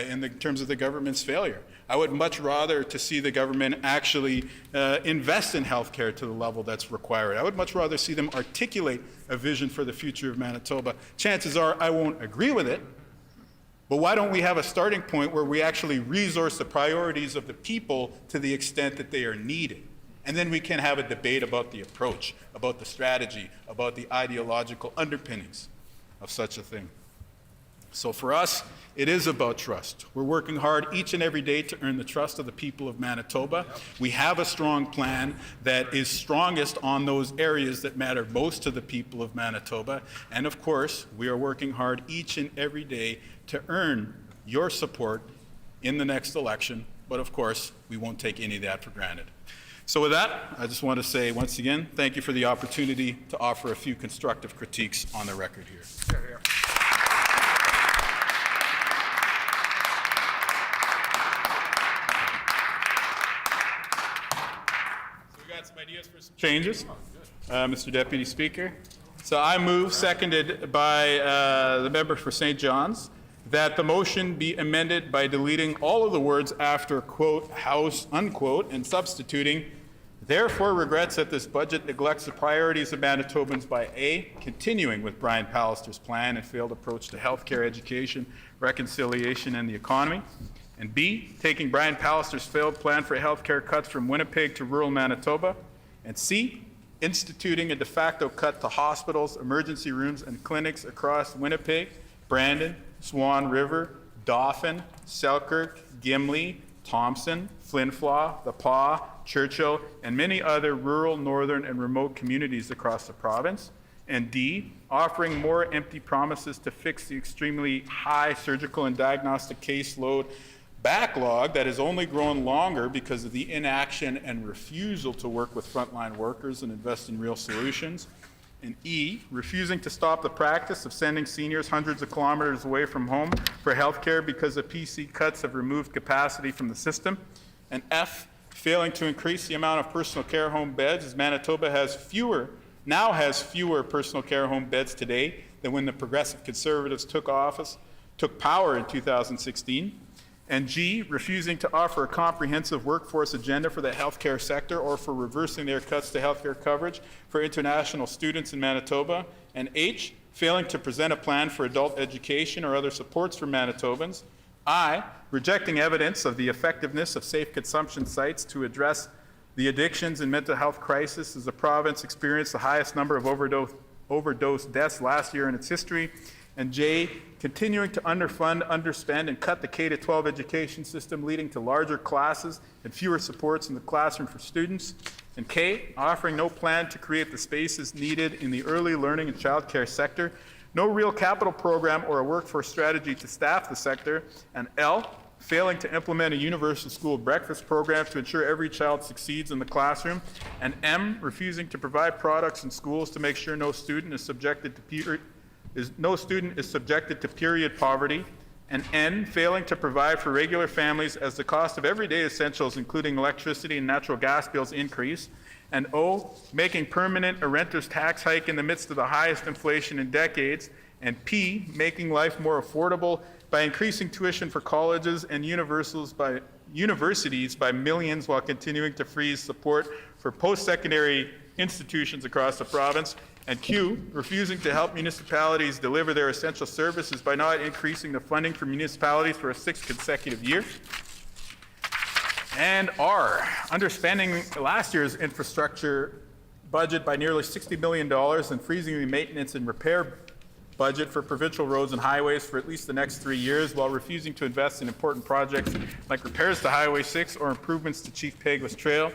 in terms of the government's failure. I would much rather to see the government actually invest in healthcare to the level that's required. I would much rather see them articulate a vision for the future of Manitoba. Chances are I won't agree with it, but why don't we have a starting point where we actually resource the priorities of the people to the extent that they are needed? And then we can have a debate about the approach, about the strategy, about the ideological underpinnings of such a thing. So for us, it is about trust. We're working hard each and every day to earn the trust of the people of Manitoba. We have a strong plan that is strongest on those areas that matter most to the people of Manitoba. And of course, we are working hard each and every day to earn your support in the next election. But of course, we won't take any of that for granted. So with that, I just want to say once again, thank you for the opportunity to offer a few constructive critiques on the record here. Some ideas for some changes, Mr. Deputy Speaker. So I move, seconded by the member for St. John's, that the motion be amended by deleting all of the words after quote, house, unquote, and substituting Therefore regrets that this budget neglects the priorities of Manitobans by A, continuing with Brian Pallister's plan and failed approach to healthcare, education, reconciliation, and the economy, and B, taking Brian Pallister's failed plan for healthcare cuts from Winnipeg to rural Manitoba, and C, instituting a de facto cut to hospitals, emergency rooms, and clinics across Winnipeg, Brandon, Swan River, Dauphin, Selkirk, Gimli, Thompson, Flin Flon, The Pas, Churchill, and many other rural, northern, and remote communities across the province. And D, offering more empty promises to fix the extremely high surgical and diagnostic caseload backlog that has only grown longer because of the inaction and refusal to work with frontline workers and invest in real solutions. And E, refusing to stop the practice of sending seniors hundreds of kilometers away from home for health care because the PC cuts have removed capacity from the system. And F, failing to increase the amount of personal care home beds, as Manitoba now has fewer personal care home beds today than when the Progressive Conservatives took power in 2016. And G, refusing to offer a comprehensive workforce agenda for the healthcare sector or for reversing their cuts to healthcare coverage for international students in Manitoba. And H, failing to present a plan for adult education or other supports for Manitobans. I, rejecting evidence of the effectiveness of safe consumption sites to address the addictions and mental health crisis as the province experienced the highest number of overdose deaths last year in its history. And J, continuing to underfund, underspend, and cut the K-12 education system, leading to larger classes and fewer supports in the classroom for students. And K, offering no plan to create the spaces needed in the early learning and childcare sector, no real capital program or a workforce strategy to staff the sector. And L, failing to implement a universal school breakfast program to ensure every child succeeds in the classroom. And M, refusing to provide products in schools to make sure no student is subjected to period poverty. And N, failing to provide for regular families as the cost of everyday essentials, including electricity and natural gas bills, increase. And O, making permanent a renter's tax hike in the midst of the highest inflation in decades. And P, making life more affordable by increasing tuition for colleges and universities by millions while continuing to freeze support for post-secondary institutions across the province. And Q, refusing to help municipalities deliver their essential services by not increasing the funding for municipalities for a 6th consecutive year. And R, underspending last year's infrastructure budget by nearly $60 million and freezing the maintenance and repair budget for provincial roads and highways for at least the next 3 years, while refusing to invest in important projects like repairs to Highway 6 or improvements to Chief Peguis Trail.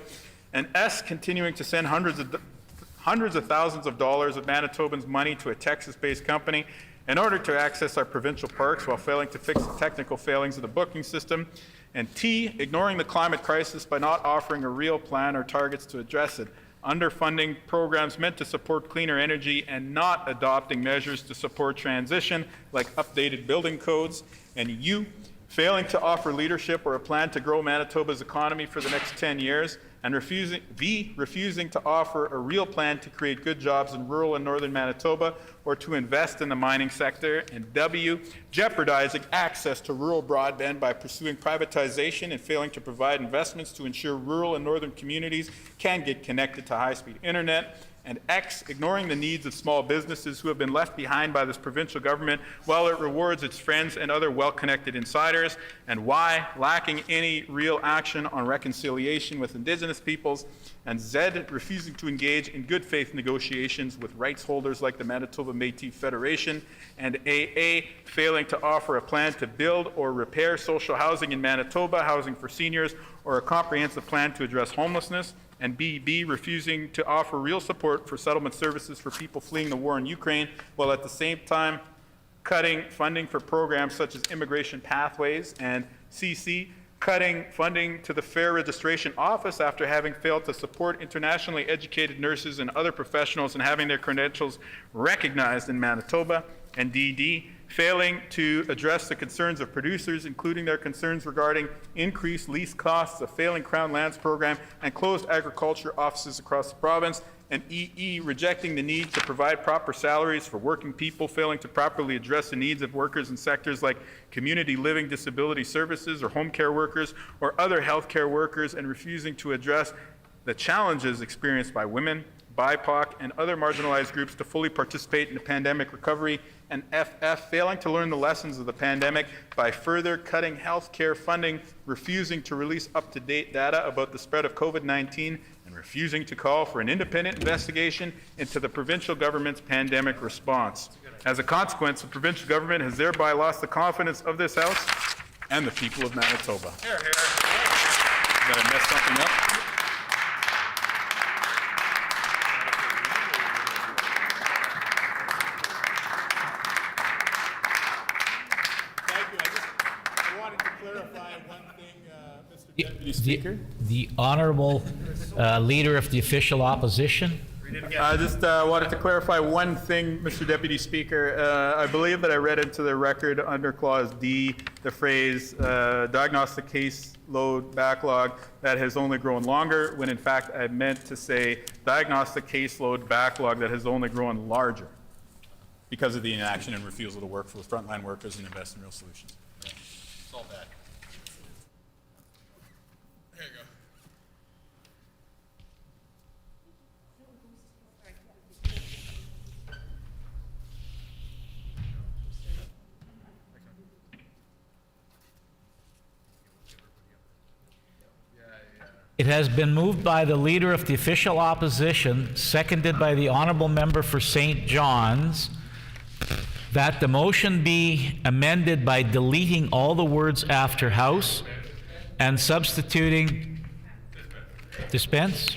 And S, continuing to send hundreds of thousands of dollars of Manitobans' money to a Texas-based company in order to access our provincial parks while failing to fix the technical failings of the booking system. And T, ignoring the climate crisis by not offering a real plan or targets to address it, underfunding programs meant to support cleaner energy and not adopting measures to support transition like updated building codes. And U, failing to offer leadership or a plan to grow Manitoba's economy for the next 10 years, and refusing to offer a real plan to create good jobs in rural and northern Manitoba or to invest in the mining sector. And W, jeopardizing access to rural broadband by pursuing privatization and failing to provide investments to ensure rural and northern communities can get connected to high-speed internet. And X, ignoring the needs of small businesses who have been left behind by this provincial government while it rewards its friends and other well-connected insiders. And Y, lacking any real action on reconciliation with Indigenous peoples. And Z, refusing to engage in good faith negotiations with rights holders like the Manitoba Métis Federation. And AA, failing to offer a plan to build or repair social housing in Manitoba, housing for seniors, or a comprehensive plan to address homelessness. And B, refusing to offer real support for settlement services for people fleeing the war in Ukraine, while at the same time cutting funding for programs such as Immigration Pathways. And CC, cutting funding to the Fair Registration Office after having failed to support internationally educated nurses and other professionals and having their credentials recognized in Manitoba. And DD, failing to address the concerns of producers, including their concerns regarding increased lease costs, a failing Crown Lands program, and closed agriculture offices across the province. And EE, rejecting the need to provide proper salaries for working people, failing to properly address the needs of workers in sectors like community living disability services or home care workers or other healthcare workers, and refusing to address the challenges experienced by women, BIPOC, and other marginalized groups to fully participate in the pandemic recovery, and FF failing to learn the lessons of the pandemic by further cutting health care funding, refusing to release up-to-date data about the spread of COVID-19, and refusing to call for an independent investigation into the provincial government's pandemic response. As a consequence, the provincial government has thereby lost the confidence of this House and the people of Manitoba. Did I mess something up? Deputy Speaker? The Honourable Leader of the Official Opposition. I just wanted to clarify one thing, Mr. Deputy Speaker. I believe that I read into the record under Clause D the phrase diagnostic caseload backlog that has only grown longer, when in fact I meant to say diagnostic caseload backlog that has only grown larger because of the inaction and refusal to work for the frontline workers and invest in real solutions. It's all bad. There you go. It has been moved by the Leader of the Official Opposition, seconded by the Honourable Member for St. John's, that the motion be amended by deleting all the words after House and substituting dispense.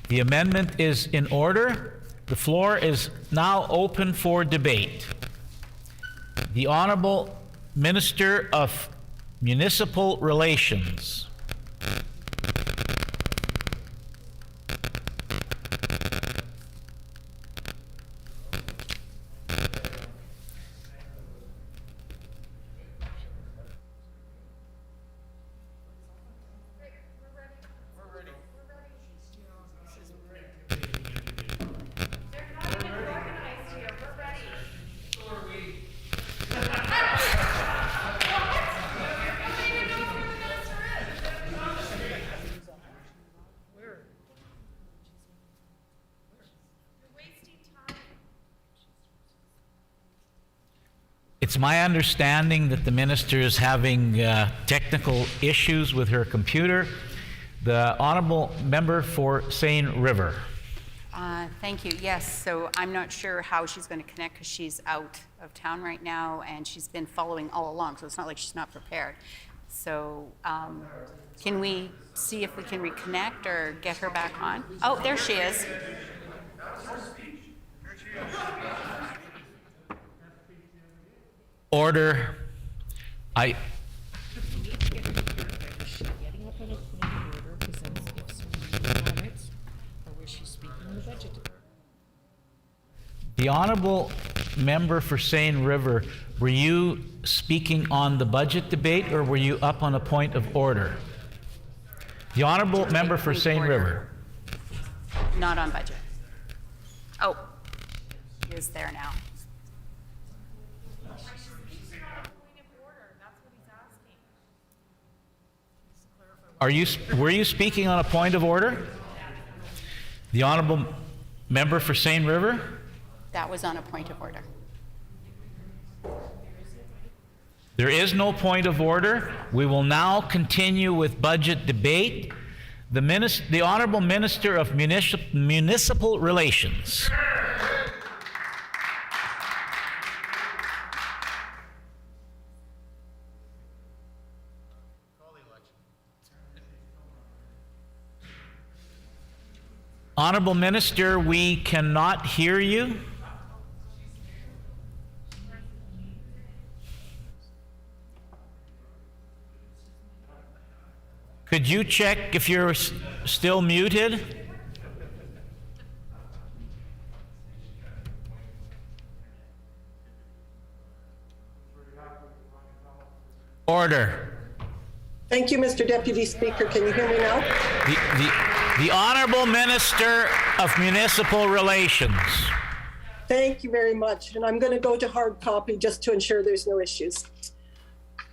The amendment is in order. The floor is now open for debate. The Honourable Minister of Municipal Relations. It's my understanding that the minister is having technical issues with her computer. The Honourable Member for Seine River. Thank you. Yes, so I'm not sure how she's going to connect because she's out of town right now and she's been following all along, so it's not like she's not prepared. So can we see if we can reconnect or get her back on? Oh, there she is. Order. The Honourable Member for Seine River, were you speaking on the budget debate or were you up on a point of order? The Honourable Member for Seine River. Not on budget. Oh, he is there now. Were you speaking on a point of order? The Honourable Member for Seine River? That was on a point of order. There is no point of order. We will now continue with budget debate. The Honourable Minister of Municipal Relations. Honourable Minister, we cannot hear you. Could you check if you're still muted? Order. Thank you, Mr. Deputy Speaker. Can you hear me now? The Honourable Minister of Municipal Relations. Thank you very much. And I'm going to go to hard copy just to ensure there's no issues.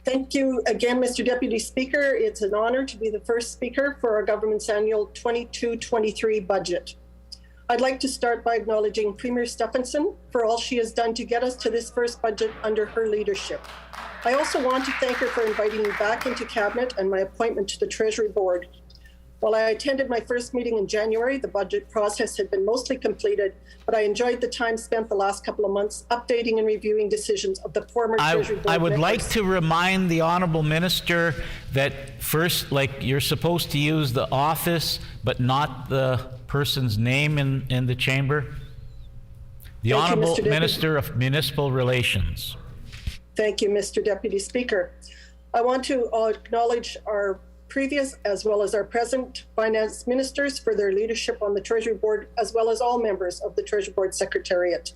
Thank you again, Mr. Deputy Speaker. It's an honor to be the first speaker for our government's annual 22-23 budget. I'd like to start by acknowledging Premier Stephenson for all she has done to get us to this first budget under her leadership. I also want to thank her for inviting me back into Cabinet and my appointment to the Treasury Board. While I attended my first meeting in January, the budget process had been mostly completed, but I enjoyed the time spent the last couple of months updating and reviewing decisions of the former Treasury Board I would members. like to remind the Honourable Minister that first, you're supposed to use the office, but not the person's name in the chamber. The Honourable Minister of Municipal Relations. Thank you, Mr. Deputy Speaker. I want to acknowledge our previous as well as our present finance ministers for their leadership on the Treasury Board, as well as all members of the Treasury Board Secretariat.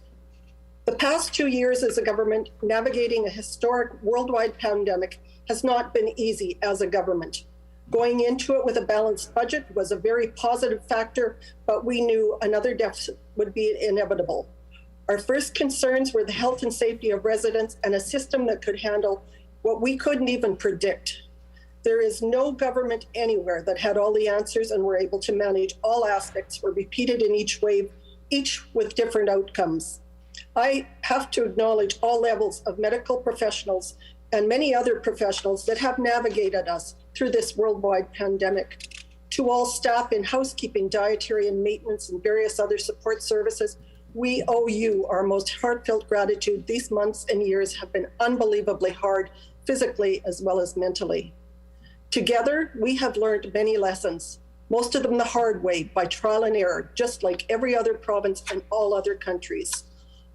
The past 2 years as a government navigating a historic worldwide pandemic has not been easy as a government. Going into it with a balanced budget was a very positive factor, but we knew another deficit would be inevitable. Our first concerns were the health and safety of residents and a system that could handle what we couldn't even predict. There is no government anywhere that had all the answers and were able to manage all aspects were repeated in each wave, each with different outcomes. I have to acknowledge all levels of medical professionals and many other professionals that have navigated us through this worldwide pandemic. To all staff in housekeeping, dietary and maintenance and various other support services, we owe you our most heartfelt gratitude. These months and years have been unbelievably hard, physically as well as mentally. Together, we have learned many lessons, most of them the hard way, by trial and error, just like every other province and all other countries.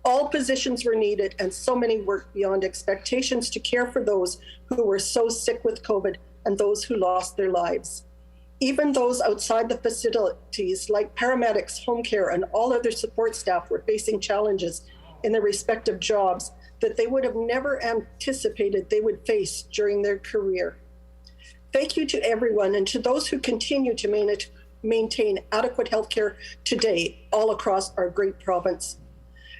All positions were needed and so many worked beyond expectations to care for those who were so sick with COVID and those who lost their lives. Even those outside the facilities, like paramedics, home care, and all other support staff, were facing challenges in their respective jobs that they would have never anticipated they would face during their career. Thank you to everyone and to those who continue to maintain adequate health care today all across our great province.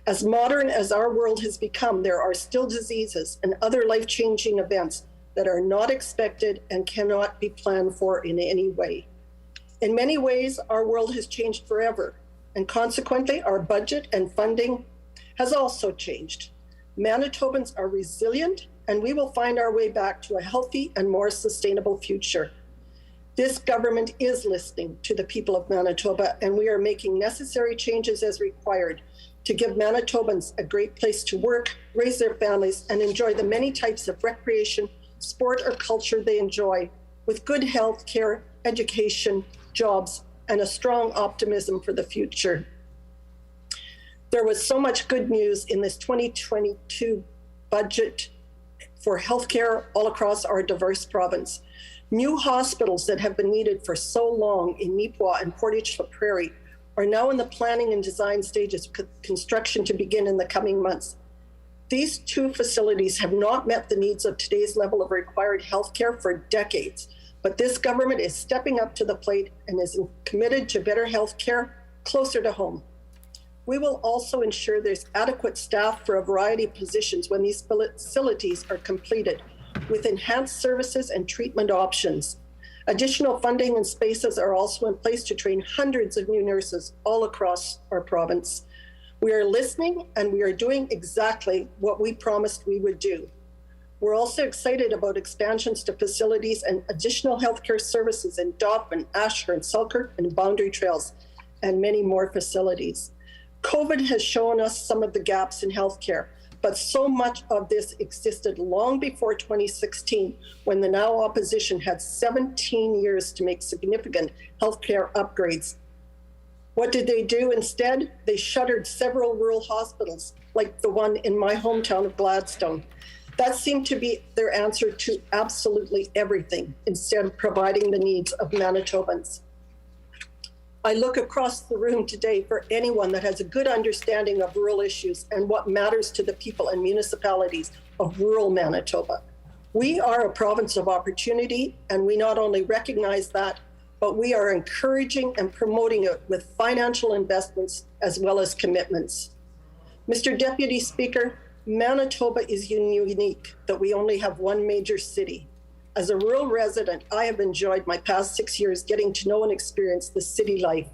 As modern as our world has become, there are still diseases and other life-changing events that are not expected and cannot be planned for in any way. In many ways, our world has changed forever, and consequently, our budget and funding has also changed. Manitobans are resilient, and we will find our way back to a healthy and more sustainable future. This government is listening to the people of Manitoba, and we are making necessary changes as required to give Manitobans a great place to work, raise their families, and enjoy the many types of recreation, sport, or culture they enjoy, with good health care, education, jobs, and a strong optimism for the future. There was so much good news in this 2022 budget for healthcare all across our diverse province. New hospitals that have been needed for so long in Neepawa and Portage-la-Prairie are now in the planning and design stages of construction to begin in the coming months. These two facilities have not met the needs of today's level of required healthcare for decades, but this government is stepping up to the plate and is committed to better healthcare closer to home. We will also ensure there's adequate staff for a variety of positions when these facilities are completed, with enhanced services and treatment options. Additional funding and spaces are also in place to train hundreds of new nurses all across our province. We are listening and we are doing exactly what we promised we would do. We're also excited about expansions to facilities and additional healthcare services in Dauphin, Ashford, Selkirk, and Boundary Trails, and many more facilities. COVID has shown us some of the gaps in healthcare, but so much of this existed long before 2016, when the now opposition had 17 years to make significant healthcare upgrades. What did they do instead? They shuttered several rural hospitals, like the one in my hometown of Gladstone. That seemed to be their answer to absolutely everything, instead of providing the needs of Manitobans. I look across the room today for anyone that has a good understanding of rural issues and what matters to the people and municipalities of rural Manitoba. We are a province of opportunity, and we not only recognize that, but we are encouraging and promoting it with financial investments as well as commitments. Mr. Deputy Speaker, Manitoba is unique that we only have one major city. As a rural resident, I have enjoyed my past 6 years getting to know and experience the city life.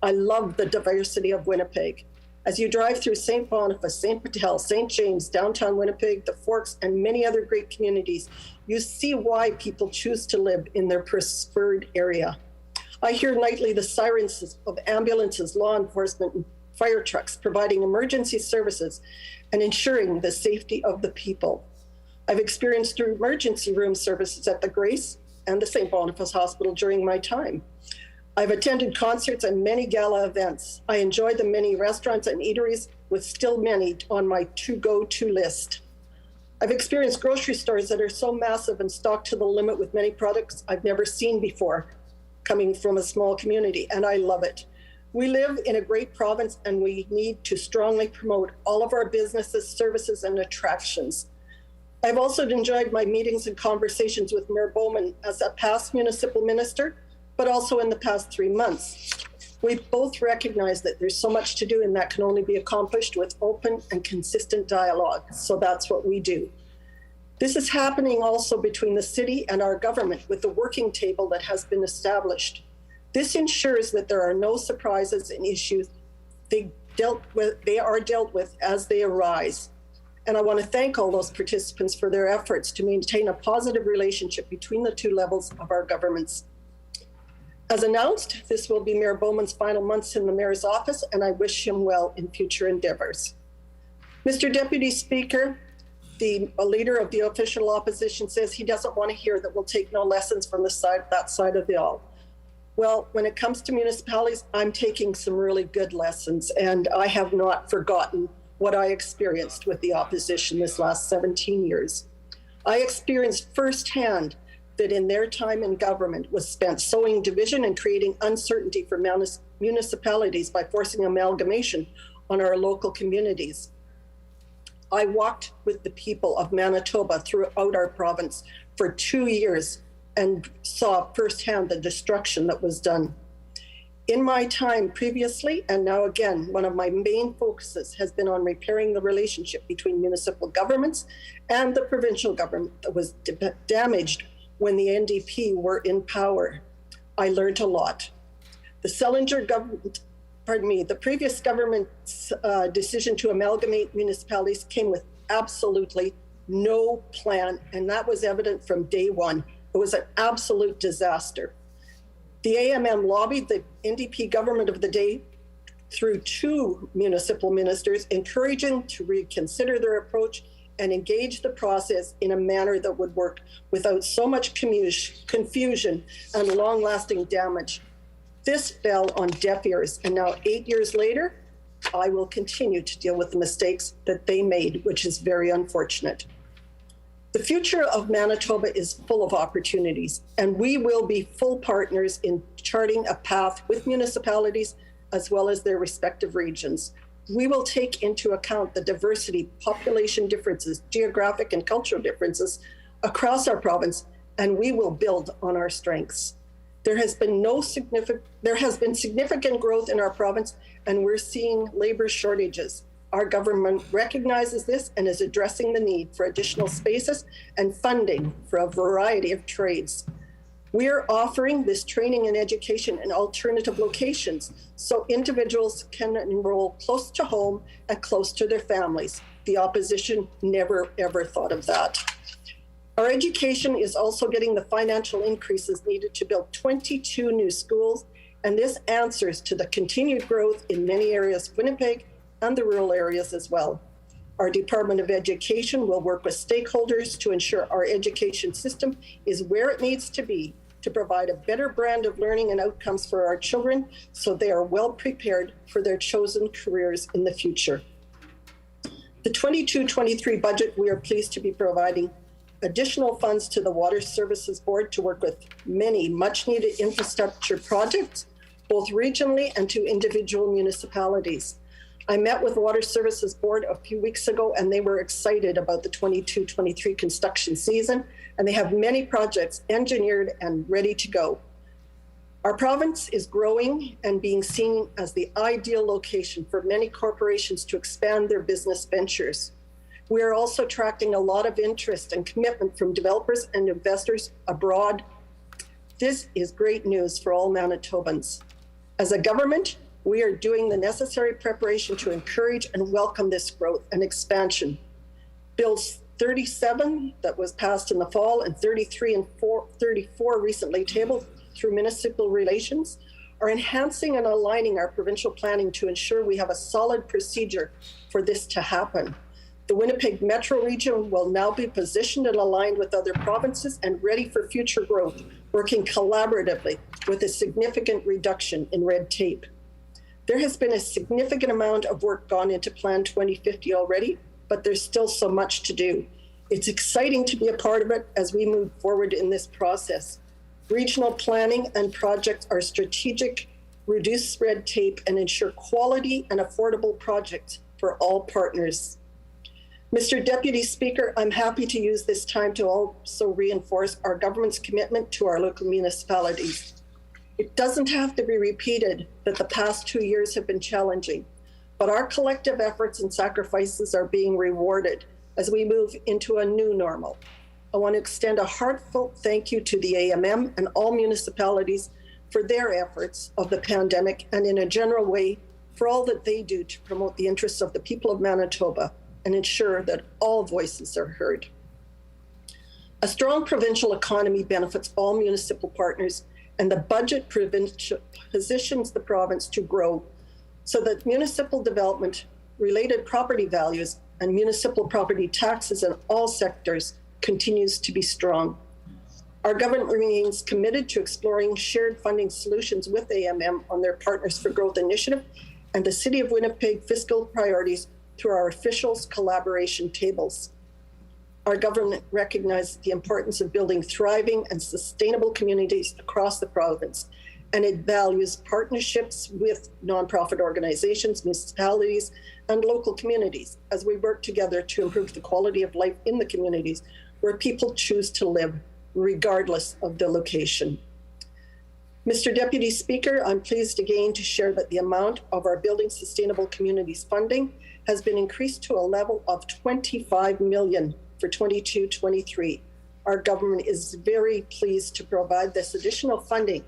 I love the diversity of Winnipeg. As you drive through St. Boniface, St. Patel, St. James, downtown Winnipeg, the Forks, and many other great communities, you see why people choose to live in their preferred area. I hear nightly the sirens of ambulances, law enforcement, and fire trucks providing emergency services and ensuring the safety of the people. I've experienced emergency room services at the Grace and the St. Boniface Hospital during my time. I've attended concerts and many gala events. I enjoy the many restaurants and eateries, with still many on my to-go-to list. I've experienced grocery stores that are so massive and stocked to the limit with many products I've never seen before, coming from a small community, and I love it. We live in a great province, and we need to strongly promote all of our businesses, services, and attractions. I've also enjoyed my meetings and conversations with Mayor Bowman as a past municipal minister, but also in the past 3 months. We both recognize that there's so much to do, and that can only be accomplished with open and consistent dialogue. So that's what we do. This is happening also between the city and our government with the working table that has been established. This ensures that there are no surprises and issues. They are dealt with as they arise. And I want to thank all those participants for their efforts to maintain a positive relationship between the two levels of our governments. As announced, this will be Mayor Bowman's final months in the mayor's office, and I wish him well in future endeavors. Mr. Deputy Speaker, the leader of the official opposition says he doesn't want to hear that we'll take no lessons from that side of the aisle. Well, when it comes to municipalities, I'm taking some really good lessons, and I have not forgotten what I experienced with the opposition this last 17 years. I experienced firsthand that in their time in government was spent sowing division and creating uncertainty for municipalities by forcing amalgamation on our local communities. I walked with the people of Manitoba throughout our province for 2 years and saw firsthand the destruction that was done. In my time previously, and now again, one of my main focuses has been on repairing the relationship between municipal governments and the provincial government that was damaged when the NDP were in power. I learned a lot. The previous government's decision to amalgamate municipalities came with absolutely no plan, and that was evident from day one. It was an absolute disaster. The AMM lobbied the NDP government of the day through 2 municipal ministers, encouraging to reconsider their approach and engage the process in a manner that would work without so much confusion and long-lasting damage. This fell on deaf ears, and now 8 years later, I will continue to deal with the mistakes that they made, which is very unfortunate. The future of Manitoba is full of opportunities, and we will be full partners in charting a path with municipalities as well as their respective regions. We will take into account the diversity, population differences, geographic and cultural differences across our province, and we will build on our strengths. There has been significant growth in our province, and we're seeing labor shortages. Our government recognizes this and is addressing the need for additional spaces and funding for a variety of trades. We are offering this training and education in alternative locations so individuals can enroll close to home and close to their families. The opposition never, ever thought of that. Our education is also getting the financial increases needed to build 22 new schools, and this answers to the continued growth in many areas of Winnipeg and the rural areas as well. Our Department of Education will work with stakeholders to ensure our education system is where it needs to be to provide a better brand of learning and outcomes for our children so they are well prepared for their chosen careers in the future. The 22-23 budget, we are pleased to be providing additional funds to the Water Services Board to work with many much-needed infrastructure projects, both regionally and to individual municipalities. I met with the Water Services Board a few weeks ago, and they were excited about the 22-23 construction season, and they have many projects engineered and ready to go. Our province is growing and being seen as the ideal location for many corporations to expand their business ventures. We are also attracting a lot of interest and commitment from developers and investors abroad. This is great news for all Manitobans. As a government, we are doing the necessary preparation to encourage and welcome this growth and expansion. Bills 37 that was passed in the fall and 33 and 34 recently tabled through municipal relations are enhancing and aligning our provincial planning to ensure we have a solid procedure for this to happen. The Winnipeg Metro region will now be positioned and aligned with other provinces and ready for future growth, working collaboratively with a significant reduction in red tape. There has been a significant amount of work gone into Plan 2050 already, but there's still so much to do. It's exciting to be a part of it as we move forward in this process. Regional planning and projects are strategic, reduce red tape, and ensure quality and affordable projects for all partners. Mr. Deputy Speaker, I'm happy to use this time to also reinforce our government's commitment to our local municipalities. It doesn't have to be repeated that the past 2 years have been challenging, but our collective efforts and sacrifices are being rewarded as we move into a new normal. I want to extend a heartfelt thank you to the AMM and all municipalities for their efforts of the pandemic and in a general way for all that they do to promote the interests of the people of Manitoba and ensure that all voices are heard. A strong provincial economy benefits all municipal partners, and the budget positions the province to grow so that municipal development, related property values, and municipal property taxes in all sectors continues to be strong. Our government remains committed to exploring shared funding solutions with AMM on their Partners for Growth initiative and the City of Winnipeg fiscal priorities through our officials' collaboration tables. Our government recognizes the importance of building thriving and sustainable communities across the province, and it values partnerships with nonprofit organizations, municipalities, and local communities as we work together to improve the quality of life in the communities where people choose to live, regardless of the location. Mr. Deputy Speaker, I'm pleased again to share that the amount of our Building Sustainable Communities funding has been increased to a level of $25 million for 22-23. Our government is very pleased to provide this additional funding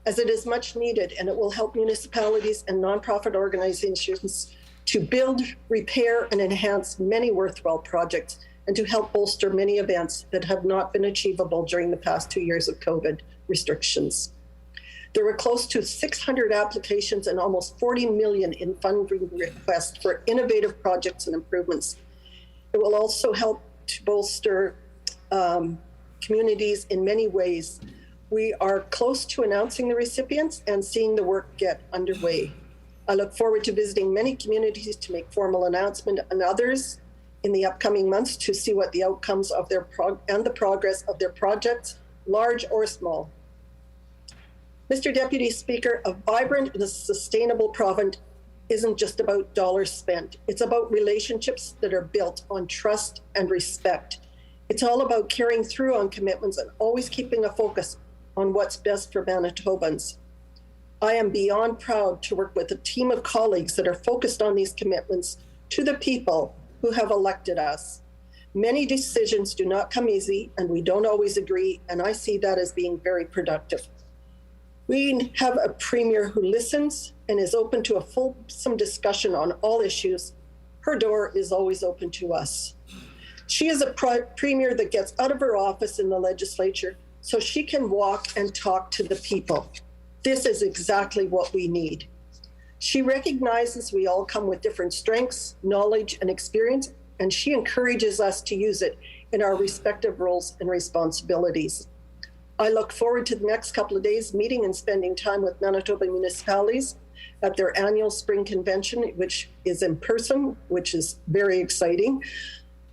as it is much needed, and it will help municipalities and nonprofit organizations to build, repair, and enhance many worthwhile projects and to help bolster many events that have not been achievable during the past 2 years of COVID restrictions. There were close to 600 applications and almost 40 million in funding requests for innovative projects and improvements. It will also help to bolster communities in many ways. We are close to announcing the recipients and seeing the work get underway. I look forward to visiting many communities to make formal announcement and others in the upcoming months to see what the outcomes of their and the progress of their projects, large or small. Mr. Deputy Speaker, a vibrant and sustainable province isn't just about dollars spent. It's about relationships that are built on trust and respect. It's all about carrying through on commitments and always keeping a focus on what's best for Manitobans. I am beyond proud to work with a team of colleagues that are focused on these commitments to the people who have elected us. Many decisions do not come easy, and we don't always agree, and I see that as being very productive. We have a premier who listens and is open to a fulsome discussion on all issues. Her door is always open to us. She is a premier that gets out of her office in the legislature so she can walk and talk to the people. This is exactly what we need. She recognizes we all come with different strengths, knowledge, and experience, and she encourages us to use it in our respective roles and responsibilities. I look forward to the next couple of days meeting and spending time with Manitoba municipalities at their annual spring convention, which is in person, which is very exciting.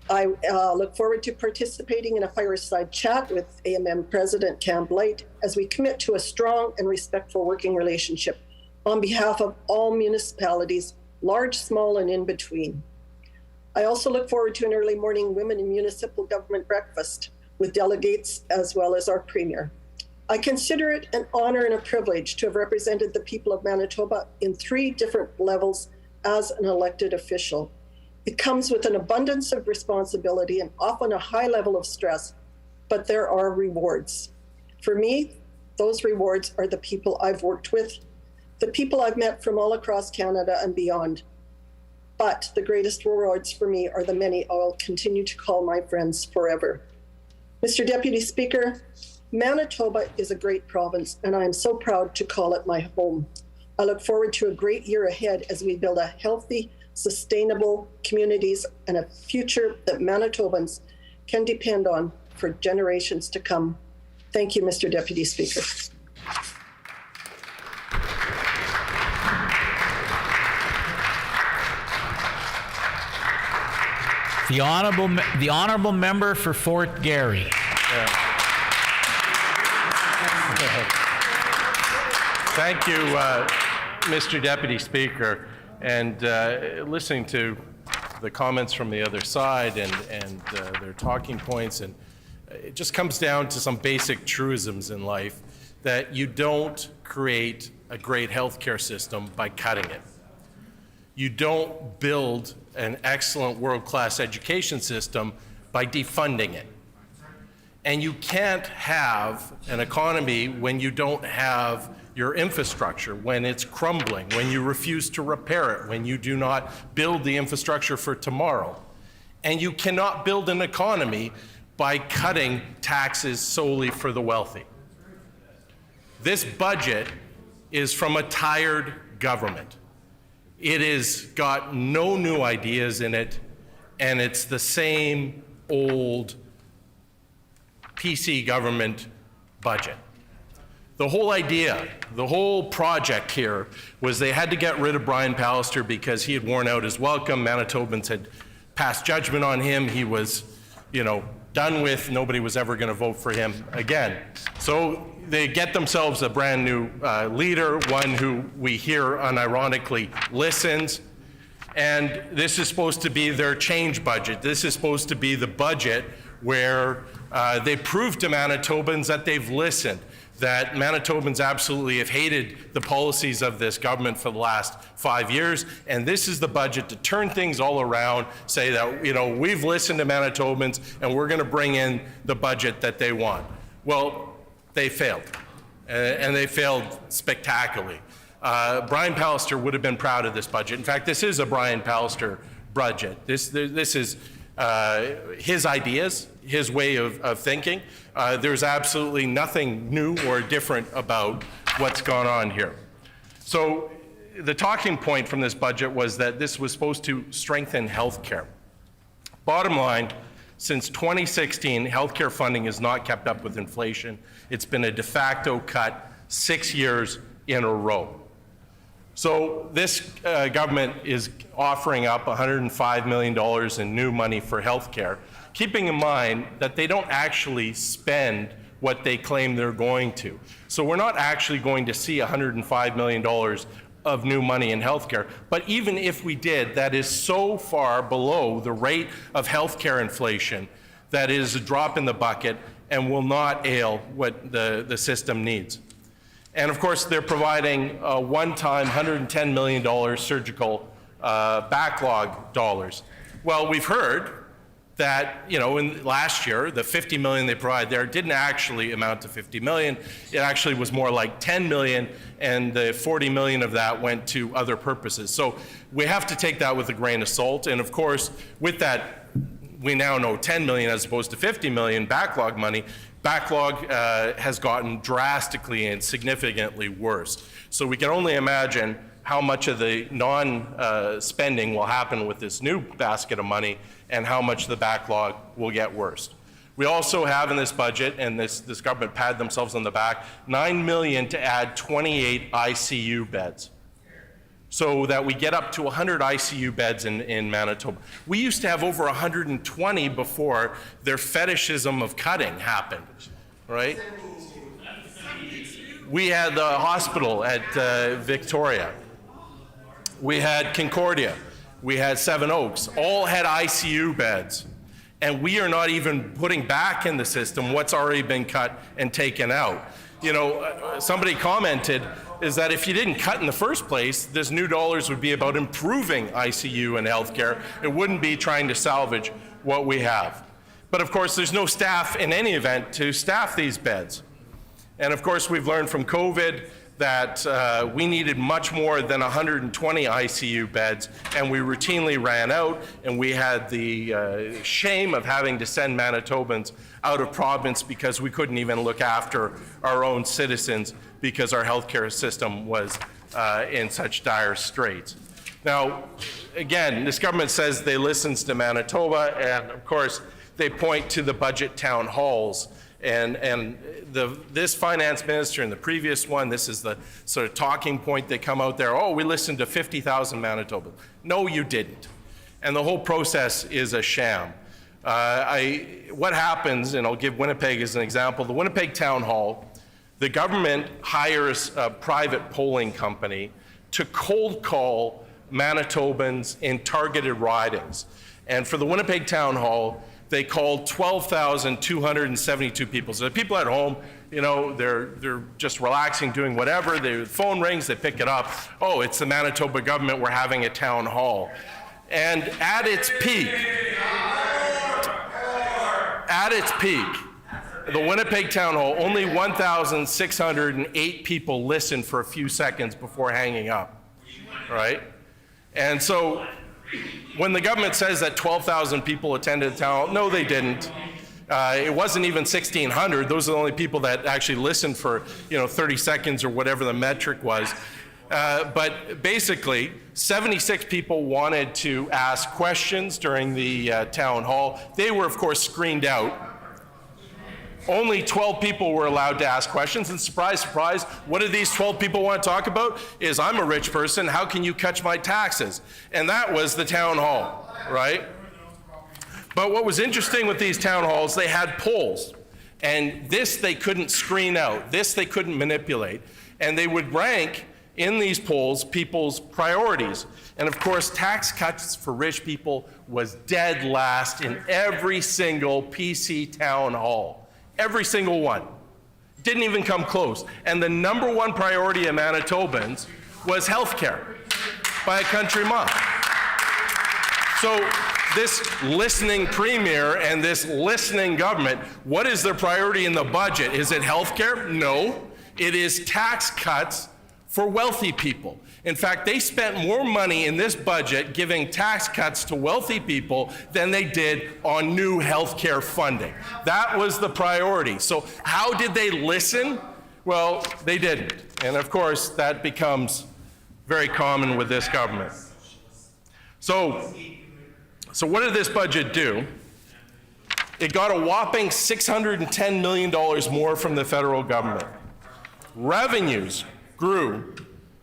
I look forward to participating in a fireside chat with AMM President Cam Blight as we commit to a strong and respectful working relationship on behalf of all municipalities, large, small, and in between. I also look forward to an early morning women in municipal government breakfast with delegates as well as our premier. I consider it an honor and a privilege to have represented the people of Manitoba in 3 different levels as an elected official. It comes with an abundance of responsibility and often a high level of stress, but there are rewards. For me, those rewards are the people I've worked with, the people I've met from all across Canada and beyond. But the greatest rewards for me are the many I'll continue to call my friends forever. Mr. Deputy Speaker, Manitoba is a great province, and I am so proud to call it my home. I look forward to a great year ahead as we build a healthy, sustainable communities and a future that Manitobans can depend on for generations to come. Thank you, Mr. Deputy Speaker. The honorable member for Fort Garry. Thank you, Mr. Deputy Speaker. And listening to the comments from the other side and their talking points, and it just comes down to some basic truisms in life, that you don't create a great healthcare system by cutting it. You don't build an excellent world-class education system by defunding it. And you can't have an economy when you don't have your infrastructure, when it's crumbling, when you refuse to repair it, when you do not build the infrastructure for tomorrow. And you cannot build an economy by cutting taxes solely for the wealthy. This budget is from a tired government. It has got no new ideas in it, and it's the same old PC government budget. The whole idea, the whole project here was they had to get rid of Brian Pallister because he had worn out his welcome. Manitobans had passed judgment on him. He was, done with. Nobody was ever going to vote for him again. So they get themselves a brand new leader, one who we hear unironically listens. And this is supposed to be their change budget. This is supposed to be the budget where they prove to Manitobans that they've listened, that Manitobans absolutely have hated the policies of this government for the last 5 years, and this is the budget to turn things all around, say that, we've listened to Manitobans and we're gonna bring in the budget that they want. Well, they failed, and they failed spectacularly. Brian Pallister would have been proud of this budget. In fact, this is a Brian Pallister budget. This is his ideas, his way of thinking. There's absolutely nothing new or different about what's gone on here. So the talking point from this budget was that this was supposed to strengthen healthcare. Bottom line, since 2016, healthcare funding has not kept up with inflation. It's been a de facto cut 6 years in a row. So this government is offering up $105 million in new money for healthcare, keeping in mind that they don't actually spend what they claim they're going to. So we're not actually going to see $105 million of new money in healthcare. But even if we did, that is so far below the rate of healthcare inflation that is a drop in the bucket and will not ail what the system needs. And of course, they're providing a one-time $110 million surgical backlog dollars. Well, we've heard that, in last year, the $50 million they provided there didn't actually amount to $50 million. It actually was more like $10 million, and the $40 million of that went to other purposes. So we have to take that with a grain of salt. And of course, with that, we now know $10 million as opposed to $50 million backlog money. Backlog has gotten drastically and significantly worse. So we can only imagine how much of the non-spending will happen with this new basket of money and how much the backlog will get worse. We also have in this budget, and this government patted themselves on the back, $9 million to add 28 ICU beds, so that we get up to 100 ICU beds in Manitoba. We used to have over 120 before their fetishism of cutting happened, right? We had the hospital at Victoria. We had Concordia. We had Seven Oaks. All had ICU beds. And we are not even putting back in the system what's already been cut and taken out. somebody commented is that if you didn't cut in the first place, this new dollars would be about improving ICU and healthcare. It wouldn't be trying to salvage what we have. But of course, there's no staff in any event to staff these beds. And of course, we've learned from COVID that we needed much more than 120 ICU beds, and we routinely ran out, and we had the shame of having to send Manitobans out of province because we couldn't even look after our own citizens because our healthcare system was in such dire straits. Now, again, this government says they listens to Manitoba, and of course, they point to the budget town halls. And this finance minister and the previous one, this is the sort of talking point they come out there, oh, we listened to 50,000 Manitobans. No, you didn't. And the whole process is a sham. What happens, and I'll give Winnipeg as an example, the Winnipeg Town Hall, the government hires a private polling company to cold call Manitobans in targeted ridings. And for the Winnipeg Town Hall, they called 12,272 people. So the people at home, they're just relaxing, doing whatever. The phone rings, they pick it up. Oh, it's the Manitoba government, we're having a town hall. And at its peak, the Winnipeg Town Hall, only 1,608 people listened for a few seconds before hanging up, right? And so when the government says that 12,000 people attended the town hall, no, they didn't. It wasn't even 1,600. Those are the only people that actually listened for 30 seconds or whatever the metric was. But basically, 76 people wanted to ask questions during the town hall. They were, of course, screened out. Only 12 people were allowed to ask questions, and surprise, surprise, what did these 12 people want to talk about? Is I'm a rich person, how can you catch my taxes? And that was the town hall, right? But what was interesting with these town halls, they had polls, and this they couldn't screen out, this they couldn't manipulate, and they would rank in these polls people's priorities. And of course, tax cuts for rich people was dead last in every single PC town hall. Every single one. Didn't even come close. And the number one priority of Manitobans was healthcare by a country mile. So this listening premier and this listening government, what is their priority in the budget? Is it healthcare? No. It is tax cuts for wealthy people. In fact, they spent more money in this budget giving tax cuts to wealthy people than they did on new health care funding. That was the priority. So how did they listen? Well, they didn't. And of course, that becomes very common with this government. So what did this budget do? It got a whopping $610 million more from the federal government. Revenues grew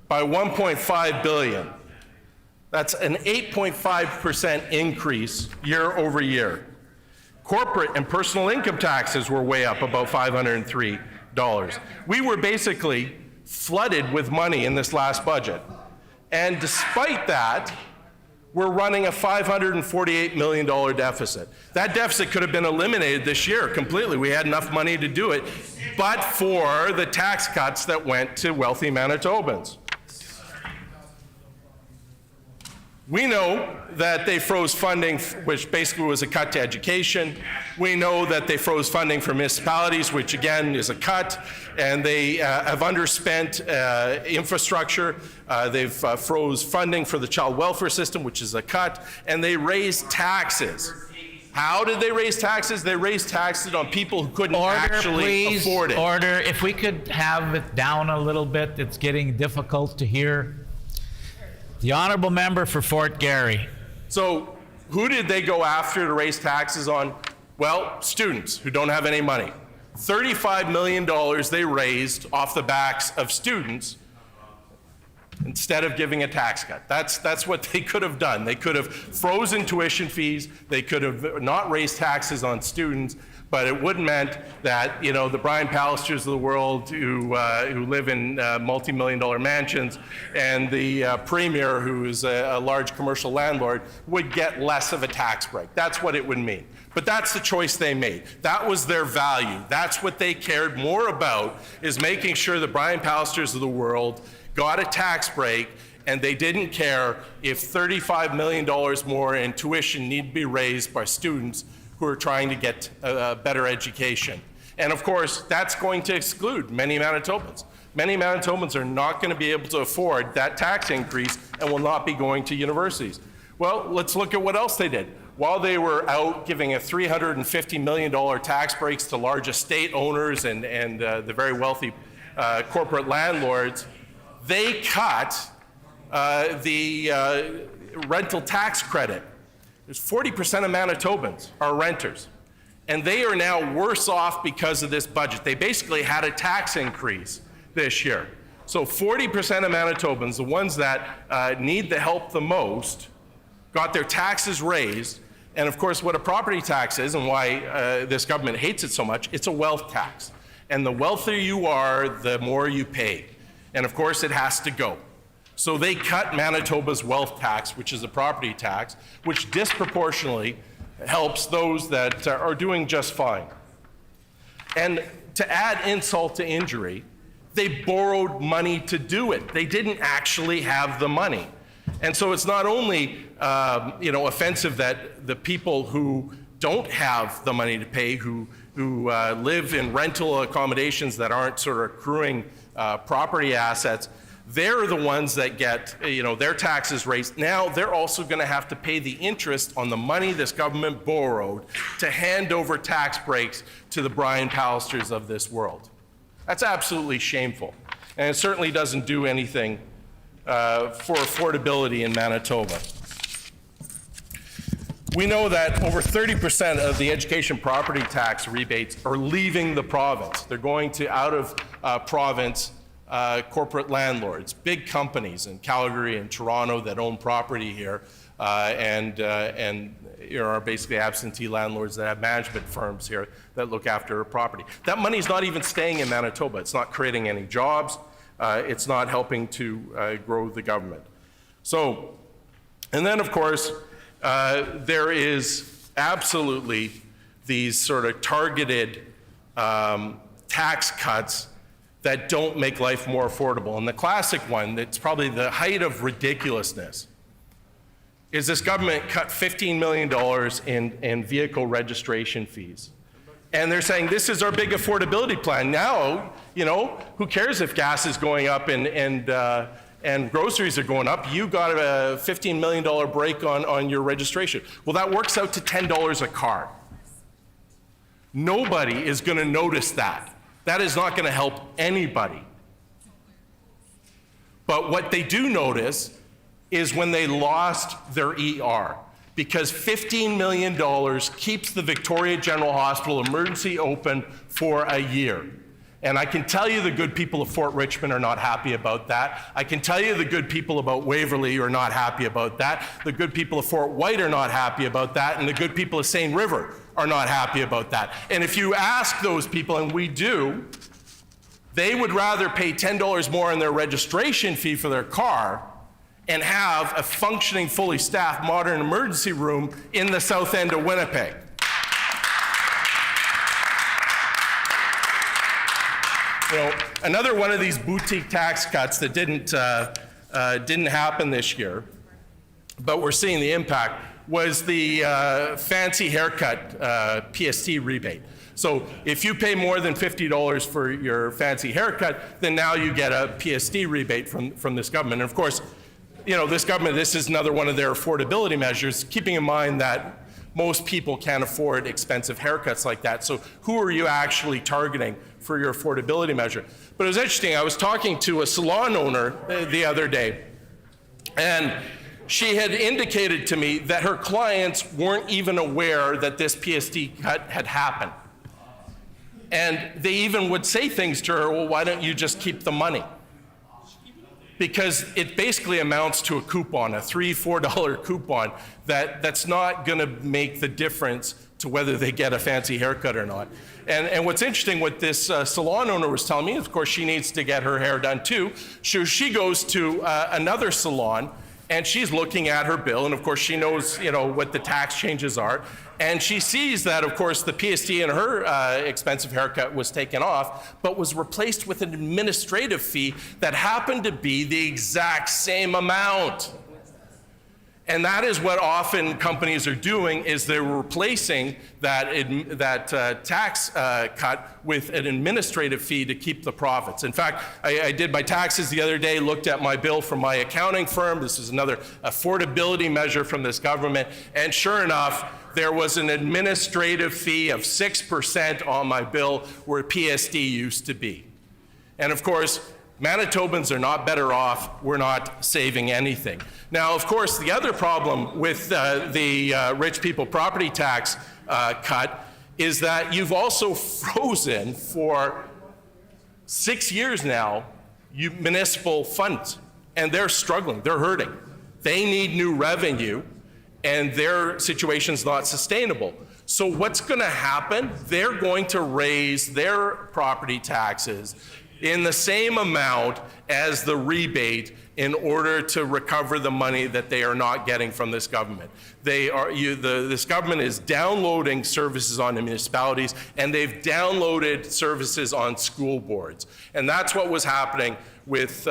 by $1.5 billion. That's an 8.5% increase year over year. Corporate and personal income taxes were way up, about $503. We were basically flooded with money in this last budget. And despite that, we're running a $548 million deficit. That deficit could have been eliminated this year completely. We had enough money to do it, but for the tax cuts that went to wealthy Manitobans. We know that they froze funding, which basically was a cut to education. We know that they froze funding for municipalities, which again is a cut, and they have underspent infrastructure. They've froze funding for the child welfare system, which is a cut, and they raised taxes. How did they raise taxes? They raised taxes on people who couldn't actually afford it. Order, if we could have it down a little bit, it's getting difficult to hear. The honourable member for Fort Garry. So who did they go after to raise taxes on? Well, students who don't have any money. $35 million they raised off the backs of students instead of giving a tax cut. That's what they could have done. They could have frozen tuition fees. They could have not raised taxes on students, but it would have meant that, you know, the Brian Pallisters of the world who live in multi-million-dollar mansions and the premier, who is a large commercial landlord, would get less of a tax break. That's what it would mean. But that's the choice they made. That was their value. That's what they cared more about, is making sure the Brian Pallisters of the world got a tax break, and they didn't care if $35 million more in tuition need to be raised by students who are trying to get a better education. And of course, that's going to exclude many Manitobans. Many Manitobans are not going to be able to afford that tax increase and will not be going to universities. Well, let's look at what else they did. While they were out giving a $350 million tax breaks to large estate owners and the very wealthy corporate landlords, they cut the rental tax credit. There's 40% of Manitobans are renters, and they are now worse off because of this budget. They basically had a tax increase this year. So 40% of Manitobans, the ones that need the help the most, got their taxes raised. And of course, what a property tax is, and why this government hates it so much, it's a wealth tax. And the wealthier you are, the more you pay. And of course, it has to go. So they cut Manitoba's wealth tax, which is a property tax, which disproportionately helps those that are doing just fine. And to add insult to injury, they borrowed money to do it. They didn't actually have the money. And so it's not only offensive that the people who don't have the money to pay, who live in rental accommodations that aren't sort of accruing property assets, they're the ones that get their taxes raised. Now they're also going to have to pay the interest on the money this government borrowed to hand over tax breaks to the Brian Pallisters of this world. That's absolutely shameful. And it certainly doesn't do anything for affordability in Manitoba. We know that over 30% of the education property tax rebates are leaving the province. They're going to out of province corporate landlords, big companies in Calgary and Toronto that own property here and are basically absentee landlords that have management firms here that look after property. That money's not even staying in Manitoba. It's not creating any jobs. It's not helping to grow the government. So, and then of course, there is absolutely these sort of targeted tax cuts that don't make life more affordable. And the classic one that's probably the height of ridiculousness is this government cut $15 million in vehicle registration fees. And they're saying, this is our big affordability plan. Now, who cares if gas is going up and groceries are going up? You got a $15 million break on your registration. Well, that works out to $10 a car. Nobody is going to notice that. That is not going to help anybody. But what they do notice is when they lost their ER, because $15 million keeps the Victoria General Hospital emergency open for a year. And I can tell you the good people of Fort Richmond are not happy about that. I can tell you the good people about Waverley are not happy about that. The good people of Fort White are not happy about that. And the good people of Seine River are not happy about that. And if you ask those people, and we do, they would rather pay $10 more in their registration fee for their car and have a functioning, fully staffed, modern emergency room in the south end of Winnipeg. Another one of these boutique tax cuts that didn't happen this year, but we're seeing the impact, was the fancy haircut PST rebate. So if you pay more than $50 for your fancy haircut, then now you get a PST rebate from this government. And of course, this government, this is another one of their affordability measures, keeping in mind that most people can't afford expensive haircuts like that. So who are you actually targeting for your affordability measure? But it was interesting. I was talking to a salon owner the other day, and she had indicated to me that her clients weren't even aware that this PST cut had happened. And they even would say things to her, well, why don't you just keep the money? because it basically amounts to a coupon, a $3-4 coupon that's not going to make the difference to whether they get a fancy haircut or not. And what's interesting, what this salon owner was telling me, of course, she needs to get her hair done too. So she goes to another salon, and she's looking at her bill, and of course she knows, what the tax changes are, and she sees that, of course, the PSD in her expensive haircut was taken off, but was replaced with an administrative fee that happened to be the exact same amount. And that is what often companies are doing, is they're replacing that tax cut with an administrative fee to keep the profits. In fact, I did my taxes the other day, looked at my bill from my accounting firm. This is another affordability measure from this government. And sure enough, there was an administrative fee of 6% on my bill where PSD used to be. And of course, Manitobans are not better off. We're not saving anything. Now, of course, the other problem with the rich people property tax cut is that you've also frozen for 6 years now municipal funds, and they're struggling, they're hurting. They need new revenue, and their situation's not sustainable. So what's gonna happen? They're going to raise their property taxes in the same amount as the rebate in order to recover the money that they are not getting from this government. This government is downloading services on the municipalities, and they've downloaded services on school boards. And that's what was happening with,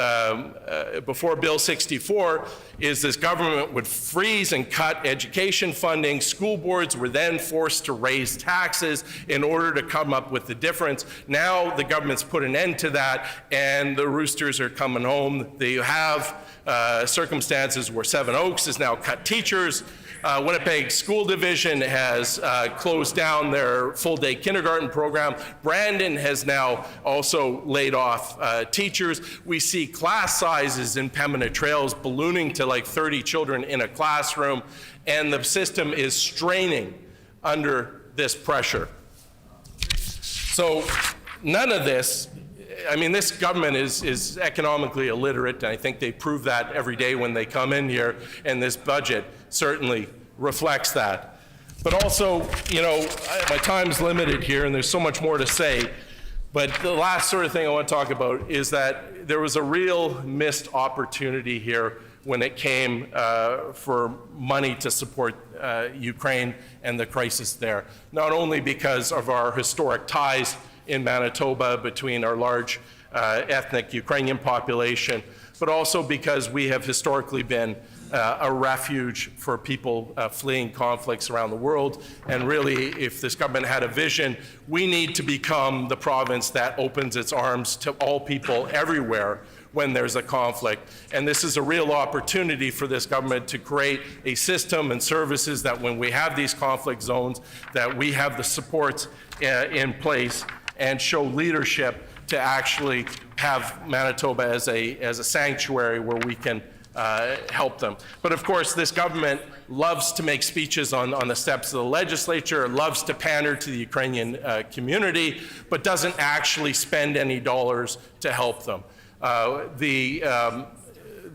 before Bill 64, is this government would freeze and cut education funding. School boards were then forced to raise taxes in order to come up with the difference. Now the government's put an end to that, and the roosters are coming home. They have circumstances where Seven Oaks has now cut teachers. Winnipeg School Division has closed down their full-day kindergarten program. Brandon has now also laid off teachers. We see class sizes in Pembina Trails ballooning to like 30 children in a classroom, and the system is straining under this pressure. So none of this, I mean, this government is economically illiterate, and I think they prove that every day when they come in here, and this budget certainly reflects that. But also, my time's limited here, and there's so much more to say, but the last sort of thing I want to talk about is that there was a real missed opportunity here when it came for money to support Ukraine and the crisis there, not only because of our historic ties in Manitoba between our large ethnic Ukrainian population, but also because we have historically been a refuge for people fleeing conflicts around the world. And really, if this government had a vision, we need to become the province that opens its arms to all people everywhere when there's a conflict. And this is a real opportunity for this government to create a system and services that when we have these conflict zones, that we have the supports in place and show leadership to actually have Manitoba as a sanctuary where we can help them. But of course, this government loves to make speeches on the steps of the legislature, loves to pander to the Ukrainian community, but doesn't actually spend any dollars to help them. The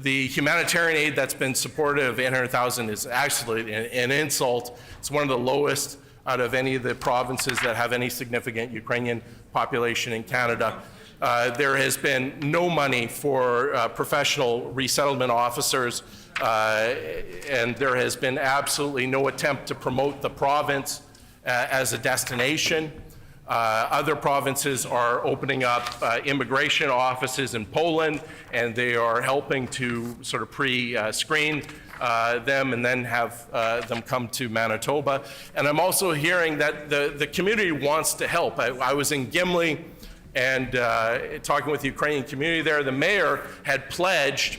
humanitarian aid that's been supported of 800,000 is actually an insult. It's one of the lowest out of any of the provinces that have any significant Ukrainian population in Canada. There has been no money for professional resettlement officers, and there has been absolutely no attempt to promote the province as a destination. Other provinces are opening up immigration offices in Poland, and they are helping to sort of pre-screen them and then have them come to Manitoba. And I'm also hearing that the community wants to help. I was in Gimli and talking with the Ukrainian community there. The mayor had pledged,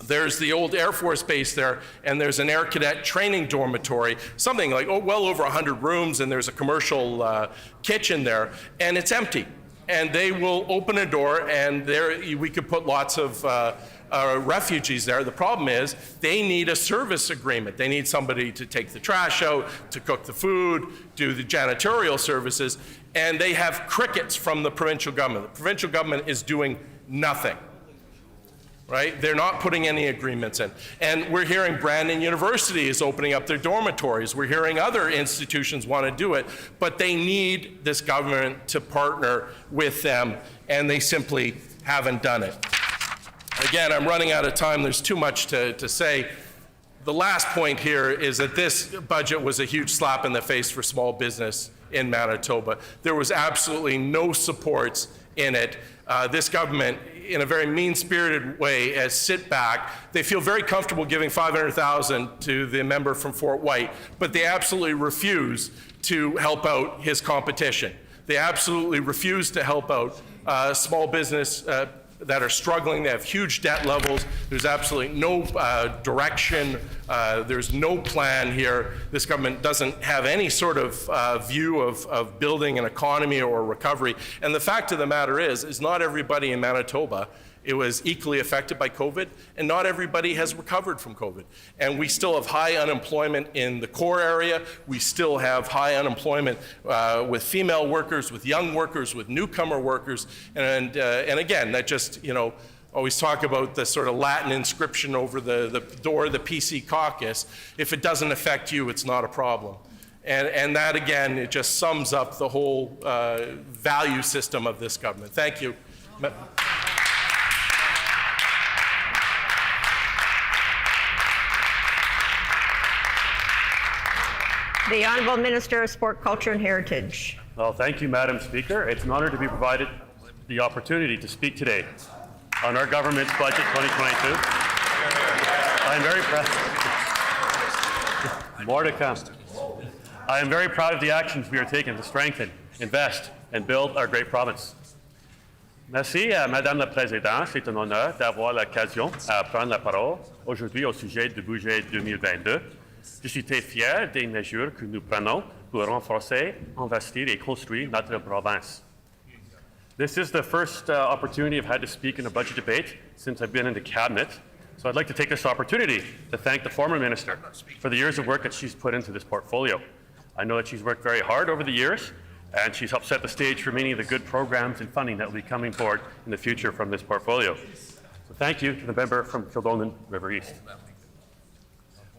there's the old Air Force base there, and there's an air cadet training dormitory, something like well over 100 rooms, and there's a commercial kitchen there, and it's empty. And they will open a door, and there we could put lots of refugees there. The problem is they need a service agreement. They need somebody to take the trash out, to cook the food, do the janitorial services, and they have crickets from the provincial government. The provincial government is doing nothing. right? They're not putting any agreements in. And we're hearing Brandon University is opening up their dormitories. We're hearing other institutions want to do it, but they need this government to partner with them, and they simply haven't done it. Again, I'm running out of time. There's too much to say. The last point here is that this budget was a huge slap in the face for small business in Manitoba. There was absolutely no supports in it. This government, in a very mean-spirited way, has sit back. They feel very comfortable giving $500,000 to the member from Fort White, but they absolutely refuse to help out his competition. They absolutely refuse to help out small business that are struggling. They have huge debt levels. There's absolutely no direction. There's no plan here. This government doesn't have any sort of view of building an economy or recovery. And the fact of the matter is not everybody in Manitoba was equally affected by COVID, and not everybody has recovered from COVID. And we still have high unemployment in the core area. We still have high unemployment with female workers, with young workers, with newcomer workers. And again, that just, always talk about the sort of Latin inscription over the door of the PC caucus. If it doesn't affect you, it's not a problem. And that, again, it just sums up the whole value system of this government. Thank you. The Honourable Minister of Sport, Culture and Heritage. Well, thank you, Madam Speaker. It's an honour to be provided the opportunity to speak today on our government's budget 2022. I'm very proud. More to come. I am very proud of the actions we are taking to strengthen, invest, and build our great province. Merci, Madame la Présidente. C'est un honneur d'avoir l'occasion à prendre la parole aujourd'hui au sujet du budget 2022. Je suis très fier des mesures que nous prenons pour renforcer, investir et construire notre province. This is the first opportunity I've had to speak in a budget debate since I've been in the cabinet. So I'd like to take this opportunity to thank the former minister for the years of work that she's put into this portfolio. I know that she's worked very hard over the years, and she's helped set the stage for many of the good programs and funding that will be coming forward in the future from this portfolio. So thank you to the member from Kildonan River East.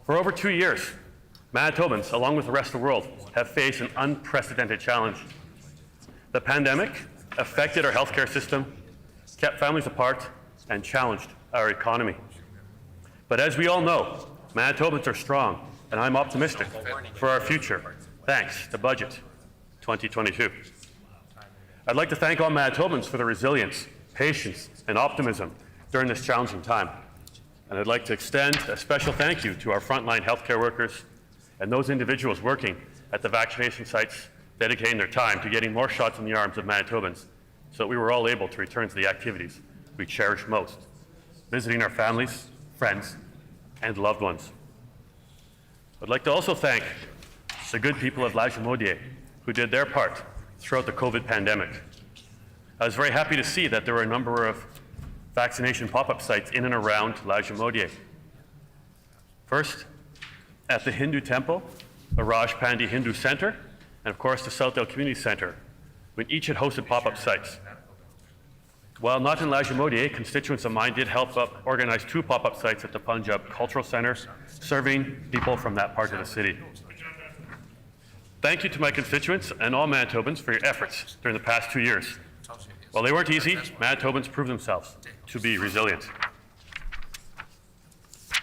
For over 2 years, Manitobans, along with the rest of the world, have faced an unprecedented challenge. The pandemic affected our healthcare system, kept families apart, and challenged our economy. But as we all know, Manitobans are strong, and I'm optimistic for our future, thanks to Budget 2022. I'd like to thank all Manitobans for their resilience, patience, and optimism during this challenging time. And I'd like to extend a special thank you to our frontline healthcare workers and those individuals working at the vaccination sites, dedicating their time to getting more shots in the arms of Manitobans so that we were all able to return to the activities we cherish most, visiting our families, friends, and loved ones. I'd like to also thank the good people of Lagimodiere who did their part throughout the COVID pandemic. I was very happy to see that there were a number of vaccination pop-up sites in and around Lagimodiere. First, at the Hindu Temple, the Raj Pandey Hindu Center, and of course the Southdale Community Center, when each had hosted pop-up sites. While not in Lagimodiere, constituents of mine did help organize 2 pop-up sites at the Punjab Cultural Center, serving people from that part of the city. Thank you to my constituents and all Manitobans for your efforts during the past 2 years. While they weren't easy, Manitobans proved themselves to be resilient.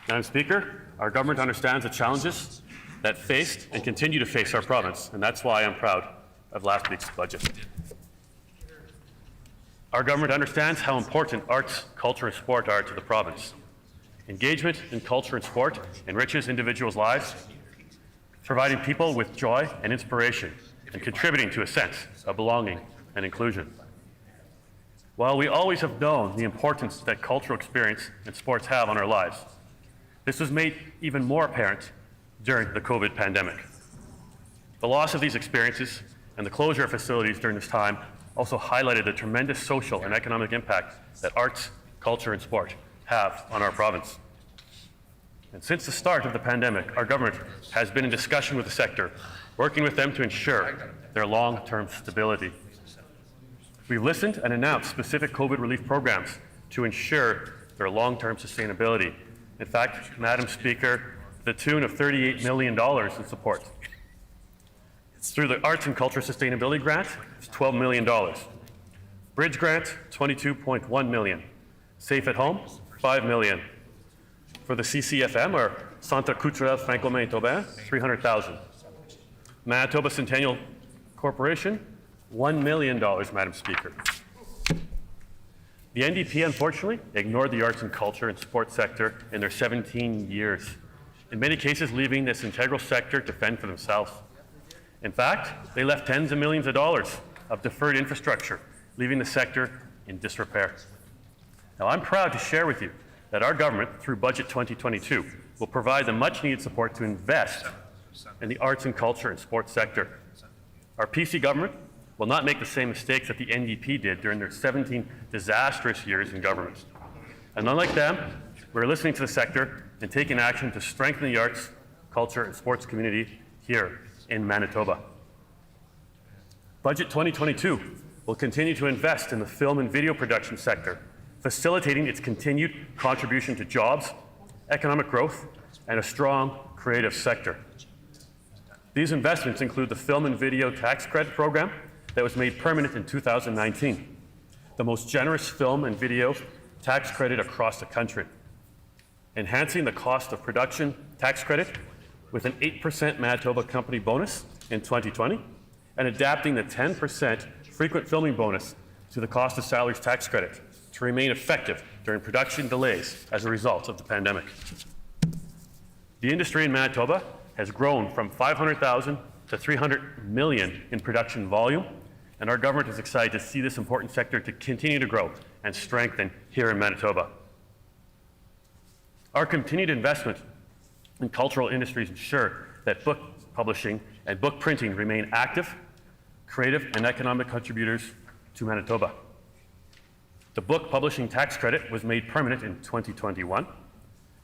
Madam Speaker, our government understands the challenges that faced and continue to face our province, and that's why I'm proud of last week's budget. Our government understands how important arts, culture, and sport are to the province. Engagement in culture and sport enriches individuals' lives, providing people with joy and inspiration, and contributing to a sense of belonging and inclusion. While we always have known the importance that cultural experience and sports have on our lives, this was made even more apparent during the COVID pandemic. The loss of these experiences and the closure of facilities during this time also highlighted the tremendous social and economic impact that arts, culture, and sport have on our province. And since the start of the pandemic, our government has been in discussion with the sector, working with them to ensure their long-term stability. We've listened and announced specific COVID relief programs to ensure their long-term sustainability. In fact, Madam Speaker, the tune of $38 million in support. Through the Arts and Culture Sustainability Grant, it's $12 million. Bridge Grant, $22.1 million. Safe at Home, $5 million. For the CCFM, or Centre Culturel Franco-Manitobain, $300,000. Manitoba Centennial Corporation, $1 million, Madam Speaker. The NDP, unfortunately, ignored the arts and culture and sports sector in their 17 years, in many cases leaving this integral sector to fend for themselves. In fact, they left tens of millions of dollars of deferred infrastructure, leaving the sector in disrepair. Now, I'm proud to share with you that our government, through Budget 2022, will provide the much-needed support to invest in the arts and culture and sports sector. Our PC government will not make the same mistakes that the NDP did during their 17 disastrous years in government. And unlike them, we're listening to the sector and taking action to strengthen the arts, culture, and sports community here in Manitoba. Budget 2022 will continue to invest in the film and video production sector, facilitating its continued contribution to jobs, economic growth, and a strong creative sector. These investments include the Film and Video Tax Credit Program that was made permanent in 2019, the most generous film and video tax credit across the country, enhancing the cost of production tax credit with an 8% Manitoba company bonus in 2020, and adapting the 10% frequent filming bonus to the cost of salaries tax credit to remain effective during production delays as a result of the pandemic. The industry in Manitoba has grown from 500,000 to 300 million in production volume, and our government is excited to see this important sector to continue to grow and strengthen here in Manitoba. Our continued investment in cultural industries ensure that book publishing and book printing remain active, creative, and economic contributors to Manitoba. The book publishing tax credit was made permanent in 2021.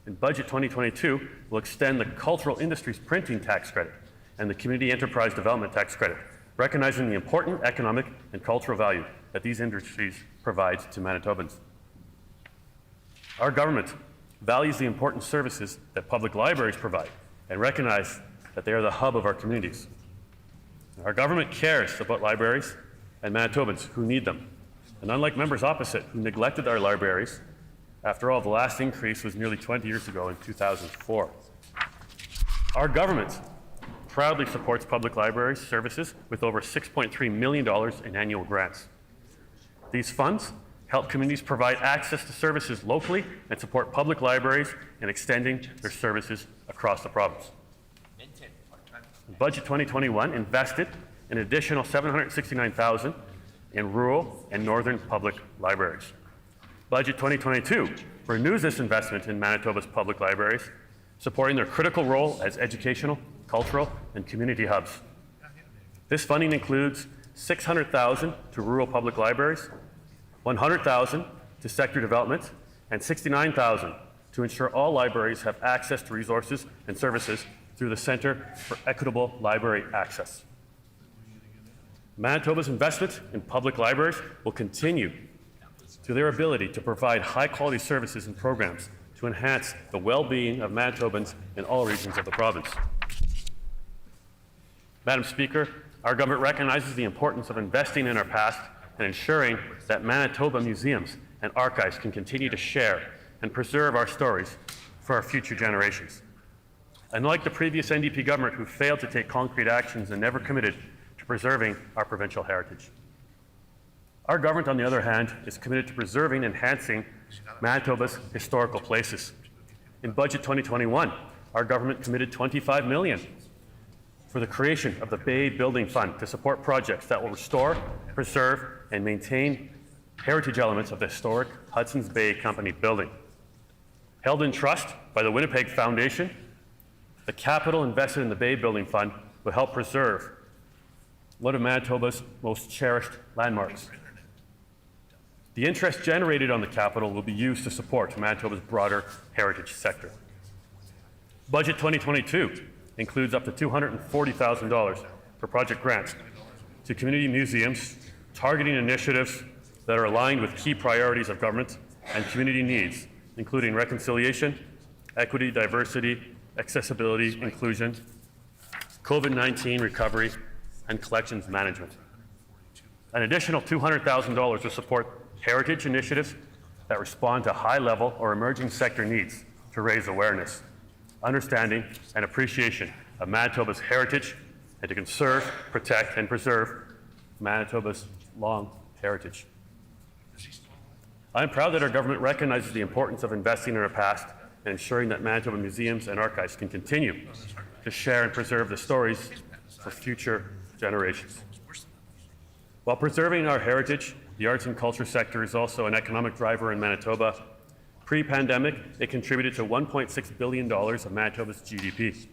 In Budget 2022 will extend the cultural industries printing tax credit and the community enterprise development tax credit, recognizing the important economic and cultural value that these industries provide to Manitobans. Our government values the important services that public libraries provide and recognize that they are the hub of our communities. Our government cares about libraries and Manitobans who need them. And unlike members opposite who neglected our libraries, after all, the last increase was nearly 20 years ago in 2004. Our government proudly supports public library services with over $6.3 million in annual grants. These funds help communities provide access to services locally and support public libraries in extending their services across the province. Budget 2021 invested an additional $769,000 in rural and northern public libraries. Budget 2022 renews this investment in Manitoba's public libraries, supporting their critical role as educational, cultural, and community hubs. This funding includes $600,000 to rural public libraries, $100,000 to sector development, and $69,000 to ensure all libraries have access to resources and services through the Centre for Equitable Library Access. Manitoba's investment in public libraries will continue to their ability to provide high-quality services and programs to enhance the well-being of Manitobans in all regions of the province. Madam Speaker, our government recognizes the importance of investing in our past and ensuring that Manitoba museums and archives can continue to share and preserve our stories for our future generations. Unlike the previous NDP government who failed to take concrete actions and never committed to preserving our provincial heritage. Our government, on the other hand, is committed to preserving and enhancing Manitoba's historical places. In Budget 2021, our government committed $25 million for the creation of the Bay Building Fund to support projects that will restore, preserve, and maintain heritage elements of the historic Hudson's Bay Company building. Held in trust by the Winnipeg Foundation, the capital invested in the Bay Building Fund will help preserve one of Manitoba's most cherished landmarks. The interest generated on the capital will be used to support Manitoba's broader heritage sector. Budget 2022 includes up to $240,000 for project grants to community museums, targeting initiatives that are aligned with key priorities of government and community needs including reconciliation, equity, diversity, accessibility, inclusion, COVID-19 recovery, and collections management. An additional $200,000 to support heritage initiatives that respond to high-level or emerging sector needs to raise awareness, understanding, and appreciation of Manitoba's heritage and to conserve, protect, and preserve Manitoba's long heritage. I am proud that our government recognizes the importance of investing in our past and ensuring that Manitoba museums and archives can continue to share and preserve the stories for future generations. While preserving our heritage, the arts and culture sector is also an economic driver in Manitoba. Pre-pandemic, it contributed to $1.6 billion of Manitoba's GDP.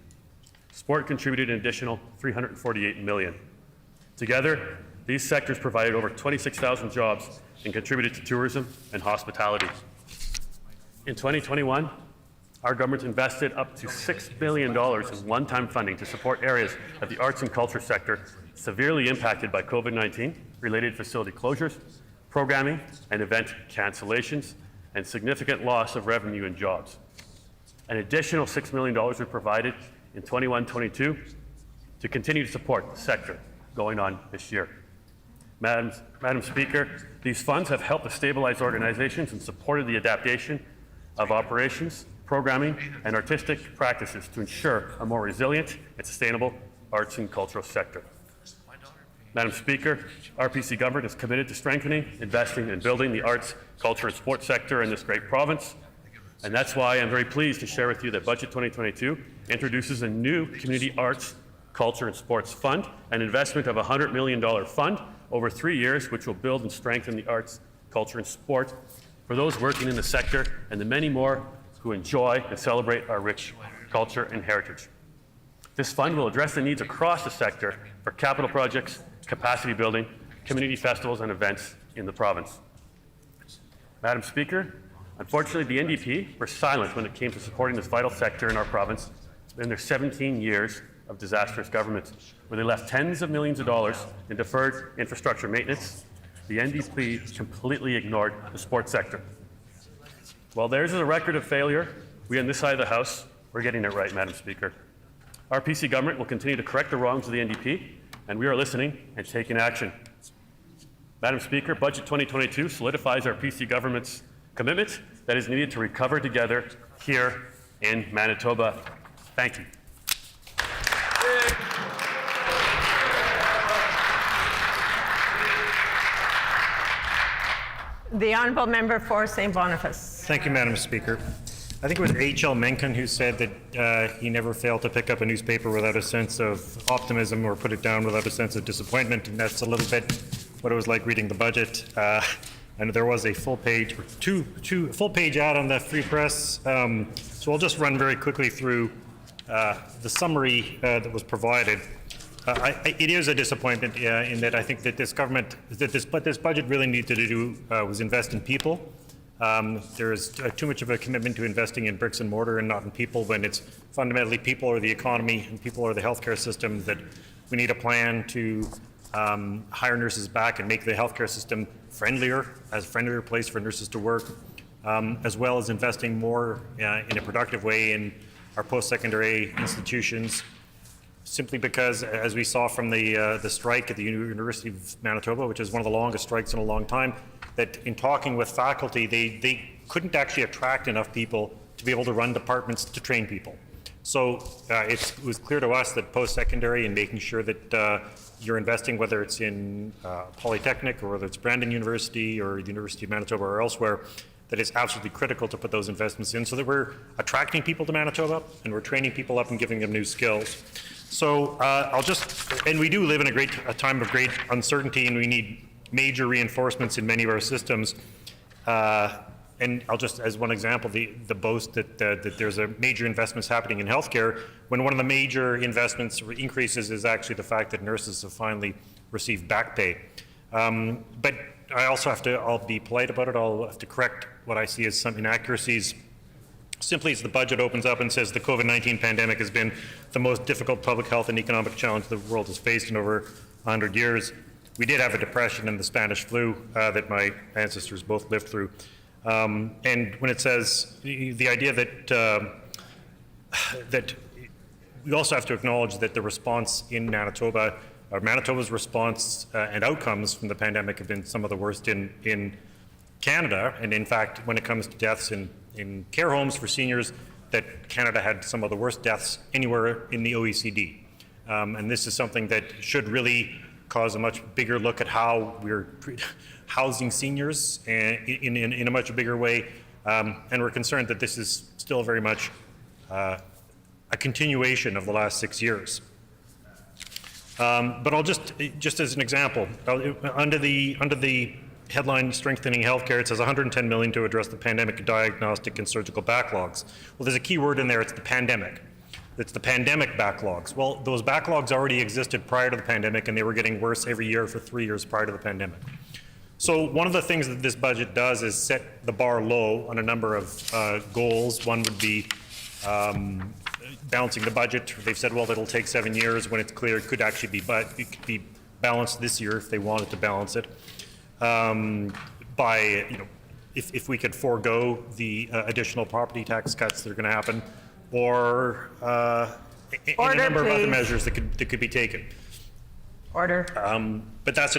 Sport contributed an additional $348 million. Together, these sectors provided over 26,000 jobs and contributed to tourism and hospitality. In 2021, our government invested up to $6 billion in one-time funding to support areas of the arts and culture sector severely impacted by COVID-19 related facility closures, programming and event cancellations, and significant loss of revenue and jobs. An additional $6 million were provided in 21-22 to continue to support the sector going on this year. Madam Speaker, these funds have helped to stabilize organizations and supported the adaptation of operations, programming, and artistic practices to ensure a more resilient and sustainable arts and cultural sector. Madam Speaker, RPC government is committed to strengthening, investing, and building the arts, culture, and sports sector in this great province. And that's why I'm very pleased to share with you that Budget 2022 introduces a new Community Arts, Culture, and Sports Fund, an investment of a $100 million fund over 3 years, which will build and strengthen the arts, culture, and sport for those working in the sector and the many more who enjoy and celebrate our rich culture and heritage. This fund will address the needs across the sector for capital projects, capacity building, community festivals, and events in the province. Madam Speaker, unfortunately, the NDP were silent when it came to supporting this vital sector in our province in their 17 years of disastrous government, where they left tens of millions of dollars in deferred infrastructure maintenance. The NDP completely ignored the sports sector. While theirs is a record of failure, we on this side of the House, we're getting it right, Madam Speaker. Our PC government will continue to correct the wrongs of the NDP, and we are listening and taking action. Madam Speaker, Budget 2022 solidifies our PC government's commitment that is needed to recover together here in Manitoba. Thank you. The Honourable Member for St. Boniface. Thank you, Madam Speaker. I think it was H.L. Mencken who said that he never failed to pick up a newspaper without a sense of optimism or put it down without a sense of disappointment, and that's a little bit what it was like reading the budget. And there was a full page, full page ad on the Free Press. So I'll just run very quickly through the summary that was provided. It is a disappointment in that I think that this government, this budget really needed to do was invest in people. There is too much of a commitment to investing in bricks and mortar and not in people, when it's fundamentally people or the economy and people or the healthcare system. That we need a plan to hire nurses back and make the healthcare system friendlier, as a friendlier place for nurses to work, as well as investing more in a productive way in our post-secondary institutions. Simply because, as we saw from the strike at the University of Manitoba, which is one of the longest strikes in a long time, that in talking with faculty, they couldn't actually attract enough people to be able to run departments to train people. So it was clear to us that post-secondary and making sure that you're investing, whether it's in Polytechnic or whether it's Brandon University or the University of Manitoba or elsewhere, that it's absolutely critical to put those investments in so that we're attracting people to Manitoba and we're training people up and giving them new skills. So and we do live in a time of great uncertainty, and we need major reinforcements in many of our systems. And I'll just, as one example, the boast that there's a major investments happening in healthcare, when one of the major investments or increases is actually the fact that nurses have finally received back pay. But I also I'll be polite about it, I'll have to correct what I see as some inaccuracies. Simply as the budget opens up and says the COVID-19 pandemic has been the most difficult public health and economic challenge the world has faced in over 100 years. We did have a depression and the Spanish flu that my ancestors both lived through. And when it says the idea that that we also have to acknowledge that the response in Manitoba, or Manitoba's response and outcomes from the pandemic have been some of the worst in Canada. And in fact, when it comes to deaths in care homes for seniors, that Canada had some of the worst deaths anywhere in the OECD. And this is something that should really cause a much bigger look at how we're housing seniors in a much bigger way. And we're concerned that this is still very much a continuation of the last 6 years. But I'll just as an example, under the headline strengthening healthcare, it says $110 million to address the pandemic diagnostic and surgical backlogs. Well, there's a key word in there, it's the pandemic. It's the pandemic backlogs. Well, those backlogs already existed prior to the pandemic, and they were getting worse every year for 3 years prior to the pandemic. So one of the things that this budget does is set the bar low on a number of goals. One would be balancing the budget. They've said, well, it'll take 7 years. When it's clear, it could actually be balanced this year if they wanted to balance it. By, if we could forego the additional property tax cuts that are going to happen, or a number of other measures that could be taken. Order. But that's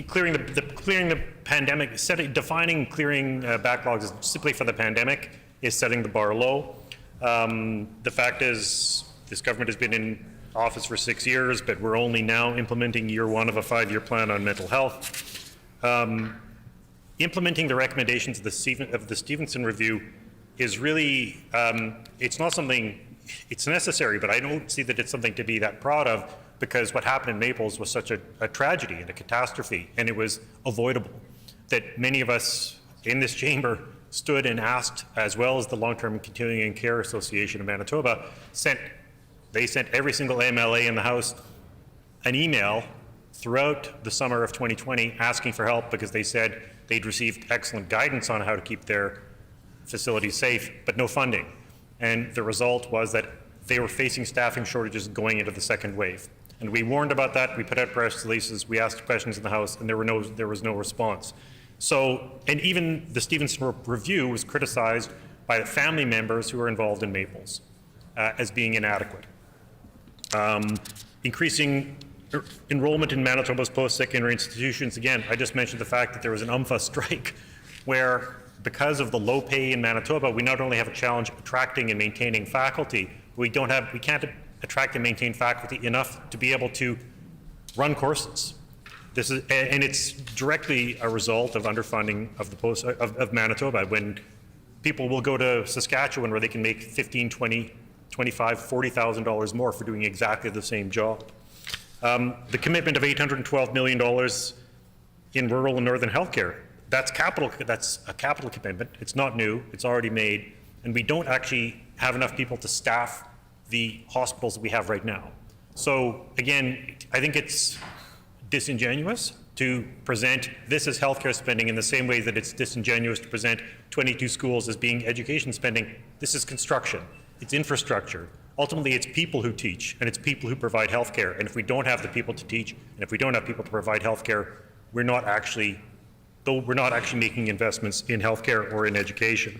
clearing the pandemic, defining clearing backlogs is simply for the pandemic is setting the bar low. The fact is, this government has been in office for 6 years, but we're only now implementing year one of a 5-year plan on mental health. Implementing the recommendations of the Stevenson Review is really, it's not something, it's necessary, but I don't see that it's something to be that proud of, because what happened in Maples was such a tragedy and a catastrophe, and it was avoidable, that many of us in this chamber stood and asked, as well as the Long-Term Continuing Care Association of Manitoba, they sent every single MLA in the House an email throughout the summer of 2020 asking for help, because they said they'd received excellent guidance on how to keep their facilities safe, but no funding. And the result was that they were facing staffing shortages going into the second wave. And we warned about that, we put out press releases, we asked questions in the House, and there was no response. So, and even the Stevenson Review was criticized by the family members who were involved in Maples as being inadequate. Increasing enrollment in Manitoba's post-secondary institutions. Again, I just mentioned the fact that there was an UMFA strike where, because of the low pay in Manitoba, we not only have a challenge attracting and maintaining faculty, we can't attract and maintain faculty enough to be able to run courses. And it's directly a result of underfunding of Manitoba, when people will go to Saskatchewan where they can make $15,000, $20,000, $25,000, $40,000 more for doing exactly the same job. The commitment of $812 million in rural and northern healthcare, that's a capital commitment. It's not new, it's already made, and we don't actually have enough people to staff the hospitals that we have right now. So again, I think it's disingenuous to present this as healthcare spending in the same way that it's disingenuous to present 22 schools as being education spending. This is construction, it's infrastructure. Ultimately, it's people who teach, and it's people who provide healthcare. And if we don't have the people to teach, and if we don't have people to provide healthcare, we're not actually making investments in healthcare or in education.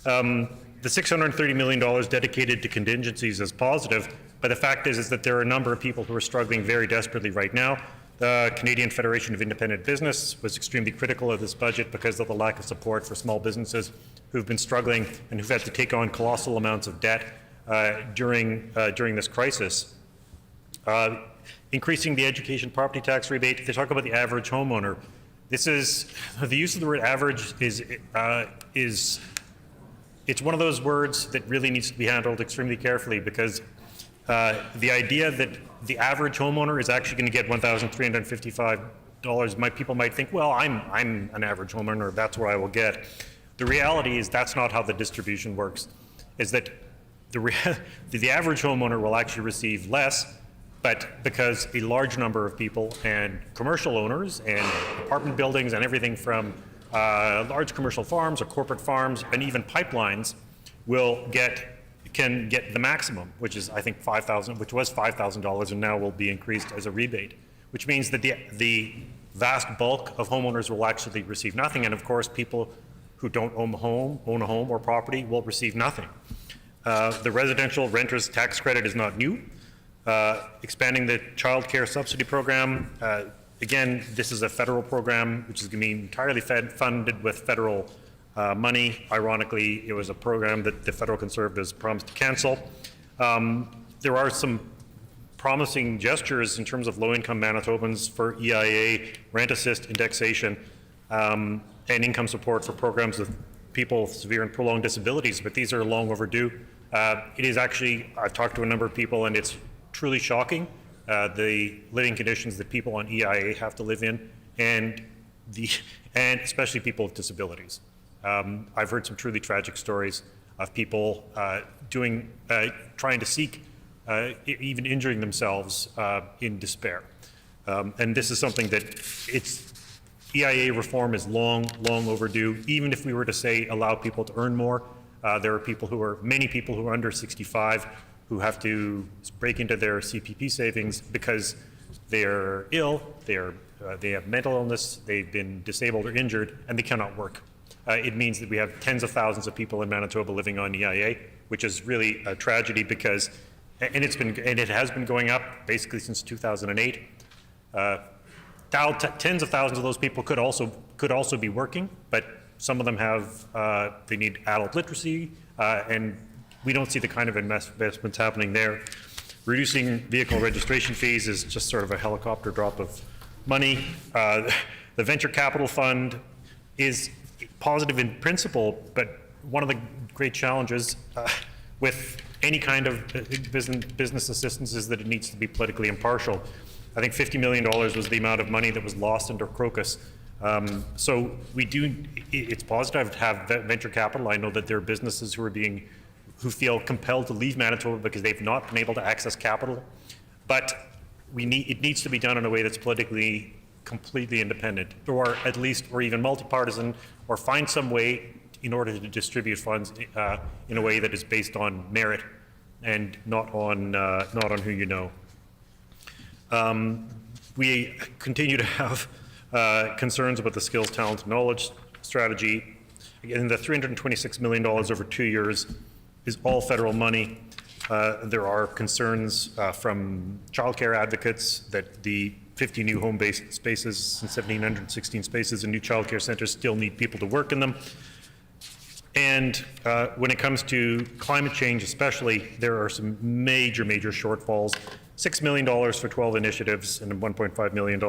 The $630 million dedicated to contingencies is positive, but the fact is that there are a number of people who are struggling very desperately right now. The Canadian Federation of Independent Business was extremely critical of this budget because of the lack of support for small businesses who've been struggling and who've had to take on colossal amounts of debt during this crisis. Increasing the education property tax rebate. They talk about the average homeowner. This is, the use of the word average is it's one of those words that really needs to be handled extremely carefully, because the idea that the average homeowner is actually going to get $1,355, people might think, well, I'm an average homeowner, that's what I will get. The reality is that's not how the distribution works, is that the average homeowner will actually receive less, but because a large number of people and commercial owners and apartment buildings and everything from large commercial farms or corporate farms and even pipelines can get the maximum, which is I think $5,000, which was $5,000 and now will be increased as a rebate, which means that the vast bulk of homeowners will actually receive nothing. And of course, people who don't own a home or property will receive nothing. The residential renters tax credit is not new. Expanding the child care subsidy program, again, this is a federal program which is going to be entirely funded with federal money. Ironically, it was a program that the federal Conservatives promised to cancel. There are some promising gestures in terms of low-income Manitobans for EIA, rent assist indexation, and income support for programs with people with severe and prolonged disabilities, but these are long overdue. It is actually, I've talked to a number of people, and it's truly shocking, the living conditions that people on EIA have to live in, and especially people with disabilities. I've heard some truly tragic stories of people trying to seek, even injuring themselves in despair. And this is something that EIA reform is long overdue. Even if we were to say allow people to earn more, there are many people who are under 65 who have to break into their CPP savings because they're ill, they have mental illness, they've been disabled or injured, and they cannot work. It means that we have tens of thousands of people in Manitoba living on EIA, which is really a tragedy because, and it has been going up basically since 2008. Tens of thousands of those people could also be working, but some of them they need adult literacy, and we don't see the kind of investments happening there. Reducing vehicle registration fees is just sort of a helicopter drop of money. The venture capital fund is positive in principle, but one of the great challenges with any kind of business assistance is that it needs to be politically impartial. I think $50 million was the amount of money that was lost under Crocus. So it's positive to have venture capital. I know that there are businesses who feel compelled to leave Manitoba because they've not been able to access capital. But it needs to be done in a way that's politically completely independent, or at least, or even multi-partisan, or find some way in order to distribute funds in a way that is based on merit and not on who you know. We continue to have concerns about the skills, talent, and knowledge strategy. Again, the $326 million over 2 years is all federal money. There are concerns from childcare advocates that the 50 new home-based spaces and 1,716 spaces in new childcare centres still need people to work in them. And when it comes to climate change especially, there are some major shortfalls. $6 million for 12 initiatives and $1.5 million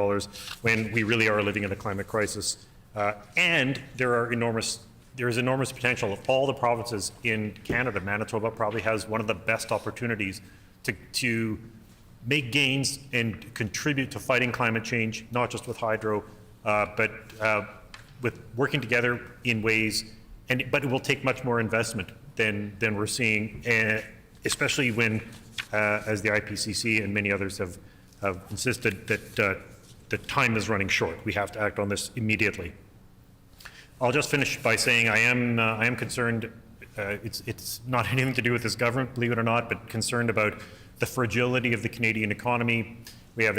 when we really are living in a climate crisis. And there is enormous potential. Of all the provinces in Canada, Manitoba probably has one of the best opportunities to make gains and contribute to fighting climate change, not just with hydro, but with working together in ways, but it will take much more investment than we're seeing, especially when, as the IPCC and many others have insisted that the time is running short. We have to act on this immediately. I'll just finish by saying I am concerned. It's not anything to do with this government, believe it or not, but concerned about the fragility of the Canadian economy. We have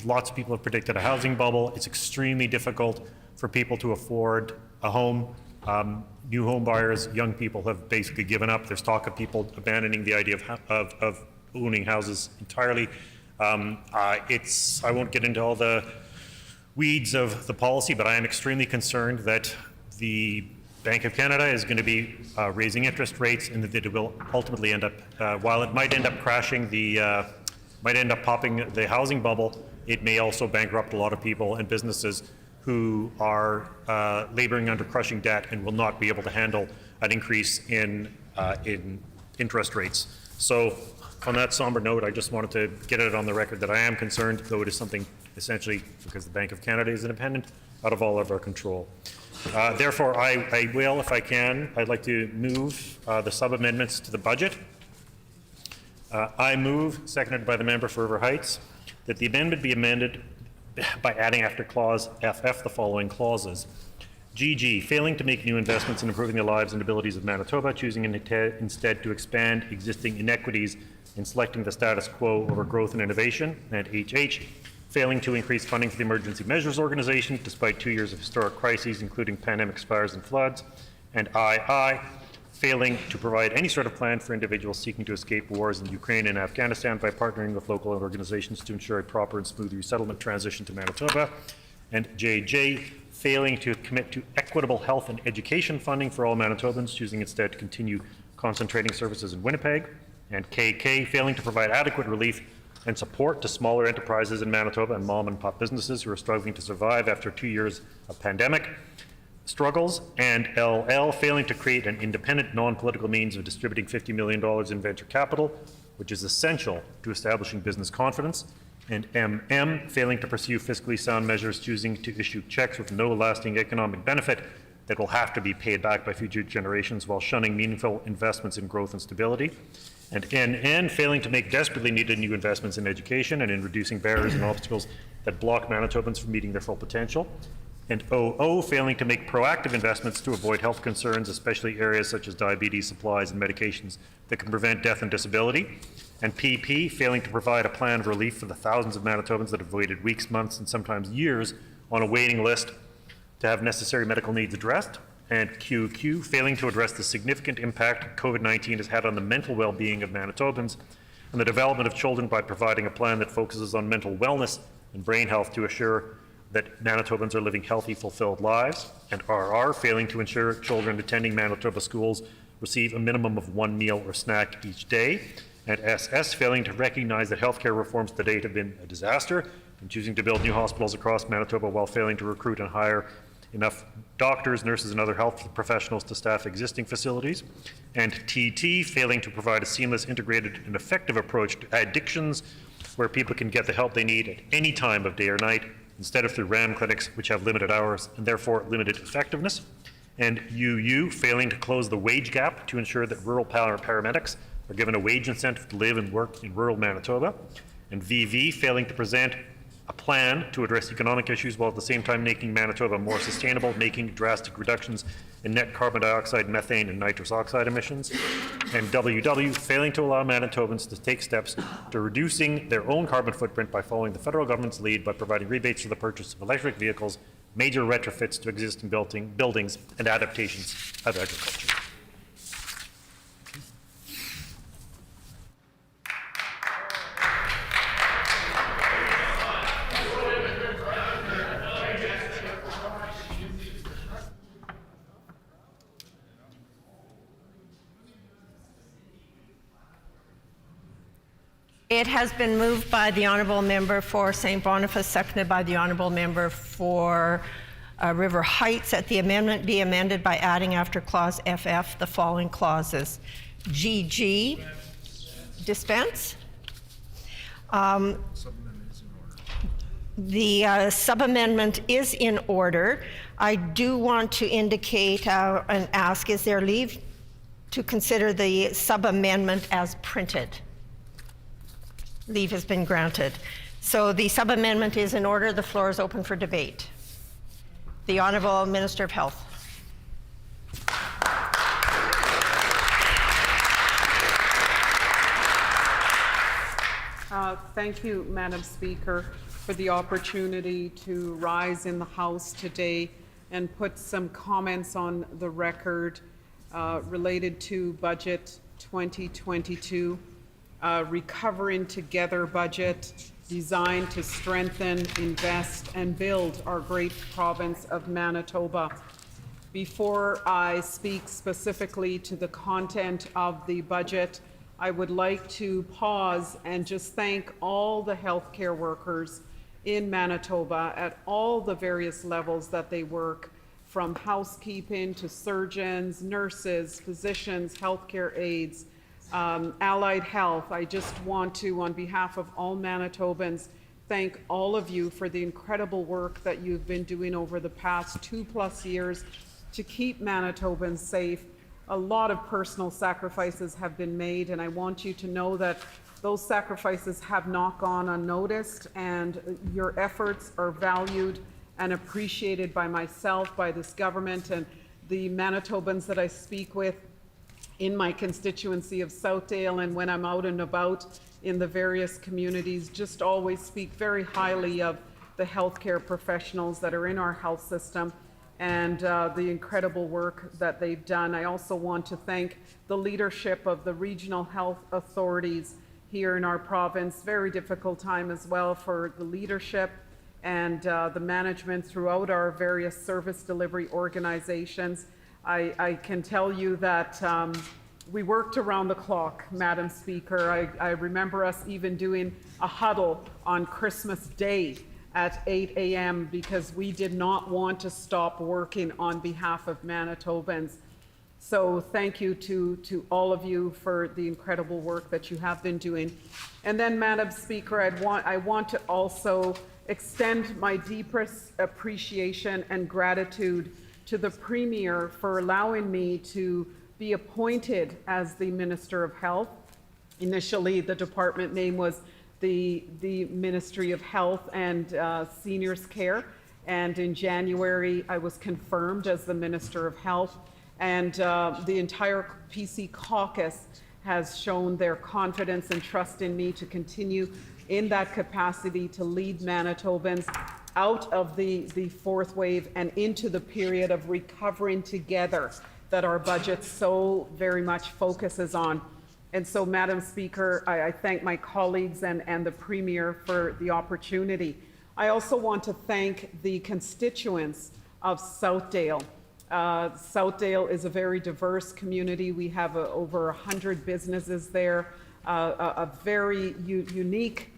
lots of people have predicted a housing bubble. It's extremely difficult for people to afford a home. New home buyers, young people have basically given up. There's talk of people abandoning the idea of owning houses entirely. I won't get into all the weeds of the policy, but I am extremely concerned that the Bank of Canada is going to be raising interest rates, and that it will ultimately end up, while it might end up crashing might end up popping the housing bubble, it may also bankrupt a lot of people and businesses who are laboring under crushing debt and will not be able to handle an increase in interest rates. So on that somber note, I just wanted to get it on the record that I am concerned, though it is something essentially, because the Bank of Canada is independent, out of all of our control. Therefore, I will, if I can, I'd like to move the sub-amendments to the budget. I move, seconded by the member for River Heights, that the amendment be amended by adding after clause FF the following clauses. GG, failing to make new investments in improving the lives and abilities of Manitoba, choosing instead to expand existing inequities in selecting the status quo over growth and innovation. And HH, failing to increase funding for the Emergency Measures Organization despite 2 years of historic crises, including pandemics, fires, and floods. And II, failing to provide any sort of plan for individuals seeking to escape wars in Ukraine and Afghanistan by partnering with local organizations to ensure a proper and smooth resettlement transition to Manitoba. And JJ, failing to commit to equitable health and education funding for all Manitobans, choosing instead to continue concentrating services in Winnipeg. And KK, failing to provide adequate relief and support to smaller enterprises in Manitoba and mom and pop businesses who are struggling to survive after 2 years of pandemic struggles. And LL, failing to create an independent, non-political means of distributing $50 million in venture capital, which is essential to establishing business confidence. And MM, failing to pursue fiscally sound measures, choosing to issue checks with no lasting economic benefit that will have to be paid back by future generations while shunning meaningful investments in growth and stability. And NN, failing to make desperately needed new investments in education and in reducing barriers and obstacles that block Manitobans from meeting their full potential. And OO, failing to make proactive investments to avoid health concerns, especially areas such as diabetes, supplies, and medications that can prevent death and disability. And PP, failing to provide a plan of relief for the thousands of Manitobans that have waited weeks, months, and sometimes years on a waiting list to have necessary medical needs addressed. And QQ, failing to address the significant impact COVID-19 has had on the mental well-being of Manitobans and the development of children by providing a plan that focuses on mental wellness and brain health to assure that Manitobans are living healthy, fulfilled lives. And RR, failing to ensure children attending Manitoba schools receive a minimum of one meal or snack each day. And SS, failing to recognize that healthcare reforms to date have been a disaster and choosing to build new hospitals across Manitoba while failing to recruit and hire enough doctors, nurses, and other health professionals to staff existing facilities. And TT, failing to provide a seamless, integrated, and effective approach to addictions where people can get the help they need at any time of day or night, instead of through RAM clinics, which have limited hours and therefore limited effectiveness. And UU, failing to close the wage gap to ensure that rural paramedics are given a wage incentive to live and work in rural Manitoba. And VV, failing to present a plan to address economic issues while at the same time making Manitoba more sustainable, making drastic reductions in net carbon dioxide, methane, and nitrous oxide emissions. And WW, failing to allow Manitobans to take steps to reducing their own carbon footprint by following the federal government's lead by providing rebates for the purchase of electric vehicles, major retrofits to existing buildings, and adaptations of agriculture. It has been moved by the Honourable Member for St. Boniface, seconded by the Honourable Member for River Heights, that the amendment be amended by adding after Clause FF the following clauses. GG, dispense. The sub-amendment is in order. I do want to indicate and ask, is there leave to consider the sub-amendment as printed? Leave has been granted. So the sub-amendment is in order. The floor is open for debate. The Honourable Minister of Health. Thank you, Madam Speaker, for the opportunity to rise in the House today and put some comments on the record related to Budget 2022. Recovering Together budget designed to strengthen, invest, and build our great province of Manitoba. Before I speak specifically to the content of the budget, I would like to pause and just thank all the healthcare workers in Manitoba at all the various levels that they work, from housekeeping to surgeons, nurses, physicians, healthcare aides, allied health. I just want to, on behalf of all Manitobans, thank all of you for the incredible work that you've been doing over the past 2+ years to keep Manitobans safe. A lot of personal sacrifices have been made, and I want you to know that those sacrifices have not gone unnoticed, and your efforts are valued and appreciated by myself, by this government, and the Manitobans that I speak with in my constituency of Southdale, and when I'm out and about in the various communities, just always speak very highly of the healthcare professionals that are in our health system and the incredible work that they've done. I also want to thank the leadership of the regional health authorities here in our province. Very difficult time as well for the leadership and the management throughout our various service delivery organizations. I can tell you that we worked around the clock, Madam Speaker. I remember us even doing a huddle on Christmas Day at 8 a.m. because we did not want to stop working on behalf of Manitobans. So thank you to all of you for the incredible work that you have been doing. And then, Madam Speaker, I want to also extend my deepest appreciation and gratitude to the Premier for allowing me to be appointed as the Minister of Health. Initially, the department name was the Ministry of Health and Seniors Care, and in January I was confirmed as the Minister of Health, and the entire PC caucus has shown their confidence and trust in me to continue in that capacity to lead Manitobans out of the fourth wave and into the period of recovering together that our budget so very much focuses on. And so, Madam Speaker, I thank my colleagues and the Premier for the opportunity. I also want to thank the constituents of Southdale. Southdale is a very diverse community. We have over 100 businesses there, a very unique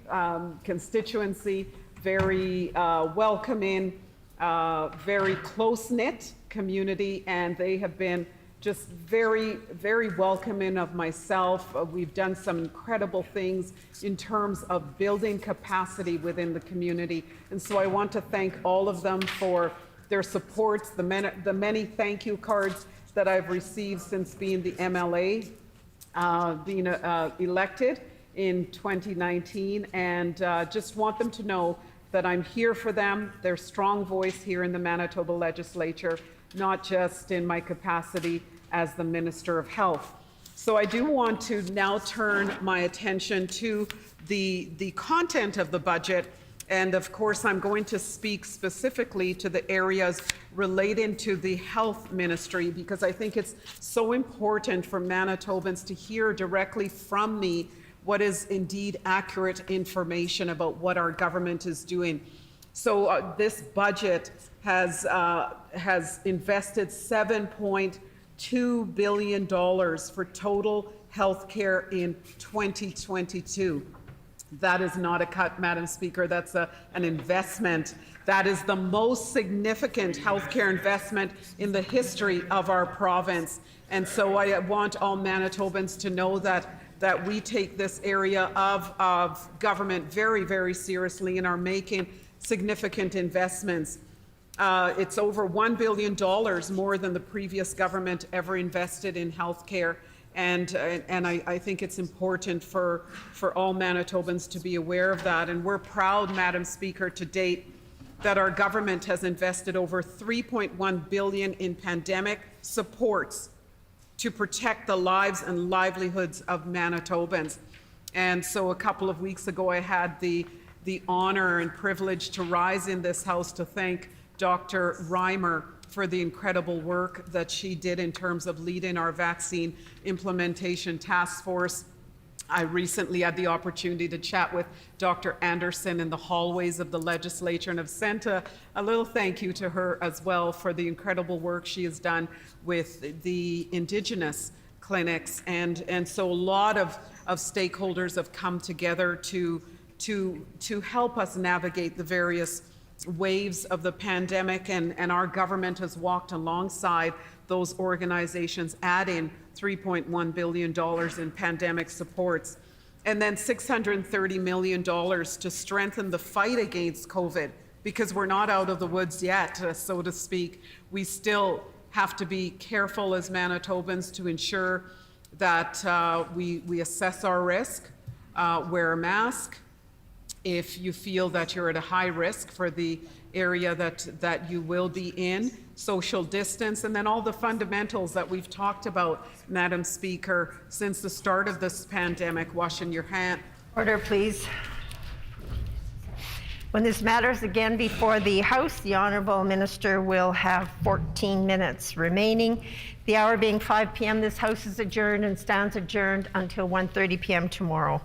constituency, very welcoming, very close-knit community, and they have been just very, very welcoming of myself. We've done some incredible things in terms of building capacity within the community. And so I want to thank all of them for their supports, the many thank you cards that I've received since being the MLA, being elected in 2019, and just want them to know that I'm here for them, their strong voice here in the Manitoba Legislature, not just in my capacity as the Minister of Health. So I do want to now turn my attention to the content of the budget, and of course I'm going to speak specifically to the areas relating to the health ministry, because I think it's so important for Manitobans to hear directly from me what is indeed accurate information about what our government is doing. So this budget has invested $7.2 billion for total health care in 2022. That is not a cut, Madam Speaker. That's an investment. That is the most significant healthcare investment in the history of our province. And so I want all Manitobans to know that we take this area of government very, very seriously and are making significant investments. It's over $1 billion more than the previous government ever invested in healthcare. And I think it's important for all Manitobans to be aware of that. And we're proud, Madam Speaker, to date that our government has invested over $3.1 billion in pandemic supports to protect the lives and livelihoods of Manitobans. And so a couple of weeks ago, I had the honor and privilege to rise in this House to thank Dr. Reimer for the incredible work that she did in terms of leading our vaccine implementation task force. I recently had the opportunity to chat with Dr. Anderson in the hallways of the legislature, and have sent a little thank you to her as well for the incredible work she has done with the Indigenous clinics. And so a lot of stakeholders have come together to help us navigate the various waves of the pandemic, and our government has walked alongside those organizations, adding $3.1 billion in pandemic supports, and then $630 million to strengthen the fight against COVID, because we're not out of the woods yet, so to speak. We still have to be careful as Manitobans to ensure that we assess our risk, wear a mask. If you feel that you're at a high risk for the area that you will be in, social distance, and then all the fundamentals that we've talked about, Madam Speaker, since the start of this pandemic, washing your hands. Order, please. When this matter is again before the House, the Honourable Minister will have 14 minutes remaining. The hour being 5 p.m., this House is adjourned and stands adjourned until 1:30 p.m. tomorrow.